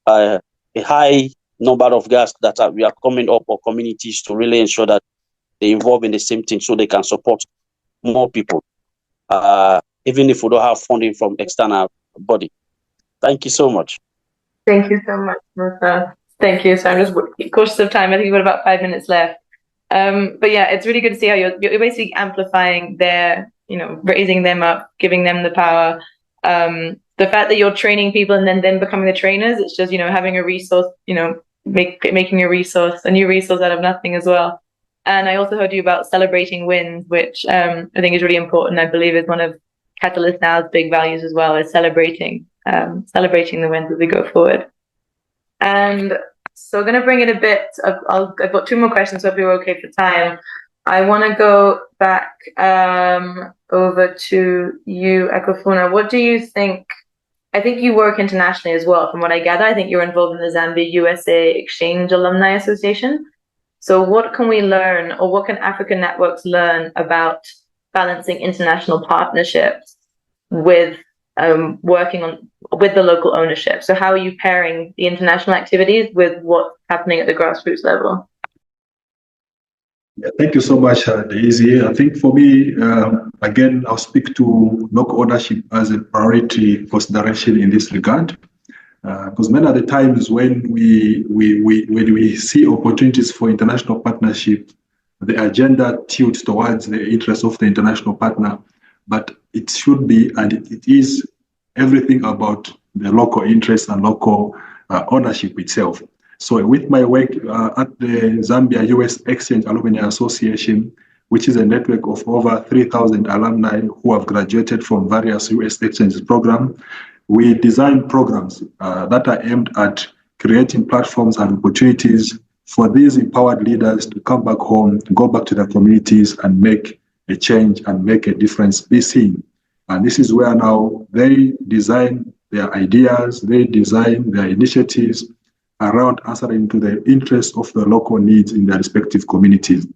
a high number of girls that we are coming up, or communities, to really ensure that they involve in the same thing, so they can support more people, even if we don't have funding from external body. Thank you so much. Thank you so much, Prof. Thank you. So I'm just cautious of time. I think we've got about 5 minutes left. But yeah, it's really good to see how you're basically amplifying their, raising them up, giving them the power. The fact that you're training people and then them becoming the trainers, it's just, having a resource, making a new resource out of nothing as well. And I also heard you about celebrating wins, which I think is really important. I believe is one of Catalyst Now's big values as well, is celebrating the wins as we go forward. And so I'm going to bring in a bit of, I've got 2 more questions, so if you're okay for time. I want to go back over to you, Ekofuna. What do you think? I think you work internationally as well, from what I gather. I think you're involved in the Zambia-USA Exchange Alumni Association. So what can we learn, or what can African networks learn about balancing international partnerships with working with the local ownership? So how are you pairing the international activities with what's happening at the grassroots level? Yeah, thank you so much, Daisy. I think for me, again, I'll speak to local ownership as a priority consideration in this regard. Because many of the times when we see opportunities for international partnership, the agenda tilts towards the interests of the international partner, but it should be, and it is, everything about the local interests and local ownership itself. So with my work at the Zambia-US Exchange Alumni Association, which is a network of over 3,000 alumni who have graduated from various US exchange programs, we design programs that are aimed at creating platforms and opportunities for these empowered leaders to come back home, go back to their communities and make a change and make a difference, be seen. And this is where now they design their ideas, they design their initiatives around answering to the interests of the local needs in their respective communities.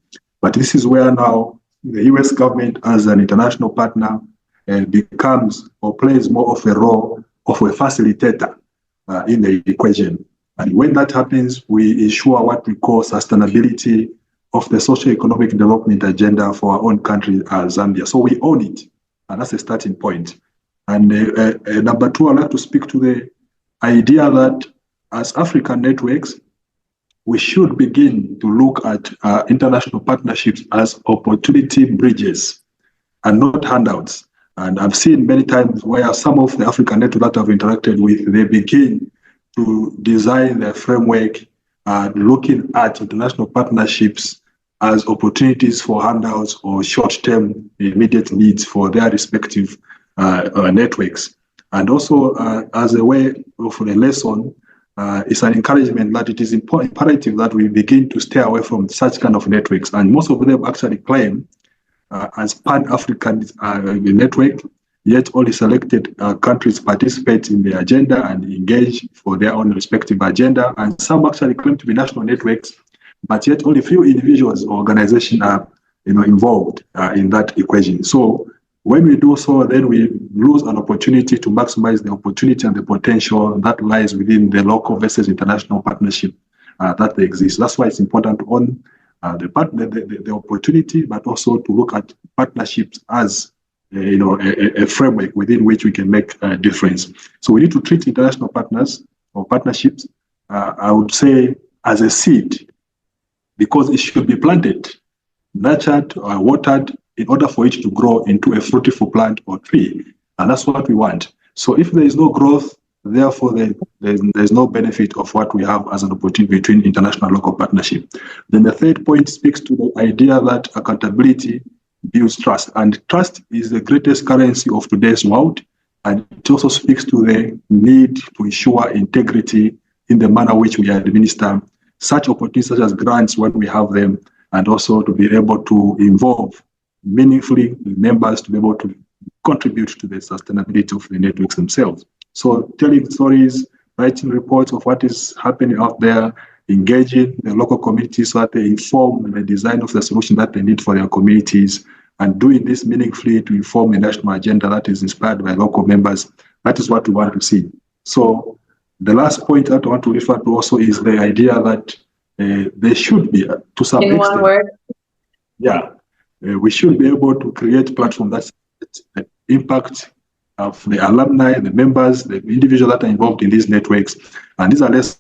But this is where now the US government as an international partner becomes or plays more of a role of a facilitator in the equation. And when that happens, we ensure what we call sustainability of the socio-economic development agenda for our own country, Zambia. So we own it, and that's a starting point. And number two, I'd like to speak to the idea that as African networks, we should begin to look at international partnerships as opportunity bridges and not handouts. And I've seen many times where some of the African networks that I've interacted with, they begin to design their framework looking at international partnerships as opportunities for handouts or short-term immediate needs for their respective networks. And also as a way of a lesson, it's an encouragement that it is imperative that we begin to stay away from such kind of networks. And most of them actually claim as Pan-African network, yet only selected countries participate in the agenda and engage for their own respective agenda. And some actually claim to be national networks, but yet only few individuals or organizations are involved in that equation. So when we do so, then we lose an opportunity to maximize the opportunity and the potential that lies within the local versus international partnership that they exist. That's why it's important to own the opportunity, but also to look at partnerships as a framework within which we can make a difference. So we need to treat international partners or partnerships, I would say, as a seed, because it should be planted, nurtured, or watered in order for it to grow into a fruitful plant or tree. And that's what we want. So if there is no growth, therefore there's no benefit of what we have as an opportunity between international and local partnership. Then the third point speaks to the idea that accountability builds trust. And trust is the greatest currency of today's world. And it also speaks to the need to ensure integrity in the manner which we administer such opportunities, such as grants when we have them, and also to be able to involve meaningfully members to be able to contribute to the sustainability of the networks themselves. So telling stories, writing reports of what is happening out there, engaging the local communities so that they inform the design of the solution that they need for their communities, and doing this meaningfully to inform a national agenda that is inspired by local members. That is what we want to see. So the last point that I want to refer to also is the idea that there should be, to some extent, one word. Yeah, we should be able to create platforms that impact of the alumni, the members, the individuals that are involved in these networks. And these are lessons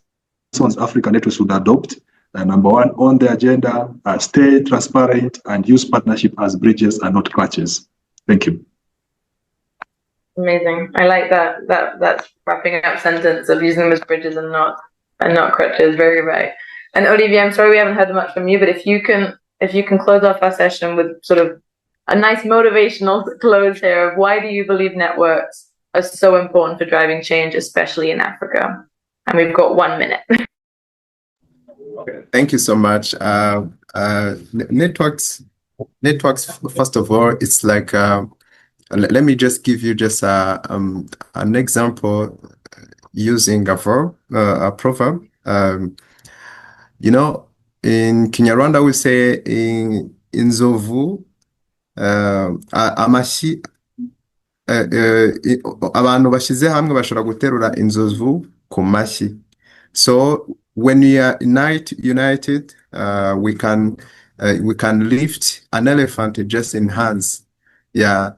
African networks would adopt. Number one, on the agenda, stay transparent and use partnership as bridges and not crutches. Thank you. Amazing. I like that wrapping up sentence of using them as bridges and not crutches. Very right. And Olivier, I'm sorry we haven't heard much from you, but if you can close off our session with sort of a nice motivational close here of why do you believe networks are so important for driving change, especially in Africa? And we've got 1 minute. Okay. Thank you so much. Networks, first of all, it's like, let me just give you just an example using a proverb. In Kinyarwanda, we say in Inzovu, amashi, abantu bashize hamwe bashobora guterura inzovu ku mashi. So when we are united, we can lift an elephant just in hands. Yeah,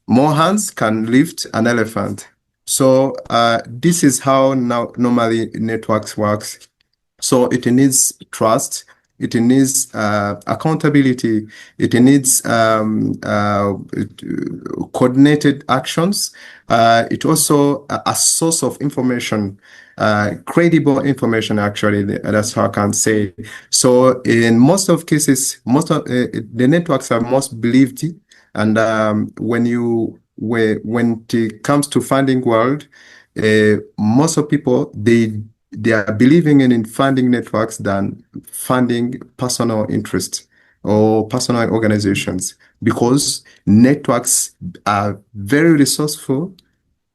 more hands can lift an elephant. So this is how normally networks works. So it needs trust. It needs accountability. It needs coordinated actions. It also a source of information, credible information. Actually, that's how I can say. So in most of cases, the networks are most believed. And when it comes to funding world, most of people, they are believing in funding networks than funding personal interests or personal organizations, because networks are very resourceful,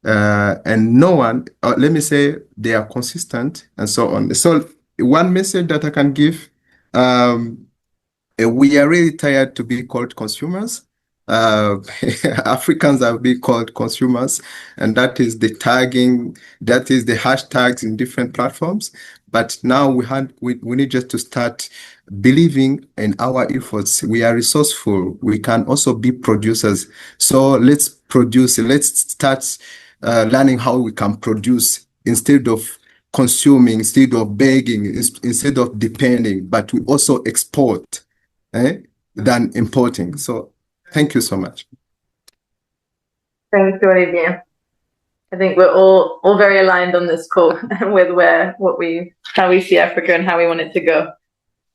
and no one, let me say, they are consistent and so on. So one message that I can give, we are really tired to be called consumers. Africans are being called consumers, and that is the tagging, that is the hashtags in different platforms. But now we need just to start believing in our efforts. We are resourceful. We can also be producers. So let's produce. Let's start learning how we can produce instead of consuming, instead of begging, instead of depending, but we also export than importing. So thank you so much. Thank you, Olivier. I think we're all very aligned on this call with how we see Africa and how we want it to go.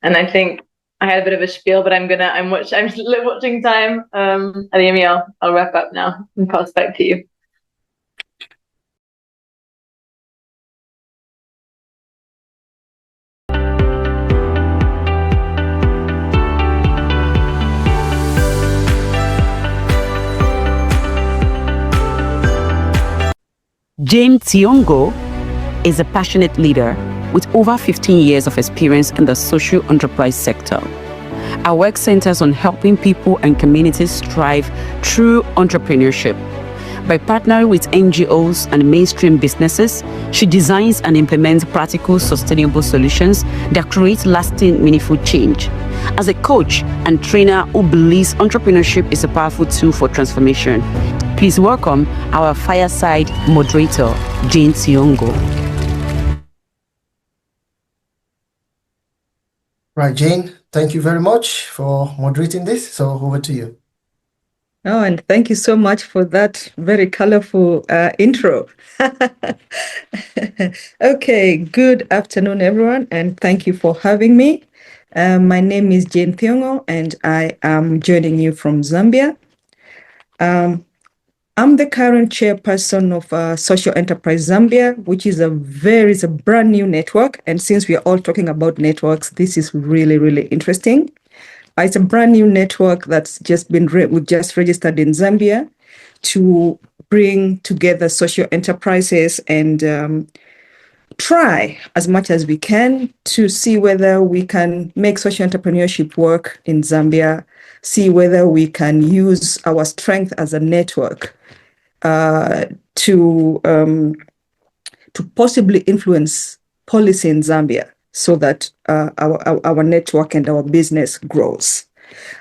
And I think I had a bit of a spiel, but I'm watching time. Adeyemi, I'll wrap up now and pass back to you. Jane Tiongo is a passionate leader with over 15 years of experience in the social enterprise sector. Our work centers on helping people and communities thrive through entrepreneurship. By partnering with NGOs and mainstream businesses, she designs and implements practical, sustainable solutions that create lasting, meaningful change. As a coach and trainer who believes entrepreneurship is a powerful tool for transformation, please welcome our Fireside moderator, Jane Tiongo. Right, Jane, thank you very much for moderating this. So over to you. Oh, and thank you so much for that very colorful intro. Okay, good afternoon, everyone, and thank you for having me. My name is Jane Tiongo, and I am joining you from Zambia. I'm the current chairperson of Social Enterprise Zambia, which is a brand new network. And since we are all talking about networks, this is really, really interesting. It's a brand new network that's just been we just registered in Zambia to bring together social enterprises and try as much as we can to see whether we can make social entrepreneurship work in Zambia, see whether we can use our strength as a network to possibly influence policy in Zambia so that our network and our business grows.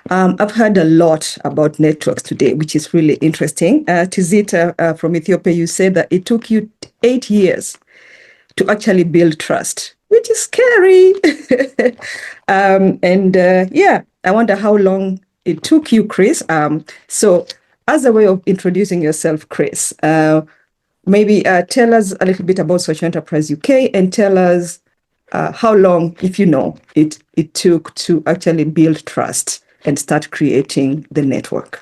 I've heard a lot about networks today, which is really interesting. Tizita from Ethiopia, you said that it took you 8 years to actually build trust, which is scary. I wonder how long it took you, Chris. So as a way of introducing yourself, Chris, maybe tell us a little bit about Social Enterprise UK and tell us how long, if you know, it took to actually build trust and start creating the network.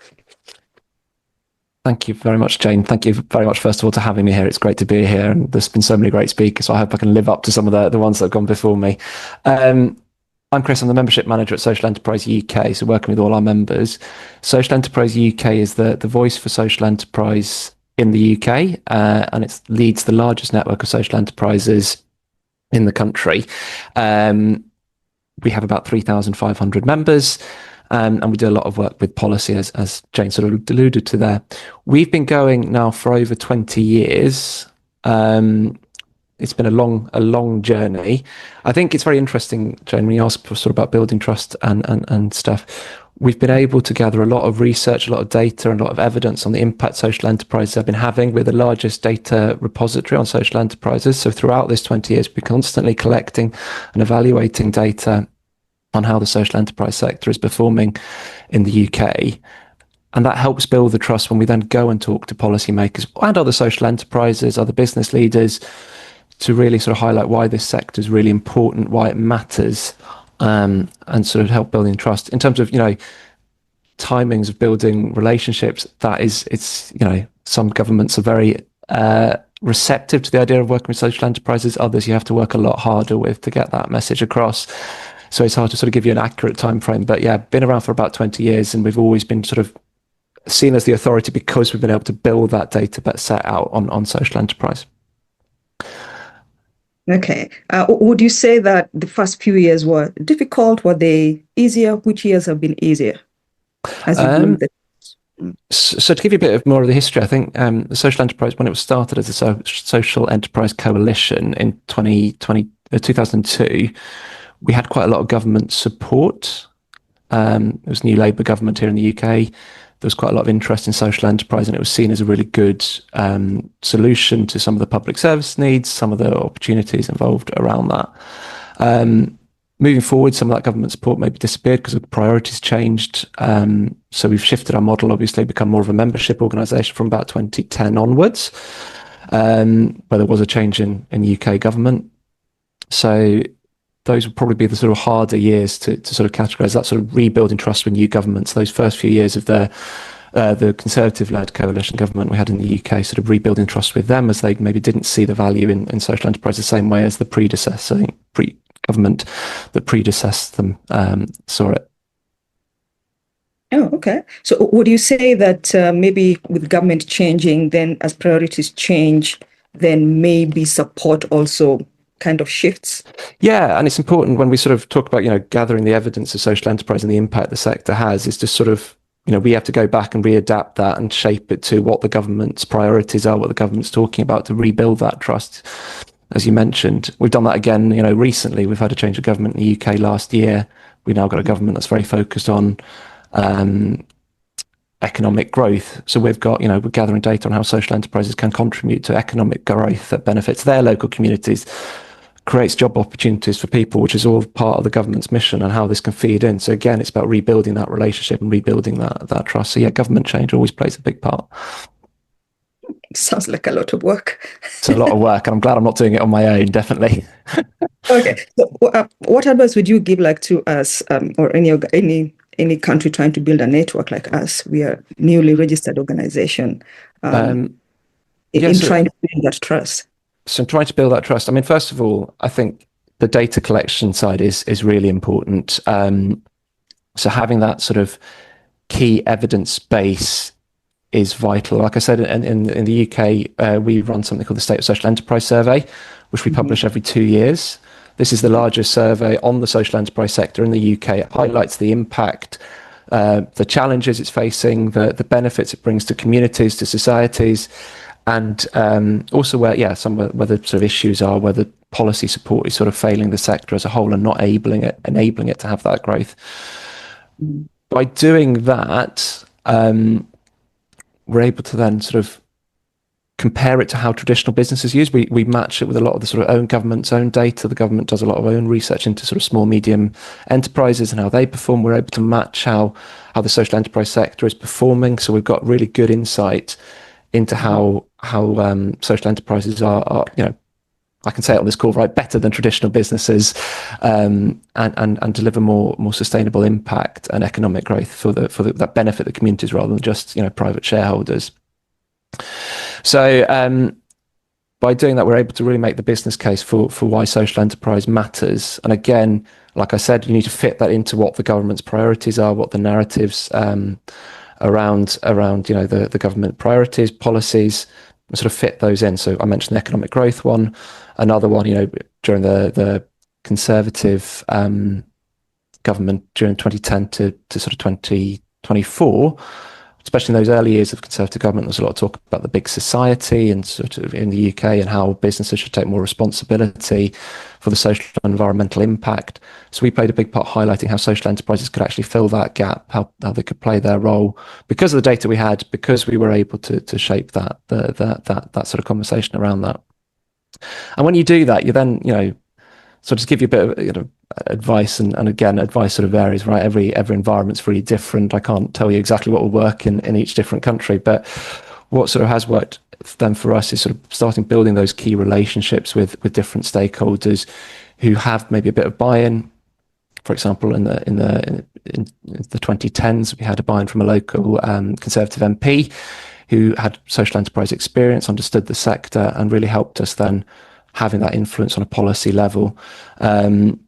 Thank you very much, Jane. Thank you very much, first of all, to having me here. It's great to be here, and there's been so many great speakers, so I hope I can live up to some of the ones that have gone before me. I'm Chris, I'm the membership manager at Social Enterprise UK, so working with all our members. Social Enterprise UK is the voice for social enterprise in the UK, and it leads the largest network of social enterprises in the country. We have about 3,500 members, and we do a lot of work with policy, as Jane sort of alluded to there. We've been going now for over 20 years. It's been a long journey. I think it's very interesting, Jane, when you ask sort of about building trust and stuff. We've been able to gather a lot of research, a lot of data, and a lot of evidence on the impact social enterprises have been having. We're the largest data repository on social enterprises. So throughout this 20 years, we're constantly collecting and evaluating data on how the social enterprise sector is performing in the UK. And that helps build the trust when we then go and talk to policymakers and other social enterprises, other business leaders, to really sort of highlight why this sector is really important, why it matters, and sort of help building trust. In terms of, timings of building relationships, it's some governments are very receptive to the idea of working with social enterprises. Others you have to work a lot harder with to get that message across. So it's hard to sort of give you an accurate time frame. But yeah, been around for about 20 years, and we've always been sort of seen as the authority because we've been able to build that data set out on social enterprise. Okay. Would you say that the first few years were difficult? Were they easier? Which years have been easier? So to give you a bit of more of the history, I think the social enterprise, when it was started as a social enterprise coalition in 2002, we had quite a lot of government support. There was a new Labour government here in the UK. There was quite a lot of interest in social enterprise, and it was seen as a really good solution to some of the public service needs, some of the opportunities involved around that. Moving forward, some of that government support maybe disappeared because the priorities changed. So we've shifted our model, obviously, become more of a membership organisation from about 2010 onwards, where there was a change in the UK government. So those would probably be the sort of harder years to sort of categorise, that sort of rebuilding trust with new governments. Those first few years of the Conservative-led coalition government we had in the UK, sort of rebuilding trust with them as they maybe didn't see the value in social enterprise the same way as the government that predecessed them saw it. Oh, okay. So would you say that maybe with government changing, then as priorities change, then maybe support also kind of shifts? Yeah, and it's important when we sort of talk about, gathering the evidence of social enterprise and the impact the sector has, is to sort of, we have to go back and readapt that and shape it to what the government's priorities are, what the government's talking about to rebuild that trust. As you mentioned, we've done that again, recently. We've had a change of government in the UK last year. We've now got a government that's very focused on economic growth. So we've got, we're gathering data on how social enterprises can contribute to economic growth that benefits their local communities, creates job opportunities for people, which is all part of the government's mission, and how this can feed in. So again, it's about rebuilding that relationship and rebuilding that trust. So yeah, government change always plays a big part. Sounds like a lot of work. It's a lot of work, and I'm glad I'm not doing it on my own, definitely. Okay. So, what advice would you give to us or any country trying to build a network like us? We are a newly registered organization trying to build that trust. So trying to build that trust. I mean, first of all, I think the data collection side is really important. So having that sort of key evidence base is vital. Like I said, in the UK, we run something called the State of Social Enterprise Survey, which we publish every 2 years. This is the largest survey on the social enterprise sector in the UK. It highlights the impact, the challenges it's facing, the benefits it brings to communities, to societies, and also where the sort of issues are, where the policy support is sort of failing the sector as a whole and not enabling it to have that growth. By doing that, we're able to then sort of compare it to how traditional businesses use. We match it with a lot of the sort of own government's own data. The government does a lot of own research into sort of small, medium enterprises and how they perform. We're able to match how the social enterprise sector is performing. So we've got really good insight into how social enterprises are, I can say it on this call, right, better than traditional businesses, and deliver more sustainable impact and economic growth for that benefit the communities rather than just private shareholders. So by doing that, we're able to really make the business case for why social enterprise matters. And again, like I said, you need to fit that into what the government's priorities are, what the narratives around the government priorities, policies, and sort of fit those in. So I mentioned the economic growth one. Another one, during the Conservative government during 2010 to sort of 2024, especially in those early years of Conservative government, there's a lot of talk about the big society and sort of in the UK and how businesses should take more responsibility for the social and environmental impact. So we played a big part highlighting how social enterprises could actually fill that gap, how they could play their role because of the data we had, because we were able to shape that sort of conversation around that. And when you do that, you then, so just give you a bit of advice, and again, advice sort of varies, right? Every environment's really different. I can't tell you exactly what will work in each different country, but what sort of has worked then for us is sort of starting building those key relationships with different stakeholders who have maybe a bit of buy-in. For example, in the 2010s, we had a buy-in from a local Conservative MP who had social enterprise experience, understood the sector, and really helped us then having that influence on a policy level. And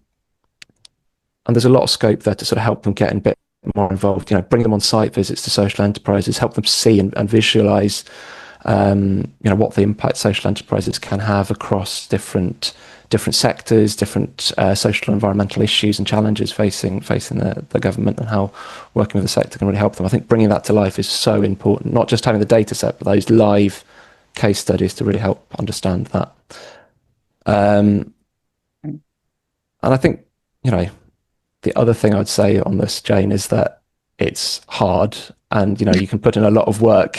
there's a lot of scope there to sort of help them get a bit more involved, bring them on site visits to social enterprises, help them see and visualize, what the impact social enterprises can have across different sectors, different social and environmental issues and challenges facing the government, and how working with the sector can really help them. I think bringing that to life is so important, not just having the data set, but those live case studies to really help understand that. And I think, the other thing I'd say on this, Jane, is that it's hard, and, you can put in a lot of work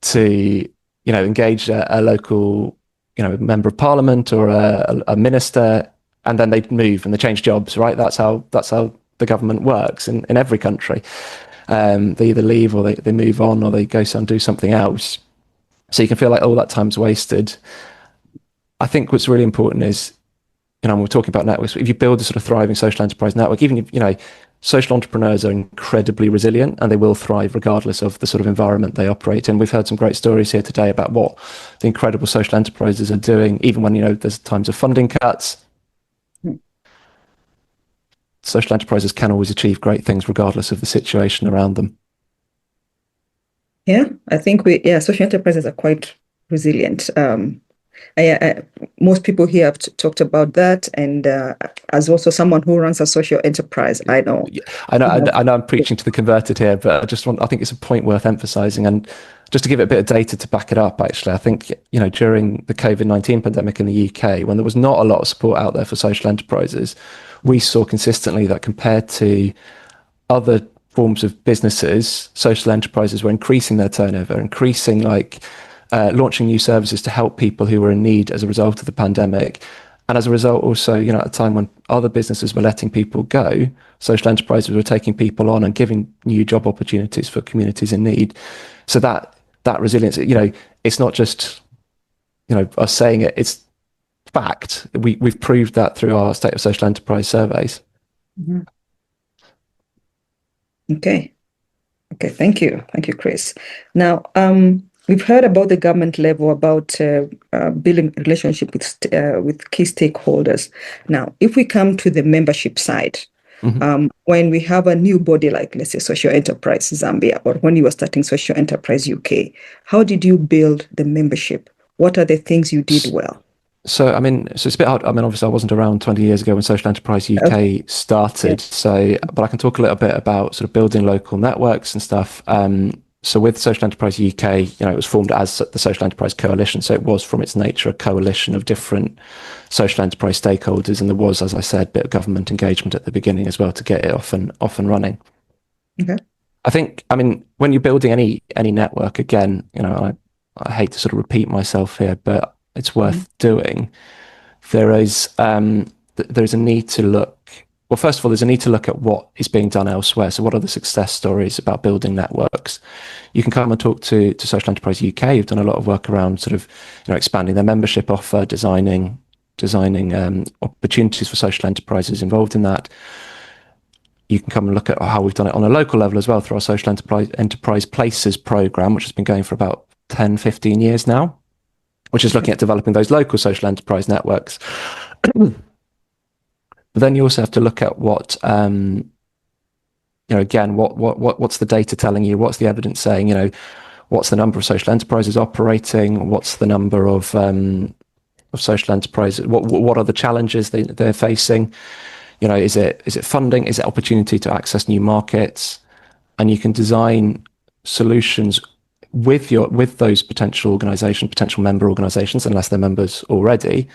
to, engage a local, member of parliament or a minister, and then they move and they change jobs, right? That's how the government works in every country. They either leave, or they move on, or they go and do something else. So you can feel like all that time's wasted. I think what's really important is, we're talking about networks, if you build a sort of thriving social enterprise network, even if, social entrepreneurs are incredibly resilient, and they will thrive regardless of the sort of environment they operate in. We've heard some great stories here today about what the incredible social enterprises are doing, even when, there's times of funding cuts. Social enterprises can always achieve great things regardless of the situation around them. Yeah, I think social enterprises are quite resilient. Most people here have talked about that, and as also someone who runs a social enterprise, I know I'm preaching to the converted here, but I think it's a point worth emphasizing, and just to give it a bit of data to back it up. Actually, I think during the COVID-19 pandemic in the UK, when there was not a lot of support out there for social enterprises, we saw consistently that compared to other forms of businesses, social enterprises were increasing their turnover, launching new services to help people who were in need as a result of the pandemic. And as a result, also, at a time when other businesses were letting people go, social enterprises were taking people on and giving new job opportunities for communities in need. So that resilience, it's not just, us saying it, it's fact. We've proved that through our State of Social Enterprise surveys. Mm-hmm. Okay, thank you, Chris. Now, we've heard about the government level, about building a relationship with key stakeholders. Now, if we come to the membership side, when we have a new body like, let's say, Social Enterprise Zambia, or when you were starting Social Enterprise UK, how did you build the membership? What are the things you did well? So, it's a bit hard. Obviously, I wasn't around 20 years ago when Social Enterprise UK started. Yeah. But I can talk a little bit about sort of building local networks and stuff. So with Social Enterprise UK, it was formed as the Social Enterprise Coalition. So it was, from its nature, a coalition of different social enterprise stakeholders. And there was, as I said, a bit of government engagement at the beginning as well to get it off and running. Okay. I think, when you're building any network, again, I hate to sort of repeat myself here, but it's worth doing. There is a need to look. Well, first of all, there's a need to look at what is being done elsewhere. So what are the success stories about building networks? You can come and talk to Social Enterprise UK, who've done a lot of work around sort of, expanding their membership offer, designing opportunities for social enterprises involved in that. You can come and look at how we've done it on a local level as well through our Social Enterprise Places program, which has been going for about 10, 15 years now, which is looking at developing those local social enterprise networks. But then you also have to look at what, again, what's the data telling you? What's the evidence saying? What's the number of social enterprises operating? What's the number of social enterprises? What are the challenges they're facing? Is it funding? Is it opportunity to access new markets? And you can design solutions with those potential member organizations, unless they're members already.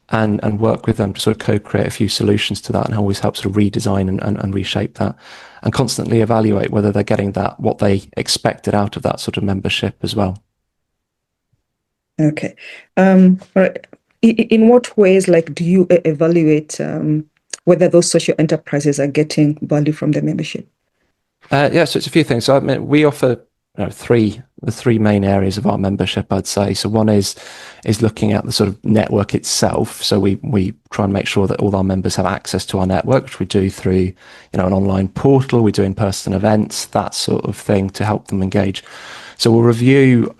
And work with them to sort of co-create a few solutions to that, and always help sort of redesign and reshape that, and constantly evaluate whether they're getting what they expected out of that sort of membership as well. Okay. In what ways, do you evaluate whether those social enterprises are getting value from the membership? So it's a few things. So we offer the three main areas of our membership, I'd say. So one is looking at the sort of network itself. So we try and make sure that all our members have access to our network, which we do through an online portal. We do in-person events, that sort of thing, to help them engage. So we'll review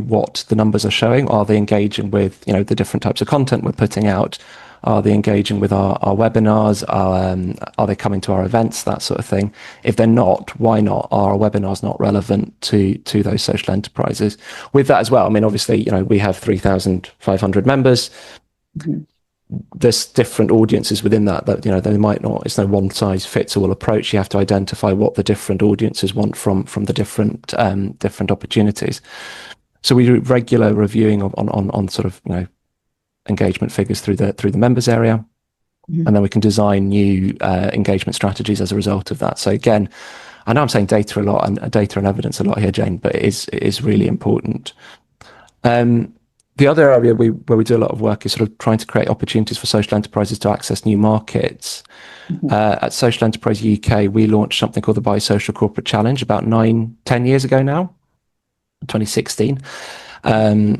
what the numbers are showing. Are they engaging with, the different types of content we're putting out? Are they engaging with our webinars? Are they coming to our events? That sort of thing. If they're not, why not? Are our webinars not relevant to those social enterprises? With that as well, I mean, obviously, we have 3,500 members. Mm-hmm. There's different audiences within that, they might not, it's no one size fits all approach. You have to identify what the different audiences want from the different opportunities. So we do regular reviewing on sort of, engagement figures through the members area. Mm-hmm. And then we can design new engagement strategies as a result of that. So again, I know I'm saying data a lot and data and evidence a lot here, Jane, but it is really important. The other area where we do a lot of work is sort of trying to create opportunities for social enterprises to access new markets. Mm-hmm. At Social Enterprise UK, we launched something called the Biosocial Corporate Challenge about 10 years ago now, 2016,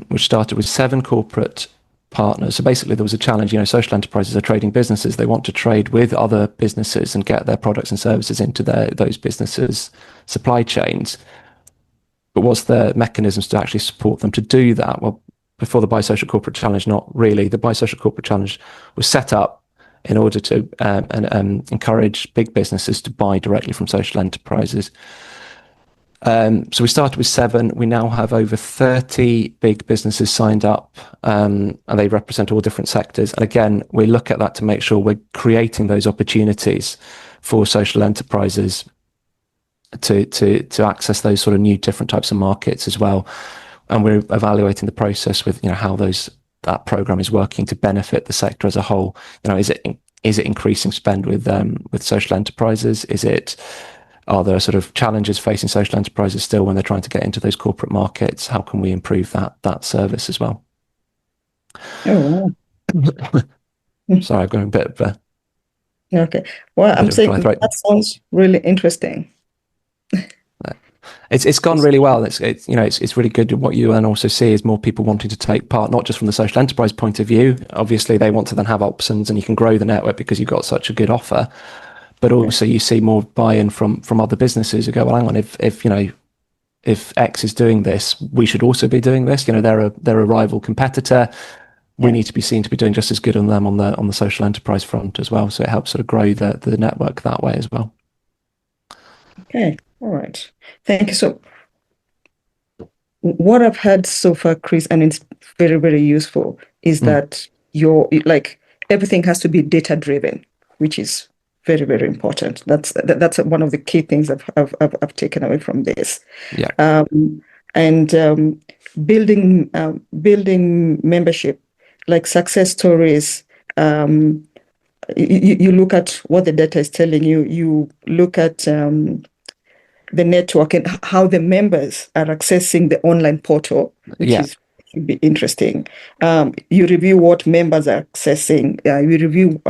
which started with 7 corporate partners. So basically there was a challenge, social enterprises are trading businesses. They want to trade with other businesses and get their products and services into those businesses' supply chains. But what's the mechanisms to actually support them to do that? Well, before the Biosocial Corporate Challenge, not really. The Biosocial Corporate Challenge was set up in order to encourage big businesses to buy directly from social enterprises. So we started with 7. We now have over 30 big businesses signed up, and they represent all different sectors. And again, we look at that to make sure we're creating those opportunities for social enterprises to access those sort of new different types of markets as well. And we're evaluating the process with, how that program is working to benefit the sector as a whole. Is it increasing spend with social enterprises? Are there sort of challenges facing social enterprises still when they're trying to get into those corporate markets? How can we improve that service as well? Oh, wow. Sorry, I've got a bit of okay. Well, I'm saying that sounds really interesting. It's gone really well. It's really good. What you then also see is more people wanting to take part, not just from the social enterprise point of view. Obviously, they want to then have options, and you can grow the network because you've got such a good offer. But also, you see more buy-in from other businesses who go, well, hang on, if X is doing this, we should also be doing this. They're a rival competitor. We need to be seen to be doing just as good on them on the social enterprise front as well. So it helps sort of grow the network that way as well. Okay. All right. Thank you. So what I've heard so far, Chris, and it's very, very useful, is that everything has to be data driven, which is very, very important. That's one of the key things I've taken away from this. Yeah. Building membership, like success stories. You look at what the data is telling you. You look at the network and how the members are accessing the online portal, which should be interesting. You review what members are accessing. You review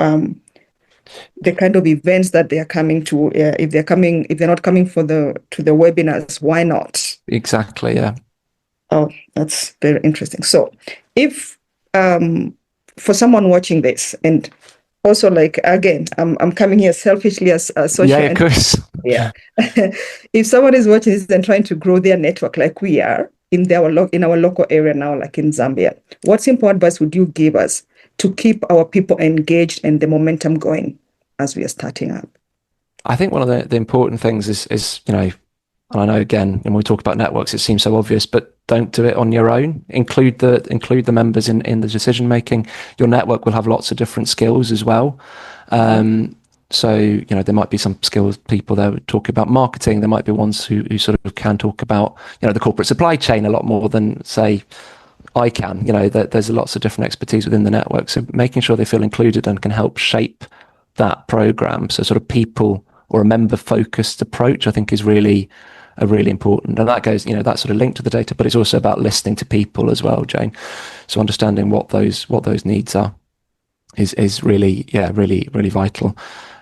the kind of events that they are coming to. If they're not coming to the webinars, why not? Exactly. Yeah. Oh, that's very interesting. So, if for someone watching this, and also, again, I'm coming here selfishly as a social. Yeah, of course. Yeah. If someone is watching this and trying to grow their network like we are in our local area now, like in Zambia, what simple advice would you give us to keep our people engaged and the momentum going as we are starting up? I think one of the important things is and I know, again, when we talk about networks, it seems so obvious, but don't do it on your own. Include the members in the decision making. Your network will have lots of different skills as well. So, there might be some skilled people there talking about marketing. There might be ones who sort of can talk about, the corporate supply chain a lot more than, say, I can. There's lots of different expertise within the network. So making sure they feel included and can help shape that program. So sort of people or a member-focused approach, I think, is really important. And that goes, that's sort of linked to the data, but it's also about listening to people as well, Jane. So understanding what those needs are is really vital.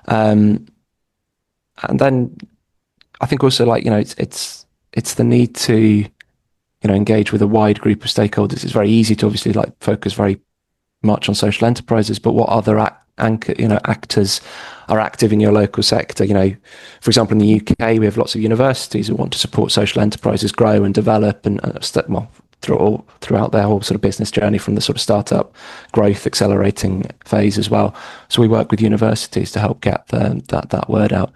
And then I think also it's the need to engage with a wide group of stakeholders. It's very easy to obviously focus very much on social enterprises, but what other actors are active in your local sector. For example, in the UK, we have lots of universities who want to support social enterprises grow and develop and throughout their whole sort of business journey, from the sort of startup growth accelerating phase as well. So we work with universities to help get that word out.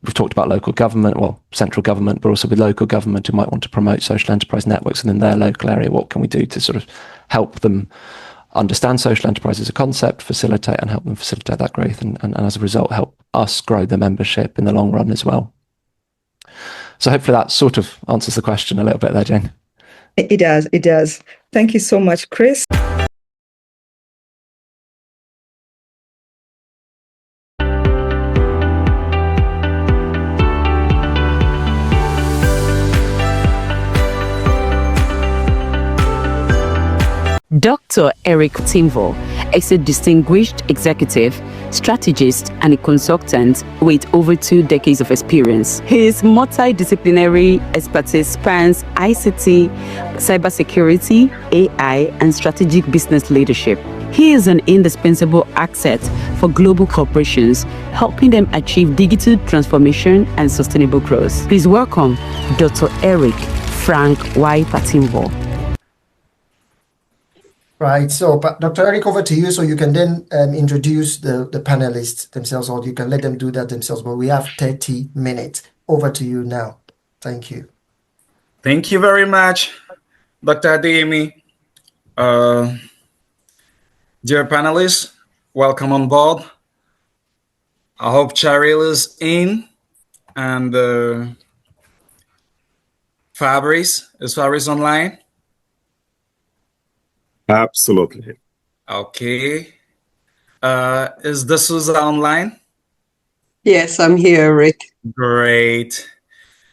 We've talked about local government, central government, but also with local government who might want to promote social enterprise networks within their local area. What can we do to sort of help them understand social enterprise as a concept, facilitate and help them facilitate that growth, and as a result, help us grow the membership in the long run as well. So hopefully that sort of answers the question a little bit there, Jane. It does. Thank you so much, Chris. Dr. Eric Timvo is a distinguished executive, strategist, and a consultant with over 2 decades of experience. His multidisciplinary expertise spans ICT, cybersecurity, AI, and strategic business leadership. He is an indispensable asset for global corporations, helping them achieve digital transformation and sustainable growth. Please welcome Dr. Eric Frank Y. Patimbo. Right. So, Dr. Eric, over to you. So you can then introduce the panelists themselves, or you can let them do that themselves. But we have 30 minutes. Over to you now. Thank you. Thank you very much, Dr. Adeyemi. Dear panelists, welcome on board. I hope Cheryl is in, and Fabrice online? Absolutely. Okay. Is D'Souza online? Yes, I'm here, Rick. Great.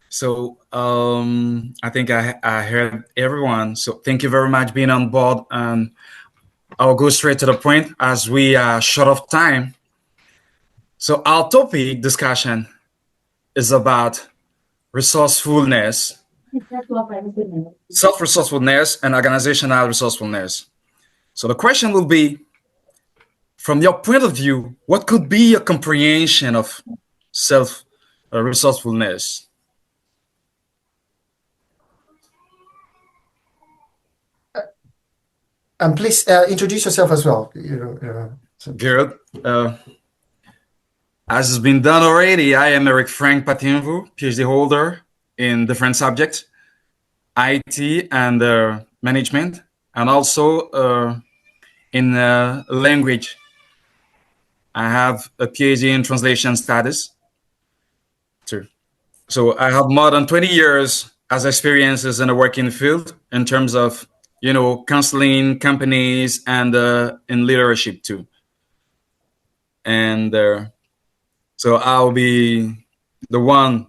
So I think I heard everyone. So thank you very much being on board. And I'll go straight to the point as we are short of time. So our topic discussion is about resourcefulness, self-resourcefulness, and organizational resourcefulness. So the question will be, from your point of view, what could be your comprehension of self-resourcefulness? And please introduce yourself as well. Good. As has been done already, I am Eric Frank Patimvo, PhD holder in different subjects, IT and management, and also in language. I have a PhD in translation status too. So I have more than 20 years as experiences in the working field in terms of, counseling companies and in leadership too. And so I'll be the one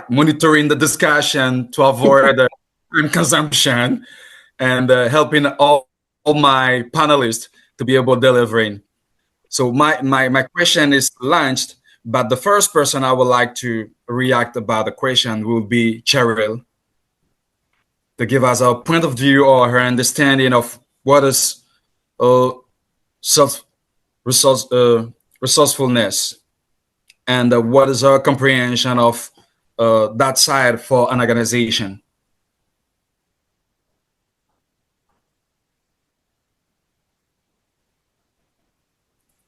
monitoring the discussion to avoid time consumption and helping all my panelists to be able to delivering. So my question is launched, but the first person I would like to react about the question will be Cheryl, to give us a point of view or her understanding of what is resourcefulness and what is her comprehension of that side for an organization.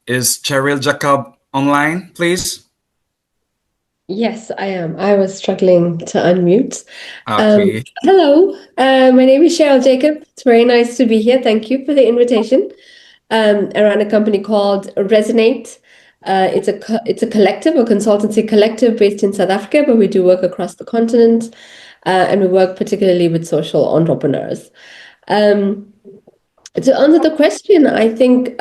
Is Cheryl Jacob online, please? Yes, I am. I was struggling to unmute. Okay. Hello, my name is Cheryl Jacob. It's very nice to be here. Thank you for the invitation. Around a company called Resonate. It's a collective, a consultancy collective based in South Africa, but we do work across the continent, and we work particularly with social entrepreneurs. To answer the question, I think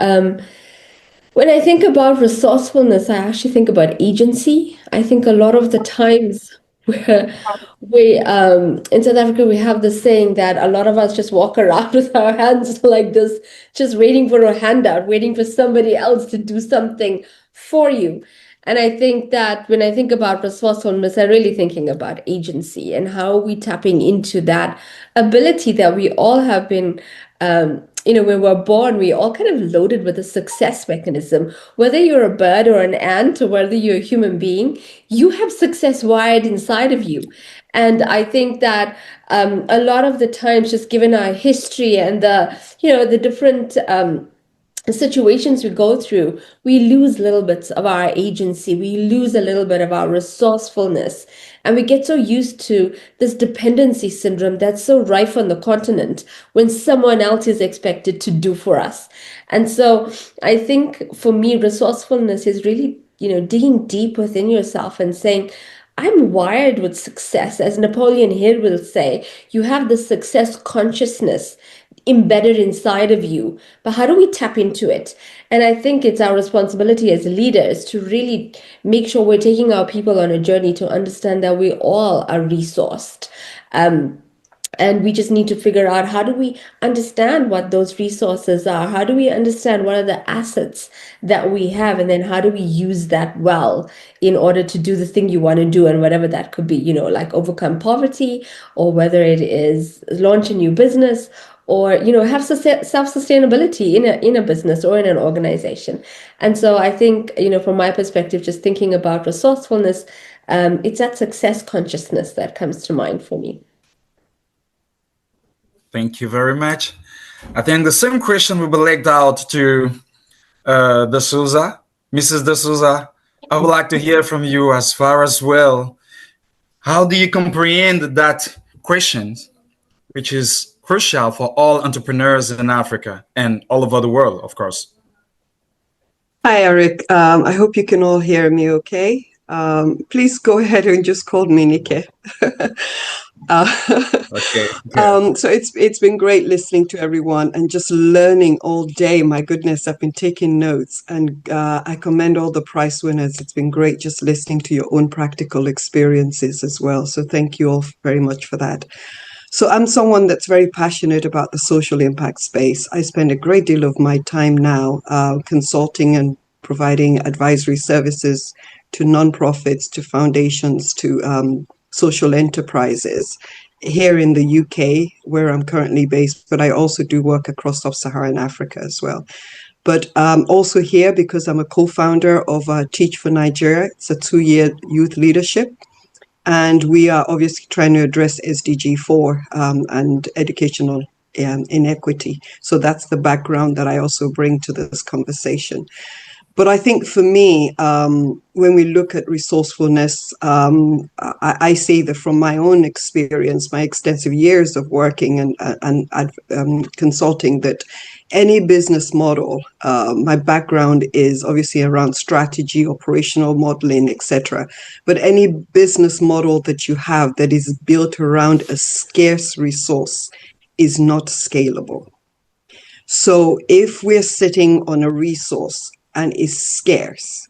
when I think about resourcefulness, I actually think about agency. I think a lot of the times we in South Africa, we have this saying that a lot of us just walk around with our hands like this, just waiting for a handout, waiting for somebody else to do something for you. And I think that when I think about resourcefulness, I'm really thinking about agency and how are we tapping into that ability that we all have been when we're born, we're all kind of loaded with a success mechanism. Whether you're a bird or an ant, or whether you're a human being, you have success wired inside of you. And I think that a lot of the times, just given our history and the different situations we go through, we lose little bits of our agency. We lose a little bit of our resourcefulness. And we get so used to this dependency syndrome that's so rife on the continent when someone else is expected to do for us. And so I think for me, resourcefulness is really, digging deep within yourself and saying, I'm wired with success. As Napoleon Hill will say, you have the success consciousness embedded inside of you, but how do we tap into it? And I think it's our responsibility as leaders to really make sure we're taking our people on a journey to understand that we all are resourced. And we just need to figure out, how do we understand what those resources are? How do we understand what are the assets that we have? And then how do we use that well in order to do the thing you want to do? And whatever that could be, like overcome poverty, or whether it is launch a new business, or have self-sustainability in a business or in an organization. And so I think, from my perspective, just thinking about resourcefulness, it's that success consciousness that comes to mind for me. Thank you very much. I think the same question will be legged out to D'Souza. Mrs. D'Souza, I would like to hear from you as far as well. How do you comprehend that question, which is crucial for all entrepreneurs in Africa and all over the world, of course? Hi, Eric. I hope you can all hear me okay. Please go ahead and just call me Nike. Okay. So it's been great listening to everyone and just learning all day. My goodness, I've been taking notes, and I commend all the prize winners. It's been great just listening to your own practical experiences as well. So thank you all very much for that. So I'm someone that's very passionate about the social impact space. I spend a great deal of my time now consulting and providing advisory services to nonprofits, to foundations, to social enterprises here in the UK, where I'm currently based, but I also do work across sub-Saharan Africa as well. But also here, because I'm a co-founder of Teach for Nigeria. It's a 2-year youth leadership. And we are obviously trying to address SDG 4 and educational inequity. So that's the background that I also bring to this conversation. But I think for me, when we look at resourcefulness, I say that from my own experience, my extensive years of working and consulting, that any business model, my background is obviously around strategy, operational modeling, etc. But any business model that you have that is built around a scarce resource is not scalable. So if we're sitting on a resource and is scarce,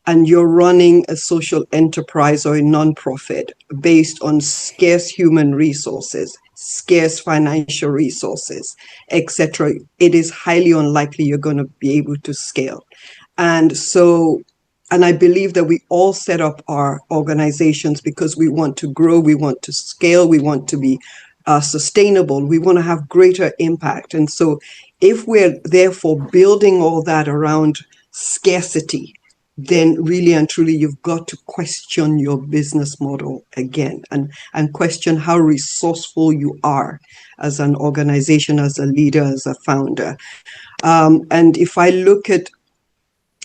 and you're running a social enterprise or a nonprofit based on scarce human resources, scarce financial resources, etc., it is highly unlikely you're going to be able to scale. And I believe that we all set up our organizations because we want to grow, we want to scale, we want to be sustainable, we want to have greater impact. And so if we're therefore building all that around scarcity, then really and truly you've got to question your business model again and question how resourceful you are as an organization, as a leader, as a founder. And if I look at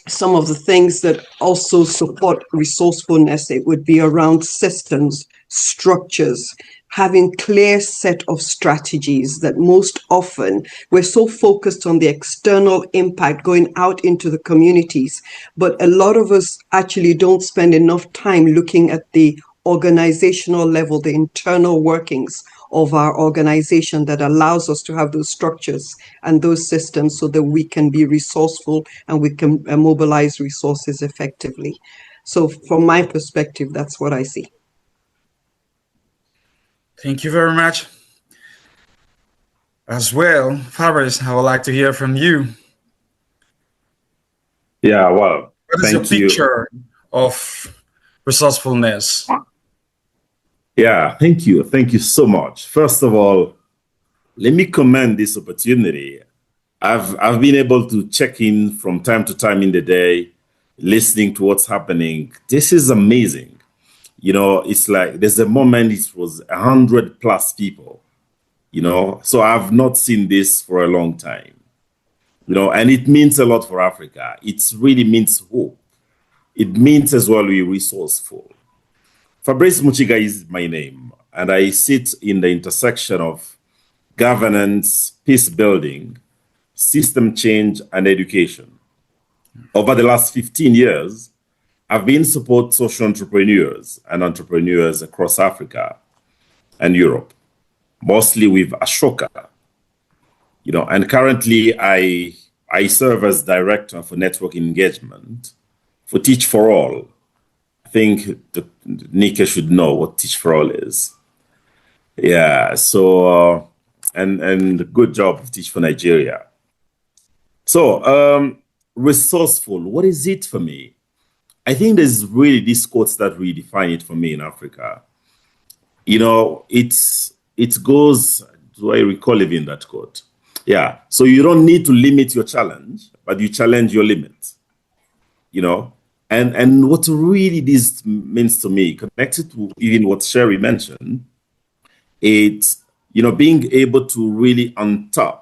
some of the things that also support resourcefulness, it would be around systems, structures, having clear set of strategies. That most often we're so focused on the external impact going out into the communities, but a lot of us actually don't spend enough time looking at the organizational level, the internal workings of our organization that allows us to have those structures and those systems so that we can be resourceful and we can mobilize resources effectively. So from my perspective, that's what I see. Thank you very much. As well, Fabrice, I would like to hear from you. Yeah, well, what is your picture of resourcefulness? Yeah, thank you. Thank you so much. First of all, let me commend this opportunity. I've been able to check in from time to time in the day, listening to what's happening. This is amazing. You know, it's like there's a moment it was 100+ people, you know, so I've not seen this for a long time, you know, and it means a lot for Africa. It really means hope. It means as well we're resourceful. Fabrice Muchiga is my name, and I sit in the intersection of governance, peace building, system change, and education. Over the last 15 years, I've been support social entrepreneurs and entrepreneurs across Africa and Europe, mostly with Ashoka, you know, and currently I serve as Director for Network Engagement for Teach for All. I think Nika should know what Teach for All is. Yeah, so, and good job of Teach for Nigeria. So, resourceful, what is it for me? I think there's really these quotes that really define it for me in Africa. You know, it goes, do I recall even that quote? Yeah, so you don't need to limit your challenge, but you challenge your limits, you know? And what really this means to me, connected to even what Sherry mentioned, it's, you know, being able to really untap,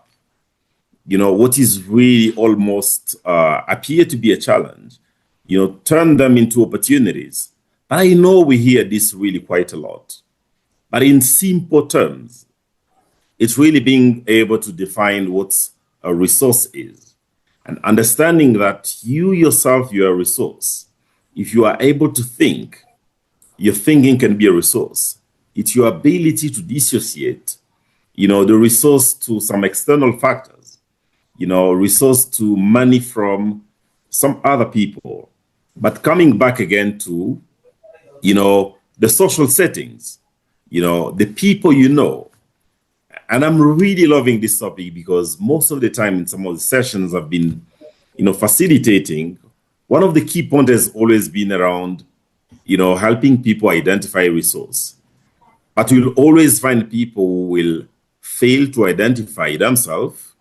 you know, what is really almost appear to be a challenge, you know, turn them into opportunities. But I know we hear this really quite a lot. But in simple terms, it's really being able to define what a resource is and understanding that you yourself, you're a resource. If you are able to think, your thinking can be a resource. It's your ability to dissociate, you know, the resource to some external factors, you know, resource to money from some other people, but coming back again to, you know, the social settings, you know, the people you know. And I'm really loving this topic because most of the time in some of the sessions I've been, you know, facilitating, one of the key points has always been around, you know, helping people identify resource. But you'll always find people who will fail to identify themselves,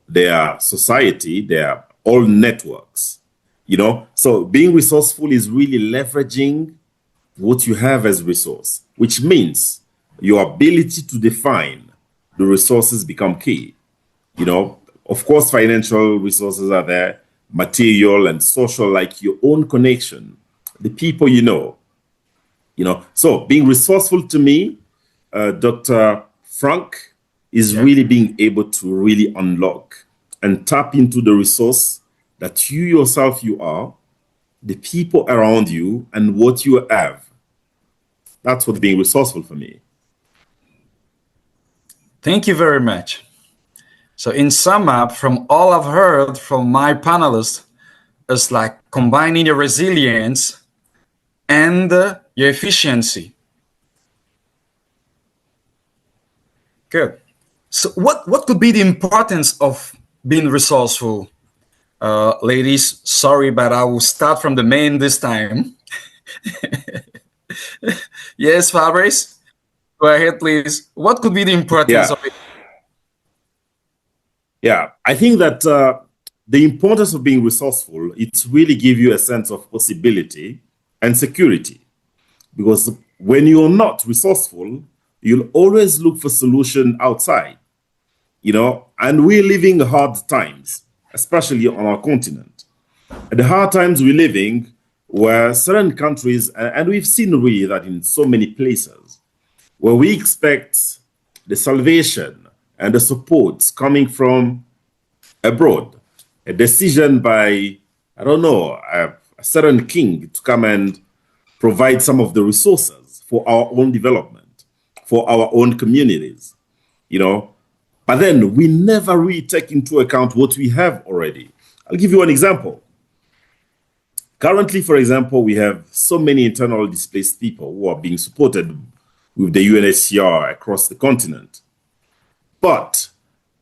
their society, their all networks, you know. So being resourceful is really leveraging what you have as resource, which means your ability to define the resources become key. You know, of course, financial resources are there, material and social, like your own connection, the people you know. So being resourceful to me, Dr. Frank, is really being able to really unlock and tap into the resource that you yourself you are, the people around you, and what you have. That's what being resourceful for me. Thank you very much. So in sum up, from all I've heard from my panelists, it's like combining your resilience and your efficiency. Good. So what could be the importance of being resourceful? Ladies, sorry, but I will start from the main this time. Yes, Fabrice, go ahead, please. What could be the importance of it? Yeah, I think that the importance of being resourceful, it's really give you a sense of possibility and security. Because when you're not resourceful, you'll always look for solution outside, you know, and we're living hard times, especially on our continent. And the hard times we're living where certain countries, and we've seen really that in so many places, where we expect the salvation and the supports coming from abroad, a decision by, I don't know, a certain king to come and provide some of the resources for our own development, for our own communities, you know. But then we never really take into account what we have already. I'll give you an example. Currently, for example, we have so many internal displaced people who are being supported with the UNHCR across the continent. But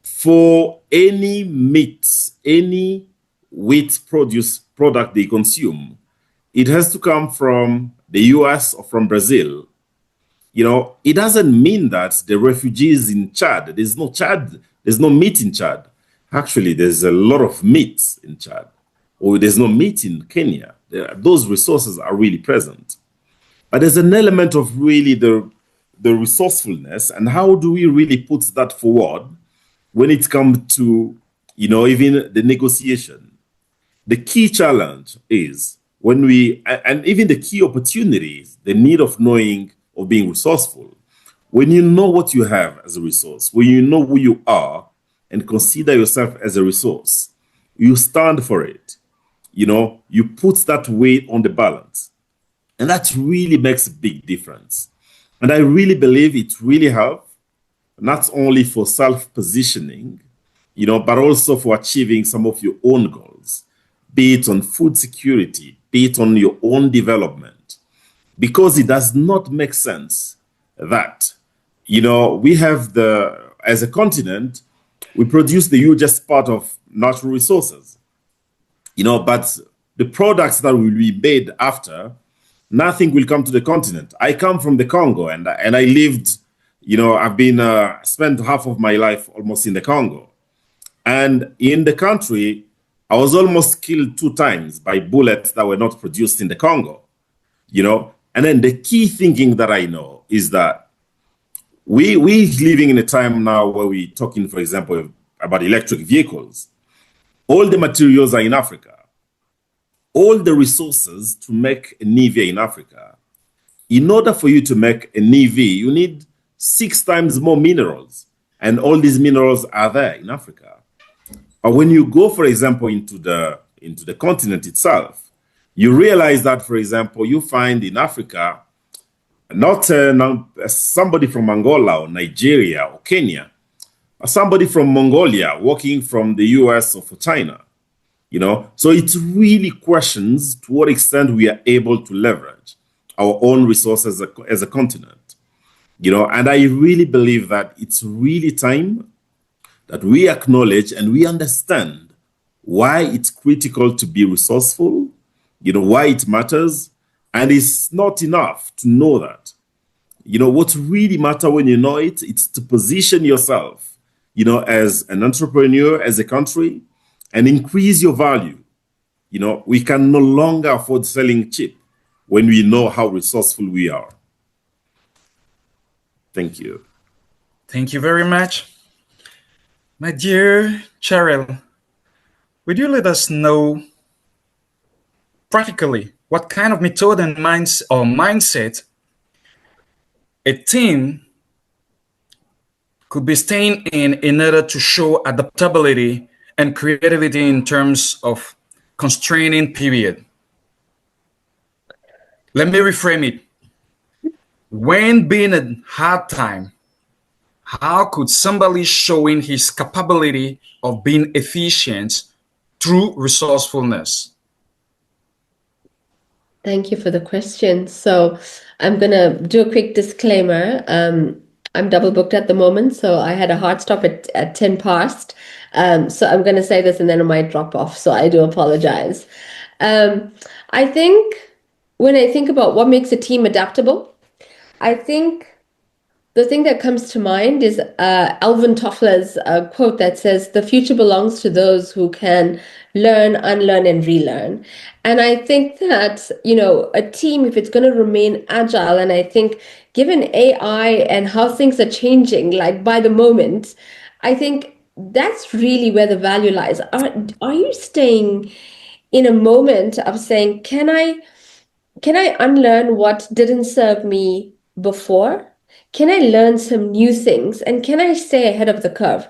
for any meat, any wheat product they consume, it has to come from the US or from Brazil. You know, it doesn't mean that the refugees in Chad, there's no meat in Chad. Actually, there's a lot of meat in Chad, or there's no meat in Kenya. Those resources are really present. But there's an element of really the resourcefulness, and how do we really put that forward when it comes to, even the negotiation. The key challenge is when and even the key opportunities, the need of knowing, of being resourceful. When you know what you have as a resource, when you know who you are and consider yourself as a resource, you stand for it. You put that weight on the balance. And that really makes a big difference. And I really believe it really helps, not only for self-positioning, but also for achieving some of your own goals, be it on food security, be it on your own development. Because it does not make sense that, we have as a continent, we produce the hugest part of natural resources, but the products that will be made after, nothing will come to the continent. I come from the Congo, and I lived, I've been spent half of my life almost in the Congo. And in the country, I was almost killed 2 times by bullets that were not produced in the Congo, And then the key thinking that I know is that we're living in a time now where we're talking, for example, about electric vehicles. All the materials are in Africa. All the resources to make an EV in Africa. In order for you to make an EV, you need 6 times more minerals. And all these minerals are there in Africa. But when you go, for example, into the continent itself, you realize that, for example, you find in Africa, not somebody from Angola or Nigeria or Kenya, or somebody from Mongolia working from the US or for China. So it really questions to what extent we are able to leverage our own resources as a continent. And I really believe that it's really time that we acknowledge and we understand why it's critical to be resourceful, why it matters. And it's not enough to know that. What really matters when you know it, it's to position yourself, as an entrepreneur, as a country, and increase your value. We can no longer afford selling cheap when we know how resourceful we are. Thank you. Thank you very much. My dear Cheryl, would you let us know practically what kind of method and mindset a team could be staying in order to show adaptability and creativity in terms of constraining period? Let me reframe it. When being a hard time, how could somebody showing his capability of being efficient through resourcefulness? Thank you for the question. So I'm going to do a quick disclaimer. I'm double booked at the moment, so I had a hard stop at 10 past. So I'm going to say this and then I might drop off. So I do apologize. I think when I think about what makes a team adaptable, I think the thing that comes to mind is Alvin Toffler's quote that says, "The future belongs to those who can learn, unlearn, and relearn." And I think that, a team, if it's going to remain agile, and I think given AI and how things are changing, like by the moment, I think that's really where the value lies. Are you staying in a moment of saying, can I unlearn what didn't serve me before? Can I learn some new things? And can I stay ahead of the curve?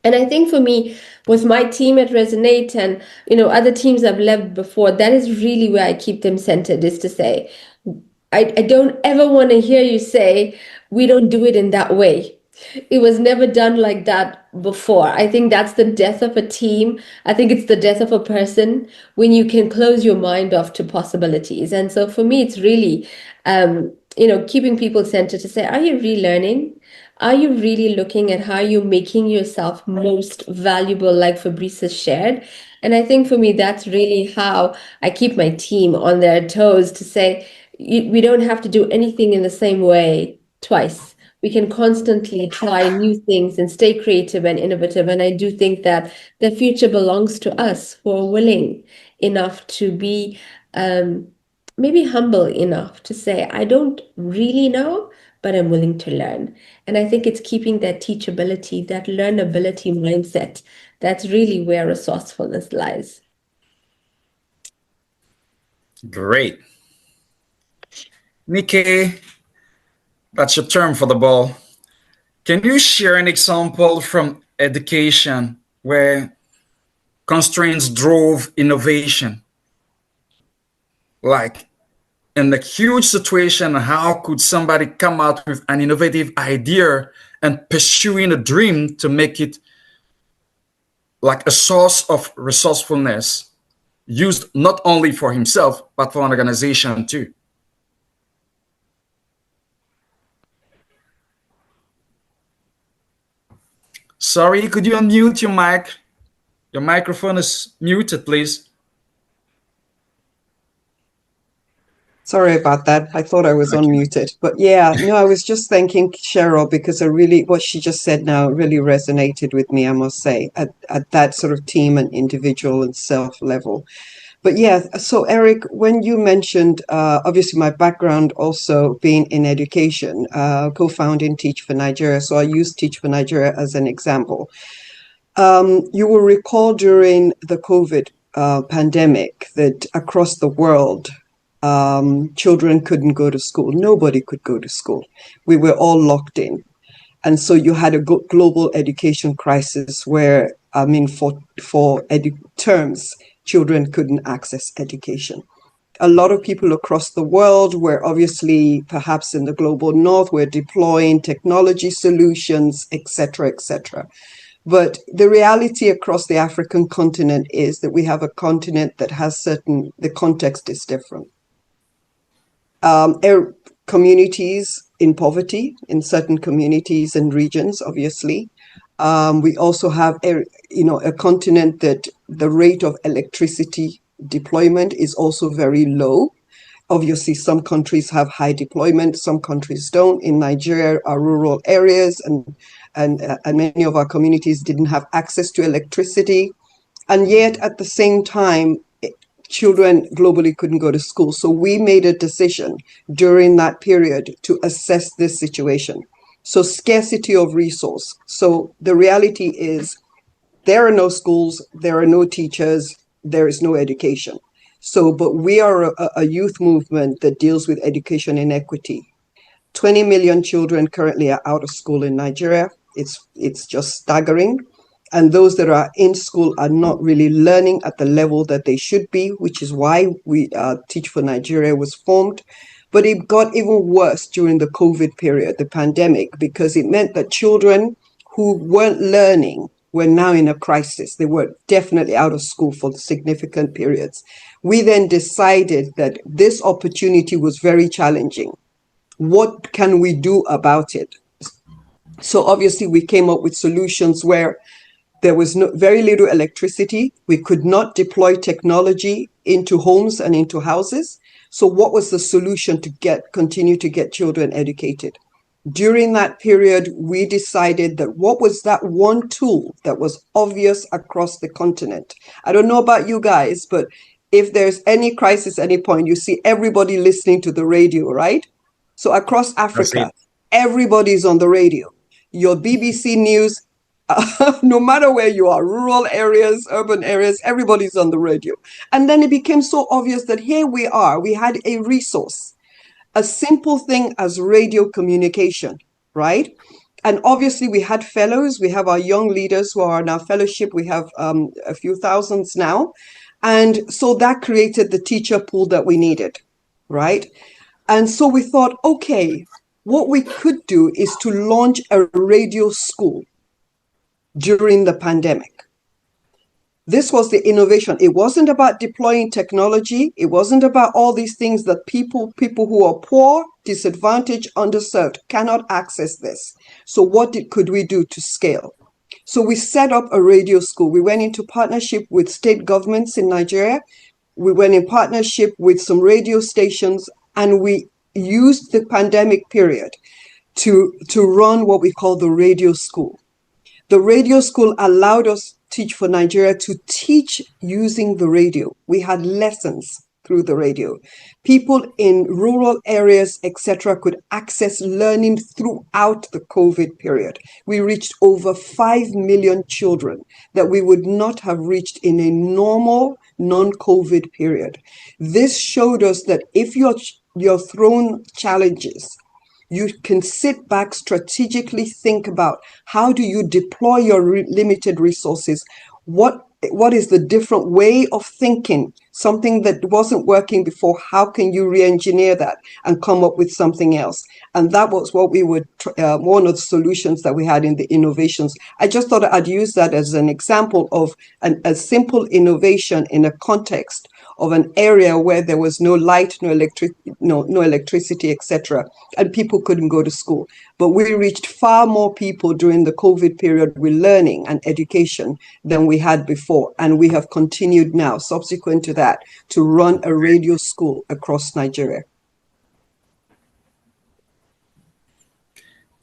And I think for me, with my team at Resonate and, other teams I've led before, that is really where I keep them centered, is to say, I don't ever want to hear you say, we don't do it in that way. It was never done like that before. I think that's the death of a team. I think it's the death of a person when you can close your mind off to possibilities. And so for me, it's really, keeping people centered to say, are you relearning? Are you really looking at how you're making yourself most valuable, like Fabrice has shared? And I think for me, that's really how I keep my team on their toes to say, we don't have to do anything in the same way twice. we can constantly try new things and stay creative and innovative. And I do think that the future belongs to us who are willing enough to be maybe humble enough to say, I don't really know, but I'm willing to learn. And I think it's keeping that teachability, that learnability mindset. That's really where resourcefulness lies. Great. Nikki, that's your term for the ball. Can you share an example from education where constraints drove innovation? Like in a huge situation, how could somebody come out with an innovative idea and pursuing a dream to make it like a source of resourcefulness used not only for himself, but for an organization too? Sorry, could you unmute your mic? Your microphone is muted, please. Sorry about that. I thought I was unmuted. But yeah, no, I was just thanking Cheryl because what she just said now really resonated with me, I must say, at that sort of team and individual and self level. But yeah, so Eric, when you mentioned, obviously my background also being in education, co-founding Teach for Nigeria. So I use Teach for Nigeria as an example. You will recall during the COVID pandemic that across the world, children couldn't go to school. Nobody could go to school. We were all locked in. And so you had a global education crisis where, for terms, children couldn't access education. A lot of people across the world were obviously, perhaps in the global north, were deploying technology solutions, etc., etc. But the reality across the African continent is that we have a continent that has the context is different. Communities in poverty in certain communities and regions, obviously. We also have a continent that the rate of electricity deployment is also very low. Obviously, some countries have high deployment, some countries don't. In Nigeria, our rural areas and many of our communities didn't have access to electricity. And yet, at the same time, children globally couldn't go to school. So we made a decision during that period to assess this situation. So scarcity of resource. So the reality is there are no schools, there are no teachers, there is no education. So, but we are a youth movement that deals with education inequity. 20 million children currently are out of school in Nigeria. It's just staggering. And those that are in school are not really learning at the level that they should be, which is why we Teach for Nigeria was formed. But it got even worse during the COVID period, the pandemic, because it meant that children who weren't learning were now in a crisis. They were definitely out of school for significant periods. We then decided that this opportunity was very challenging. What can we do about it? So obviously we came up with solutions where there was very little electricity. We could not deploy technology into homes and into houses. So what was the solution to continue to get children educated? During that period, we decided that what was that one tool that was obvious across the continent? I don't know about you guys, but if there's any crisis, any point, you see everybody listening to the radio, right? So across Africa, everybody's on the radio. Your BBC News, no matter where you are, rural areas, urban areas, everybody's on the radio. And then it became so obvious that here we are, we had a resource, a simple thing as radio communication, right? And obviously we had fellows, we have our young leaders who are in our fellowship, we have a few thousands now. And so that created the teacher pool that we needed, right? And so we thought, okay, what we could do is to launch a radio school during the pandemic. This was the innovation. It wasn't about deploying technology. It wasn't about all these things that people who are poor, disadvantaged, underserved cannot access this. So what could we do to scale? So we set up a radio school. We went into partnership with state governments in Nigeria. We went in partnership with some radio stations, and we used the pandemic period to run what we call the radio school. The radio school allowed us, Teach for Nigeria, to teach using the radio. We had lessons through the radio. People in rural areas, etc., could access learning throughout the COVID period. We reached over 5 million children that we would not have reached in a normal non-COVID period. This showed us that if you're thrown challenges, you can sit back, strategically think about how do you deploy your limited resources? What is the different way of thinking? Something that wasn't working before, how can you re-engineer that and come up with something else? And that was what we would, one of the solutions that we had in the innovations. I just thought I'd use that as an example of a simple innovation in a context of an area where there was no light, no electricity, etc., and people couldn't go to school. But we reached far more people during the COVID period with learning and education than we had before. And we have continued now, subsequent to that, to run a radio school across Nigeria.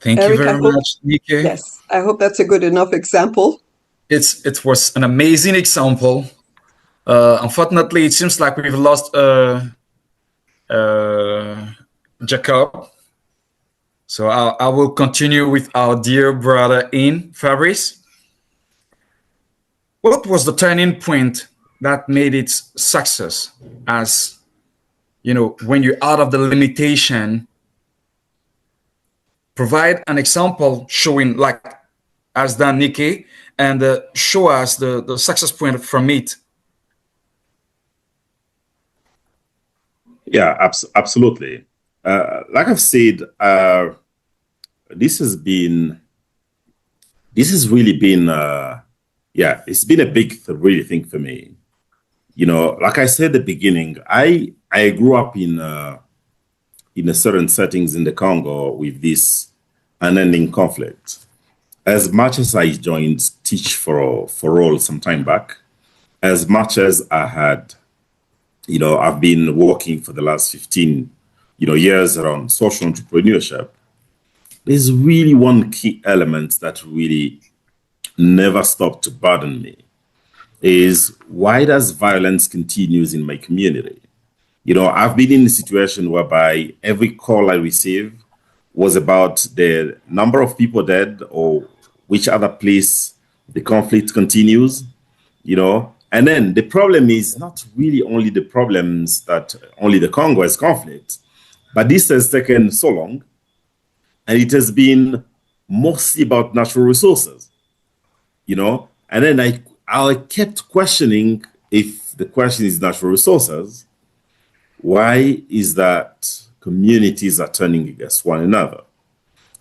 Thank Eric, you very much, Nike. Yes, I hope that's a good enough example. It was an amazing example. Unfortunately, it seems like we've lost Jacob. So I will continue with our dear brother Fabrice. What was the turning point that made it success? As you know, when you're out of the limitation, provide an example showing, like as done Nikki, and show us the success point from it. Yeah, absolutely. Like I've said, this has really been, it's been a big really thing for me. You know, like I said at the beginning, I grew up in a certain settings in the Congo with this unending conflict. As much as I joined Teach for All some time back, as much as I had, you know, I've been working for the last 15, years around social entrepreneurship. There's really one key element that really never stopped to burden me is why does violence continues in my community? You know, I've been in a situation whereby every call I receive was about the number of people dead or which other place the conflict continues, And then the problem is not really only the problems that only the Congo has conflict, but this has taken so long, and it has been mostly about natural resources, And then I kept questioning if the question is natural resources, why is that communities are turning against one another?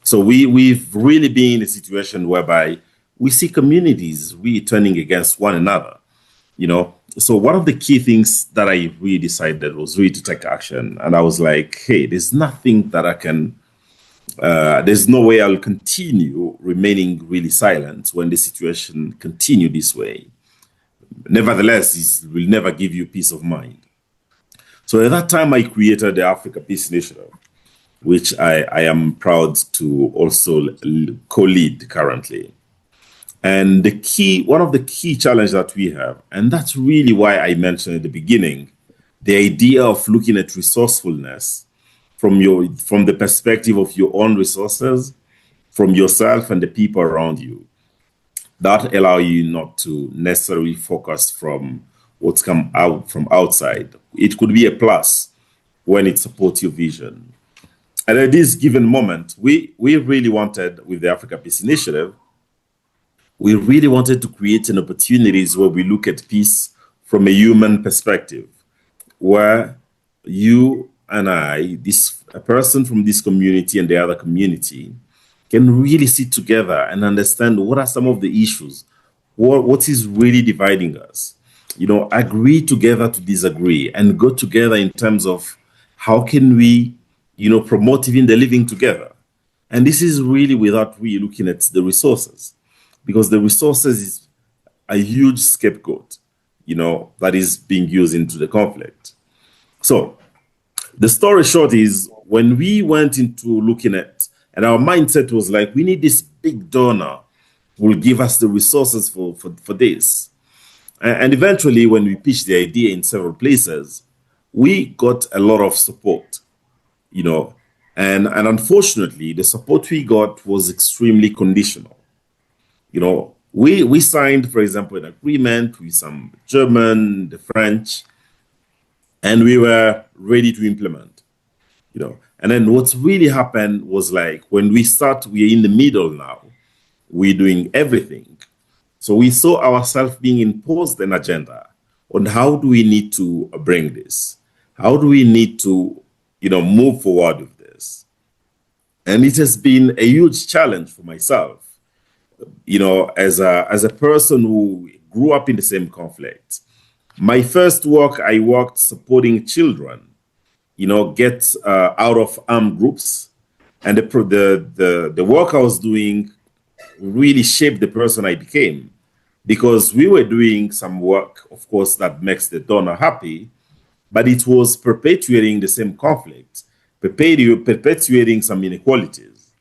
So we've really been in a situation whereby we see communities really turning against one another. So one of the key things that I really decided was really to take action. And I was like, hey, there's nothing that I can, there's no way I'll continue remaining really silent when the situation continue this way. Nevertheless, it will never give you peace of mind. So at that time, I created the Africa Peace Initiative, which I am proud to also co-lead currently. And one of the key challenges that we have, and that's really why I mentioned at the beginning, the idea of looking at resourcefulness from the perspective of your own resources, from yourself and the people around you. That allow you not to necessarily focus from what's come out from outside. It could be a plus when it supports your vision. And at this given moment, we really wanted, with the Africa Peace Initiative, we really wanted to create an opportunities where we look at peace from a human perspective, where you and I, a person from this community and the other community, can really sit together and understand what are some of the issues, what is really dividing us. Agree together to disagree and go together in terms of how can we, promote even the living together. And this is really without really looking at the resources, because the resources is a huge scapegoat, that is being used into the conflict. So the story short is when we went into looking at And our mindset was like, we need this big donor who will give us the resources for this. And eventually, when we pitched the idea in several places, we got a lot of support, you know, and unfortunately, the support we got was extremely conditional. You know, we signed, for example, an agreement with some German, the French, and we were ready to implement, you know. And then what's really happened was like, when we're in the middle now, we're doing everything. So we saw ourselves being imposed an agenda on how do we need to bring this? How do we need to, you know, move forward with this? And it has been a huge challenge for myself, you know, as a person who grew up in the same conflict. My first work, I worked supporting children, you know, get out of armed groups. And the work I was doing really shaped the person I became, because we were doing some work, of course, that makes the donor happy, but it was perpetuating the same conflict, perpetuating some inequalities.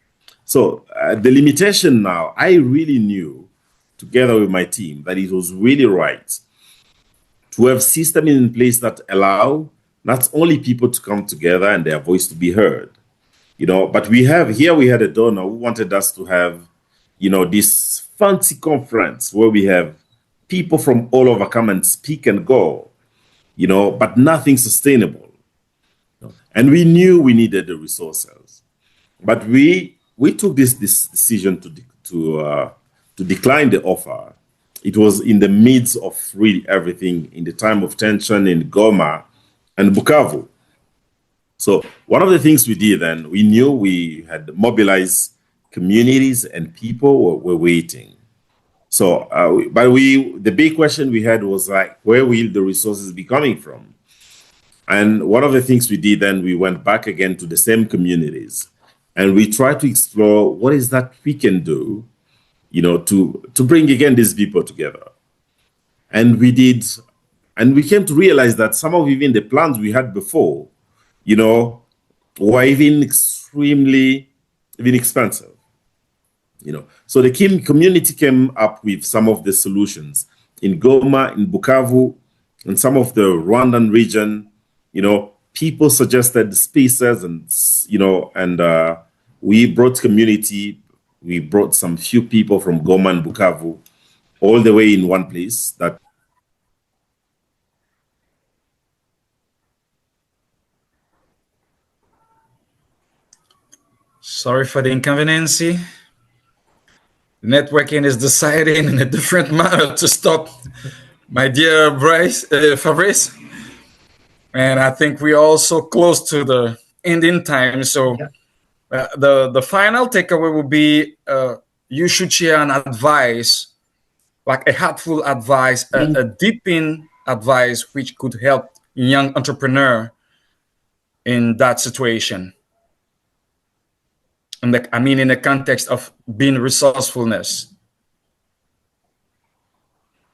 So the limitation now, I really knew, together with my team, that it was really right to have systems in place that allow not only people to come together and their voice to be heard, you know, but we had a donor who wanted us to have, you know, this fancy conference where we have people from all over come and speak and go, you know, but nothing sustainable. And we knew we needed the resources, but we took this decision to decline the offer. It was in the midst of really everything, in the time of tension in Goma and Bukavu. So one of the things we did then, we knew we had mobilized communities and people were waiting. So, the big question we had was like, where will the resources be coming from? And one of the things we did then, we went back again to the same communities, and we tried to explore what is that we can do, you know, to bring again these people together. And we did, and we came to realize that some of even the plans we had before, you know, were even extremely expensive. You know, so the community came up with some of the solutions in Goma, in Bukavu, and some of the Rwandan region. You know, people suggested spaces, and you know, and we brought community. We brought some few people from Goma and Bukavu, all the way in one place. That Sorry for the inconvenience. Networking is deciding in a different manner to stop, my dear Fabrice. And I think we're also close to the ending time. So the final takeaway will be you should share an advice, like a helpful advice, a deep-in advice, which could help young entrepreneur in that situation. In the context of being resourcefulness.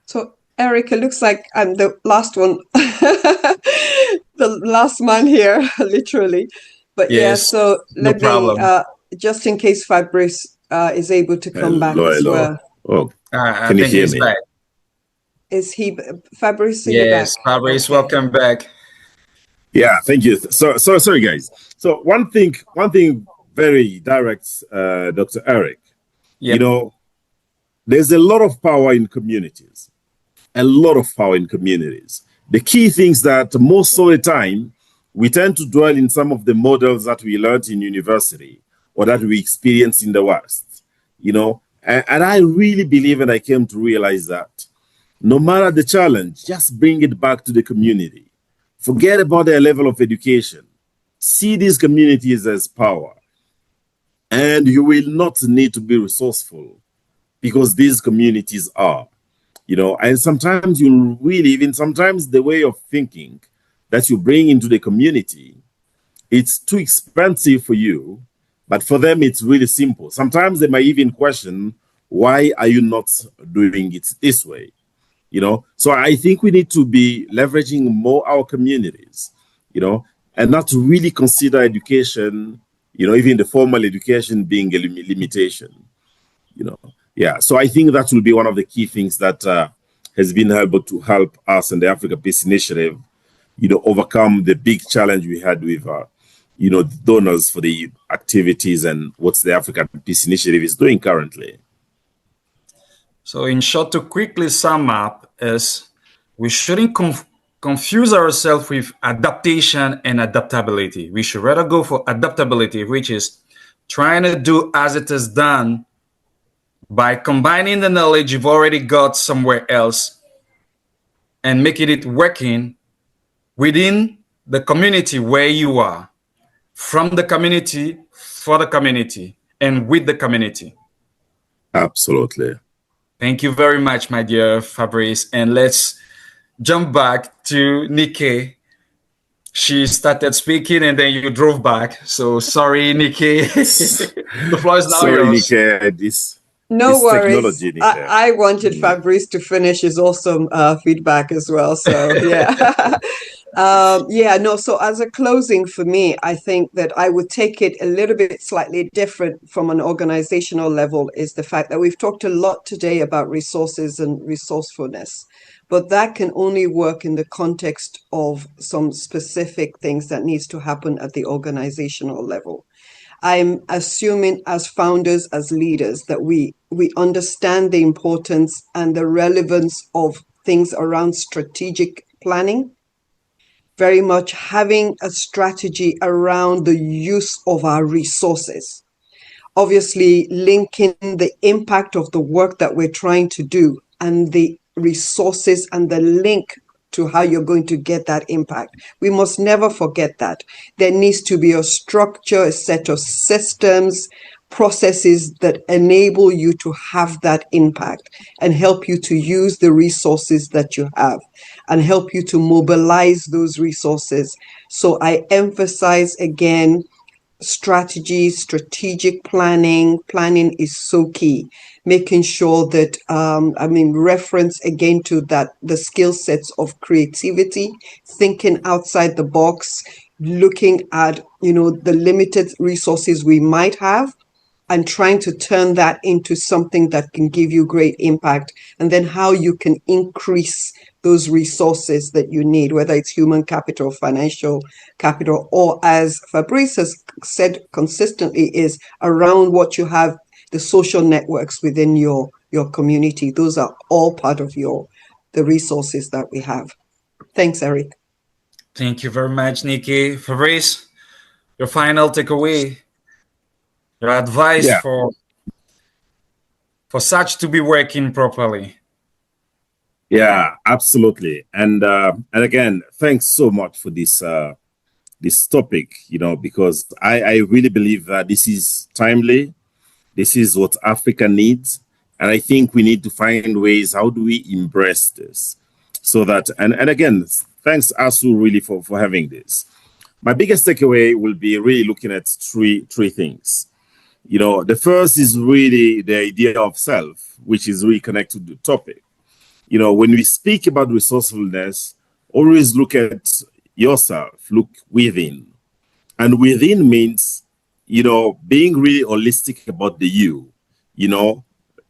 So, Eric, it looks like I'm the last one, the last man here, literally. But yes, yeah, so let me, just in case Fabrice is able to come back as well. Oh, can you hear me? Back. Is he, Fabrice? Yes, Fabrice, welcome back. Yeah, thank you. So sorry, guys. So one thing. Very direct, Dr. Eric. Yep. You know, there's a lot of power in communities. A lot of power in communities. The key things that most of the time, we tend to dwell in some of the models that we learned in university or that we experienced in the West, you know. And I really believe, and I came to realize that no matter the challenge, just bring it back to the community. Forget about their level of education. See these communities as power. And you will not need to be resourceful because these communities are, you know, and sometimes you really, even sometimes the way of thinking that you bring into the community, it's too expensive for you, but for them, it's really simple. Sometimes they might even question, why are you not doing it this way? You know, so I think we need to be leveraging more our communities, you know, and not to really consider education, even the formal education being a limitation, Yeah, so I think that will be one of the key things that has been able to help us and the Africa Peace Initiative, overcome the big challenge we had with, donors for the activities and what the African Peace Initiative is doing currently. So in short, to quickly sum up, is we shouldn't confuse ourselves with adaptation and adaptability. We should rather go for adaptability, which is trying to do as it is done by combining the knowledge you've already got somewhere else and making it working within the community where you are, from the community, for the community, and with the community. Absolutely. Thank you very much, my dear Fabrice. And let's jump back to Nikki. She started speaking and then you drove back. So sorry, Nikki. The floor is now yours. Sorry, Nikki. No worries. I wanted Fabrice to finish his awesome feedback as well. So yeah. So as a closing for me, I think that I would take it a little bit slightly different from an organizational level is the fact that we've talked a lot today about resources and resourcefulness, but that can only work in the context of some specific things that needs to happen at the organizational level. I'm assuming as founders, as leaders, that we understand the importance and the relevance of things around strategic planning, very much having a strategy around the use of our resources. Obviously, linking the impact of the work that we're trying to do and the resources and the link to how you're going to get that impact. We must never forget that. There needs to be a structure, a set of systems, processes that enable you to have that impact and help you to use the resources that you have and help you to mobilize those resources. So I emphasize again, strategy, strategic planning. Planning is so key. Making sure that, reference again to that, the skill sets of creativity, thinking outside the box, looking at, the limited resources we might have and trying to turn that into something that can give you great impact. And then how you can increase those resources that you need, whether it's human capital, financial capital, or as Fabrice has said consistently, is around what you have, the social networks within your community. Those are all part of the resources that we have. Thanks, Eric. Thank you very much, Nikki. Fabrice, your final takeaway, your advice for such to be working properly. Yeah, absolutely. And again, thanks so much for this topic, because I really believe that this is timely. This is what Africa needs. And I think we need to find ways, how do we embrace this? So that, and again, thanks ASU really for having this. My biggest takeaway will be really looking at three things. The first is really the idea of self, which is really connected to the topic. When we speak about resourcefulness, always look at yourself, look within. And within means, being really holistic about the you.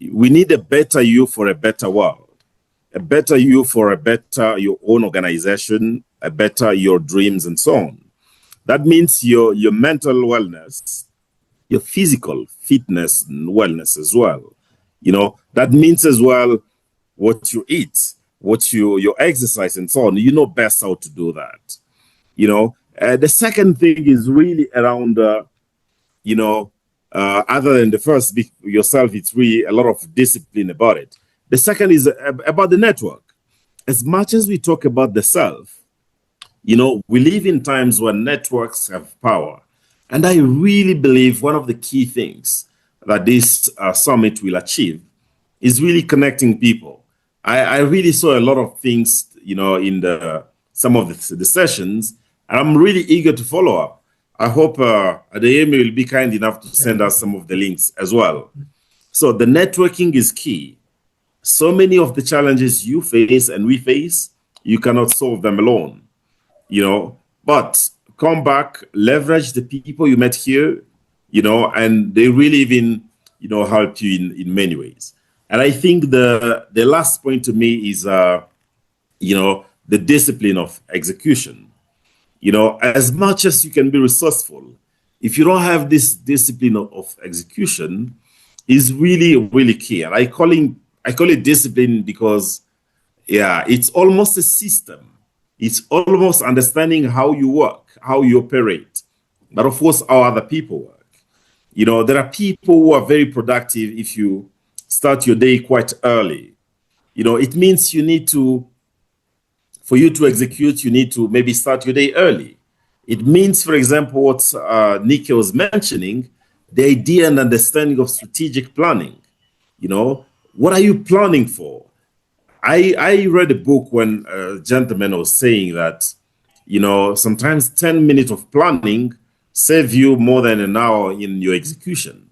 We need a better you for a better world, a better you for a better your own organization, a better your dreams and so on. That means your mental wellness, your physical fitness and wellness as well. That means as well what you eat, what your exercise and so on. Best how to do that. The second thing is really around, other than the first, yourself, it's really a lot of discipline about it. The second is about the network. As much as we talk about the self, we live in times when networks have power. And I really believe one of the key things that this summit will achieve is really connecting people. I really saw a lot of things, in some of the sessions, and I'm really eager to follow up. I hope Adeyemi will be kind enough to send us some of the links as well. So the networking is key. So many of the challenges you face and we face, you cannot solve them alone, but come back, leverage the people you met here, and they really even, help you in many ways. And I think the last point to me is, the discipline of execution. As much as you can be resourceful, if you don't have this discipline of execution, is really, really key. And I call it discipline because, it's almost a system. It's almost understanding how you work, how you operate, but of course, how other people work. There are people who are very productive if you start your day quite early. It means for you to execute, you need to maybe start your day early. It means, for example, what Nikki was mentioning, the idea and understanding of strategic planning. What are you planning for? I read a book when a gentleman was saying that, sometimes 10 minutes of planning save you more than an hour in your execution.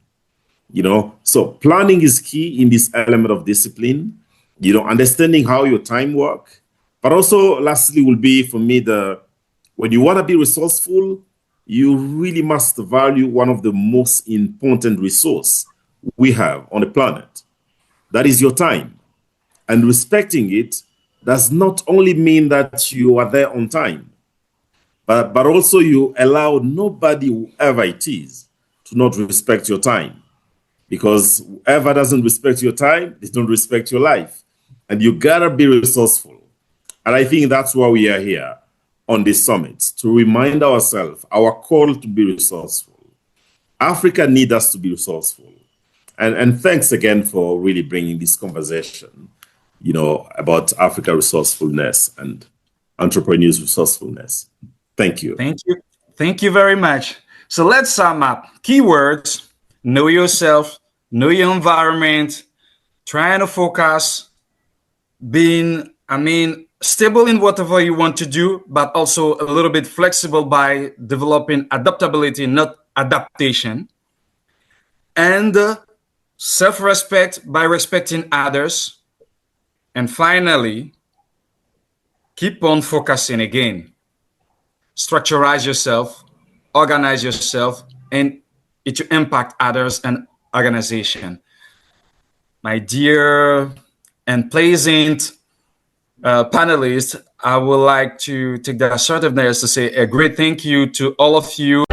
So planning is key in this element of discipline, understanding how your time work. But also, lastly, will be for me, when you want to be resourceful, you really must value one of the most important resource we have on the planet. That is your time. And respecting it does not only mean that you are there on time, but also you allow nobody, whoever it is, to not respect your time. Because whoever doesn't respect your time, they don't respect your life. And you gotta be resourceful. And I think that's why we are here on this summit, to remind ourselves our call to be resourceful. Africa needs us to be resourceful. And thanks again for really bringing this conversation, about Africa resourcefulness and entrepreneurs' resourcefulness. Thank you. Thank you. Thank you very much. So let's sum up. Keywords: know yourself, know your environment, trying to focus, being, stable in whatever you want to do, but also a little bit flexible by developing adaptability, not adaptation. And self-respect by respecting others. And finally, keep on focusing again. Structurize yourself, organize yourself, and it will impact others and organization. My dear and pleasant panelists, I would like to take the assertiveness to say a great thank you to all of you.